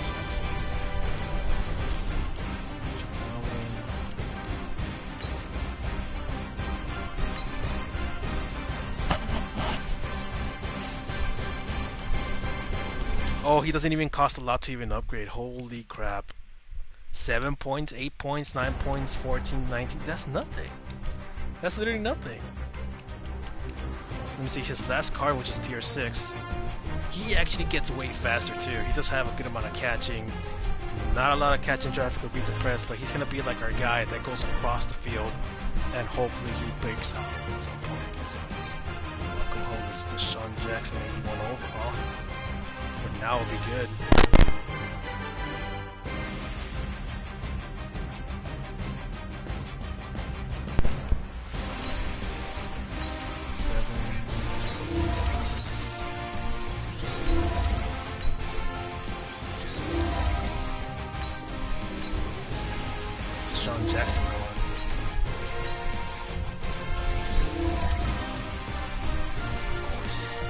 Oh, he doesn't even cost a lot to even upgrade. Holy crap. 7 points, 8 points, 9 points, 14, 19. That's nothing. That's literally nothing. Let me see his last card, which is tier 6. He actually gets way faster too. He does have a good amount of catching. Not a lot of catching traffic will beat the press, but he's going to be like our guy that goes across the field and hopefully he breaks out at some point. So, welcome home to Deshaun Jackson, 81 overall. But now it'll be good. Deshaun Jackson going. Of course.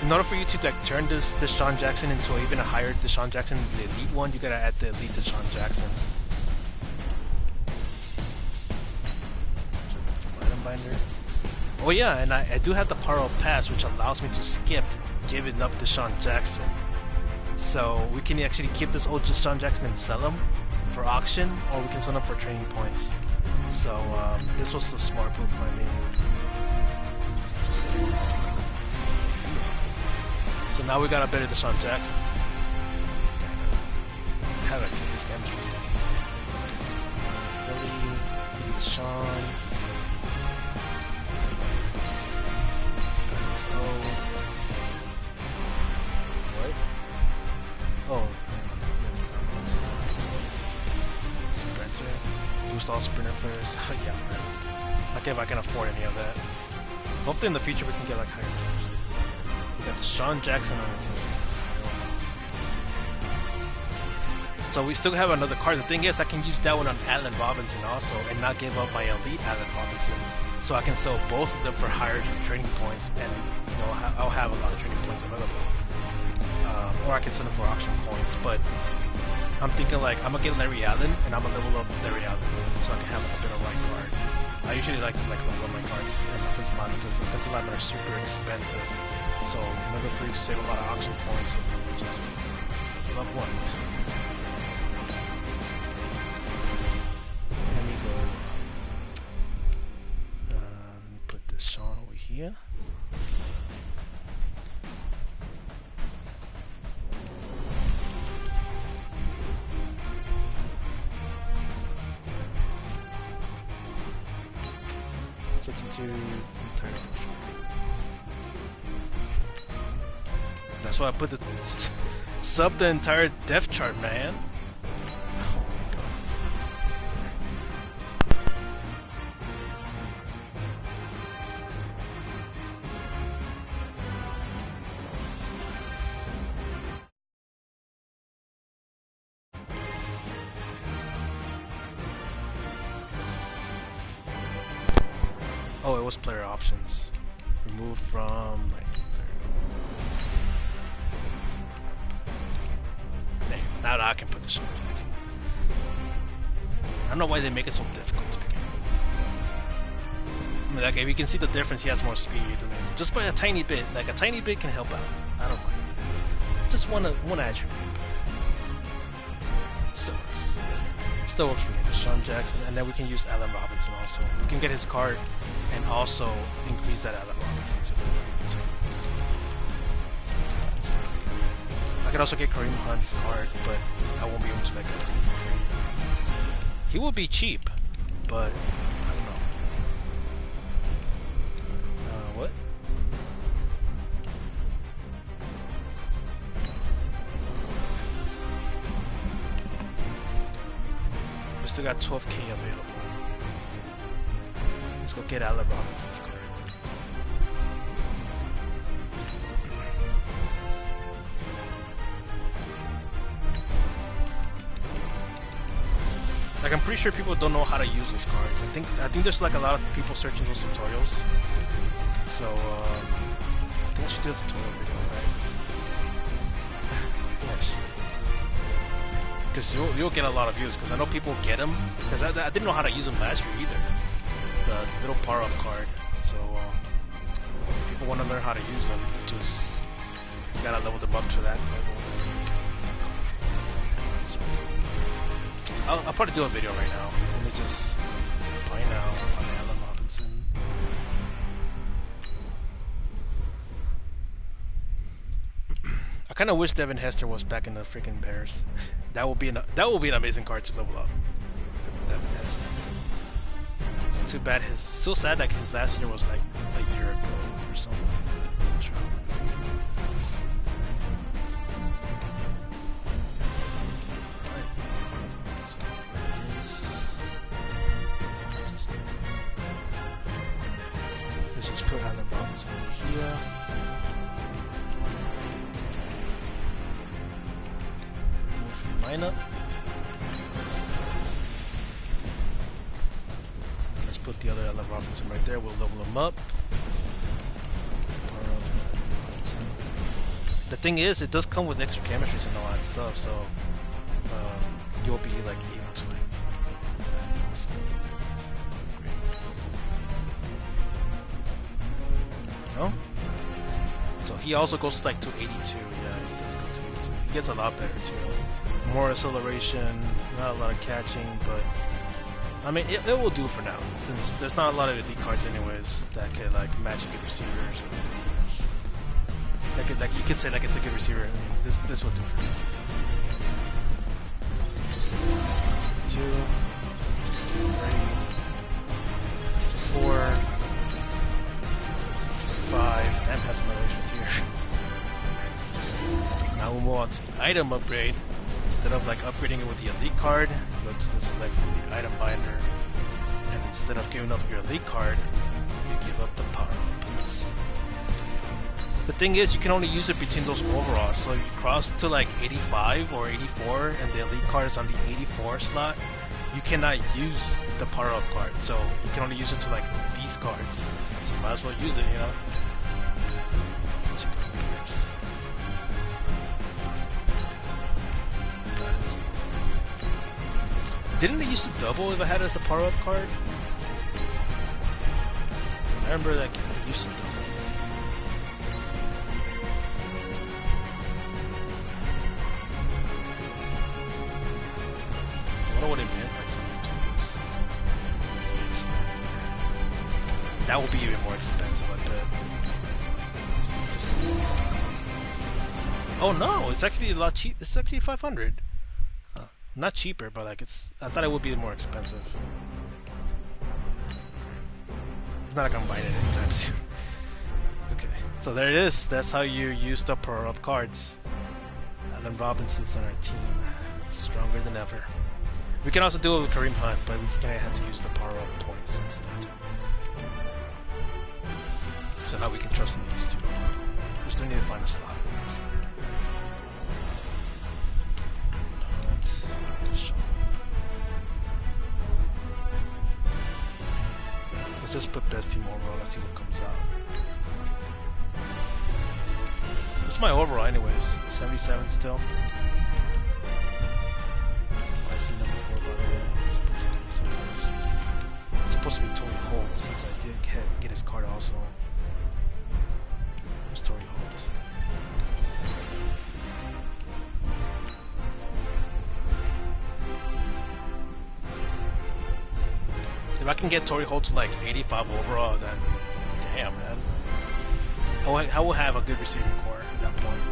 In order for you to like turn this Deshaun Jackson into even a higher Deshaun Jackson, the elite one, you gotta add the elite Deshaun Jackson. Item binder. Oh yeah, and I do have the Power Pass, which allows me to skip giving up Deshaun Jackson. So we can actually keep this old Deshaun Jackson and sell him for auction, or we can sell him for training points. So this was a smart move by me. So now we got a better Deshaun Jackson. Have it. His chemistry stuff. Billy, Deshaun. What? Oh. Sprinter. Boost all sprinter players. Yeah, man. Like if I can afford any of that. Hopefully in the future we can get like higher players. We got Deshaun Jackson on the team. So we still have another card. The thing is, I can use that one on Allen Robinson also, and not give up my elite Allen Robinson. So I can sell both of them for higher training points, and you know I'll have a lot of training points available. Or I can sell them for auction coins. But I'm thinking like I'm gonna get Larry Allen, and I'm gonna level up Larry Allen, so I can have like, a bit of right card. I usually like to like level up my cards in offensive line because the offensive linemen are super expensive. So in order for you to save a lot of auction points, just love one. Let me go. Let me put this Sean over here. That's why I put the sub the entire depth chart, man. Oh my god. Oh, it was player options. Removed from like. There. Now I can put the Deshaun Jackson. I don't know why they make it so difficult to begin with. I mean, like if you can see the difference, he has more speed. I mean, just by a tiny bit, like a tiny bit can help out. I don't mind. It's just one attribute. Still works. Still works for me. Deshaun Jackson, and then we can use Allen Robinson also. We can get his card and also increase that Allen Robinson too. I could also get Kareem Hunt's card, but I won't be able to like get him for free. He will be cheap, but I don't know. What? We still got 12K available. Let's go get Allen Robinson's card. Like, I'm pretty sure people don't know how to use those cards. I think there's like a lot of people searching those tutorials. So I think I should do a tutorial video, right? Yes. Because you'll get a lot of views. Because I know people get them. Because I didn't know how to use them last year either. The little power-up card. So if people want to learn how to use them, you gotta level them up to that level. So, I'll probably do a video right now. Let me just buy now on Allen Robinson. I kind of wish Devin Hester was back in the freaking Bears. That will be an amazing card to level up. Devin Hester. It's too bad. So sad. Like his last year was like a year ago or something. Let's just put Allen Robinson over here. Lineup. Let's put the other Allen Robinson right there. We'll level him up. The thing is, it does come with extra chemistries and all that stuff, so you'll be like able to. No? So he also goes to like 282. Yeah, he does go to 82. He gets a lot better too. More acceleration, not a lot of catching, but I mean it will do for now, since there's not a lot of elite cards anyways that can like match good receivers. Like you could say like it's a good receiver. I mean, this will do for now. 2, 3, 4, 5, and has some elevation here. Now we'll move on to the item upgrade. Instead of like upgrading it with the elite card, you go to the select from the item binder, and instead of giving up your elite card, you give up the power up. The thing is, you can only use it between those overalls. So if you cross to like 85 or 84, and the elite card is on the 84 slot, you cannot use the power up card. So you can only use it to like these cards. So you might as well use it, you know. Didn't it used to double if I had it as a power-up card? I remember that it used to double. I wonder what it meant by something to lose. That will be even more expensive, I bet. Oh no, it's actually a lot cheap. It's actually 500. Not cheaper, but like I thought it would be more expensive. It's not like I'm buying it anytime soon. Okay, so there it is. That's how you use the power-up cards. Allen Robinson's on our team. Stronger than ever. We can also do it with Kareem Hunt, but we're gonna have to use the power-up points instead. So now we can trust in these two. We still need to find a slot. Let's just put best team overall. Let's see what comes out. What's my overall anyways? 77 still. I see number 4 by the way. It's supposed to be Torrey Holt since I did get his card also. Where's Torrey Holt? If I can get Torrey Holt to like 85 overall, then damn, man. I will have a good receiving core at that point.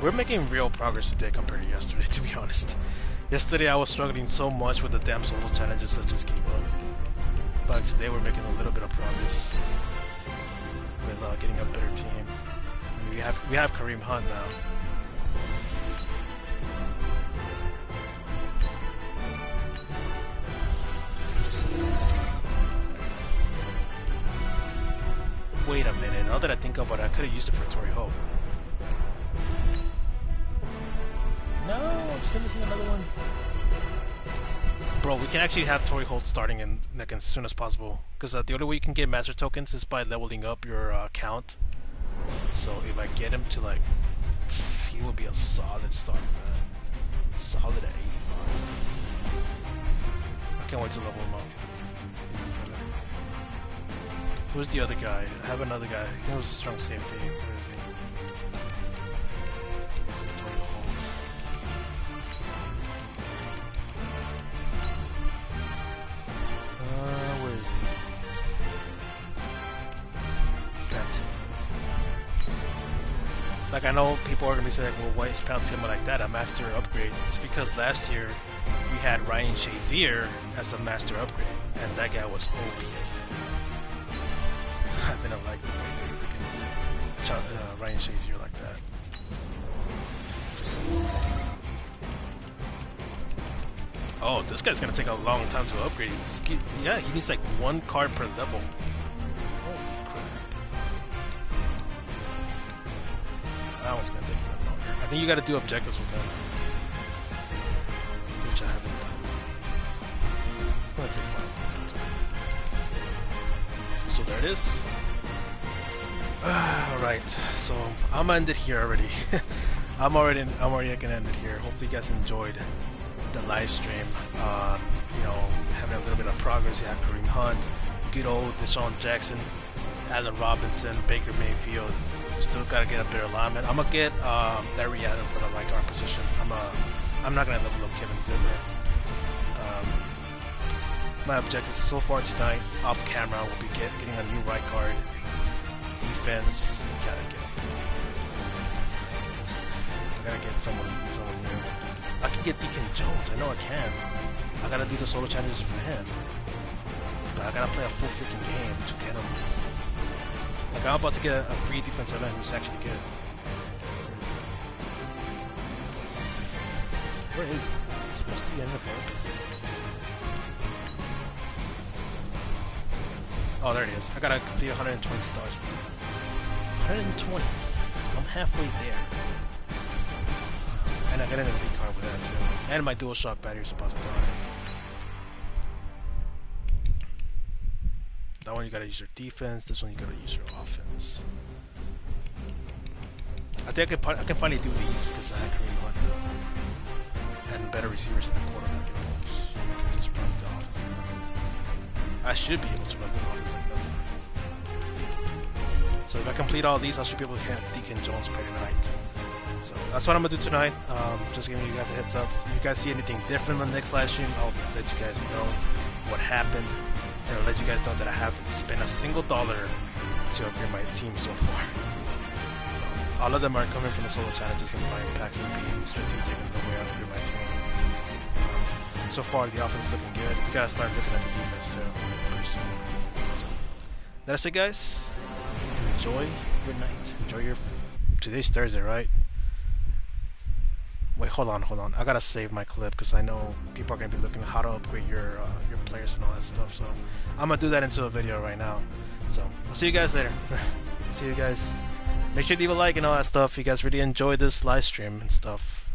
We're making real progress today compared to yesterday, to be honest. Yesterday I was struggling so much with the damn solo challenges I just gave up. But today we're making a little bit of progress with getting a better team. I mean, we have Kareem Hunt now. a minute. Now that I think about it, I could have used it for Torrey Hope. No, I'm still missing another one. Bro, we can actually have Torrey Holt starting in like as soon as possible. Because the only way you can get master tokens is by leveling up your account. So if I get him to like, he will be a solid start, man. Solid at 85. I can't wait to level him up. Who's the other guy? I have another guy. I think it was a strong safety. Where is he? Where is he? That's it. Like, I know people are going to be saying, well, why is Paltima like that? A master upgrade. It's because last year we had Ryan Shazier as a master upgrade, and that guy was OP as I didn't like the way they freaking Ryan Shazier like that. Oh, this guy's gonna take a long time to upgrade. Yeah, he needs like 1 card per level. Holy crap. That one's gonna take even longer. I think you gotta do objectives with him. Which I haven't done. It's gonna take a while. So there it is. Alright, so I'm gonna end it here already. I'm already gonna end it here. Hopefully you guys enjoyed the live stream. You know, having a little bit of progress. You have Kareem Hunt, good old Deshaun Jackson, Allen Robinson, Baker Mayfield. Still gotta get a better alignment. I'm gonna get Larry Allen for the right guard position. I'm not gonna level up Kevin Zimmer. My objectives so far tonight, off camera, will be getting a new right guard. Defense, gotta get someone new. I can get Deacon Jones. I know I can. I gotta do the solo challenges for him. But I gotta play a full freaking game to get him. Like, I'm about to get a free defensive end who's actually good. Where is he? It's supposed to be in the front. Oh, there it is. I gotta complete 120 stars. 120. I'm halfway there. And I got an elite card with that too. And my dual shock battery is supposed to die. That one you gotta use your defense. This one you gotta use your offense. I think I can finally do these because I had Kareem Hunt now. And better receivers in the quarterback. Just run the offense like nothing. I should be able to run the offense like nothing. So if I complete all these, I should be able to hit Deacon Jones pretty tonight. So that's what I'm gonna do tonight. Just giving you guys a heads up. If you guys see anything different on the next live stream, I'll let you guys know what happened, and I'll let you guys know that I haven't spent a single dollar to upgrade my team so far. So all of them are coming from the solo challenges and buying packs and being strategic in the way I upgrade my team. So far, the offense is looking good. We gotta start looking at the defense too pretty soon. So that's it, guys. Enjoy your night. Enjoy your. Today's Thursday, right? Wait, hold on. I gotta save my clip because I know people are gonna be looking at how to upgrade your players and all that stuff. So I'm gonna do that into a video right now. So I'll see you guys later. See you guys. Make sure to leave a like and all that stuff. If you guys really enjoyed this live stream and stuff.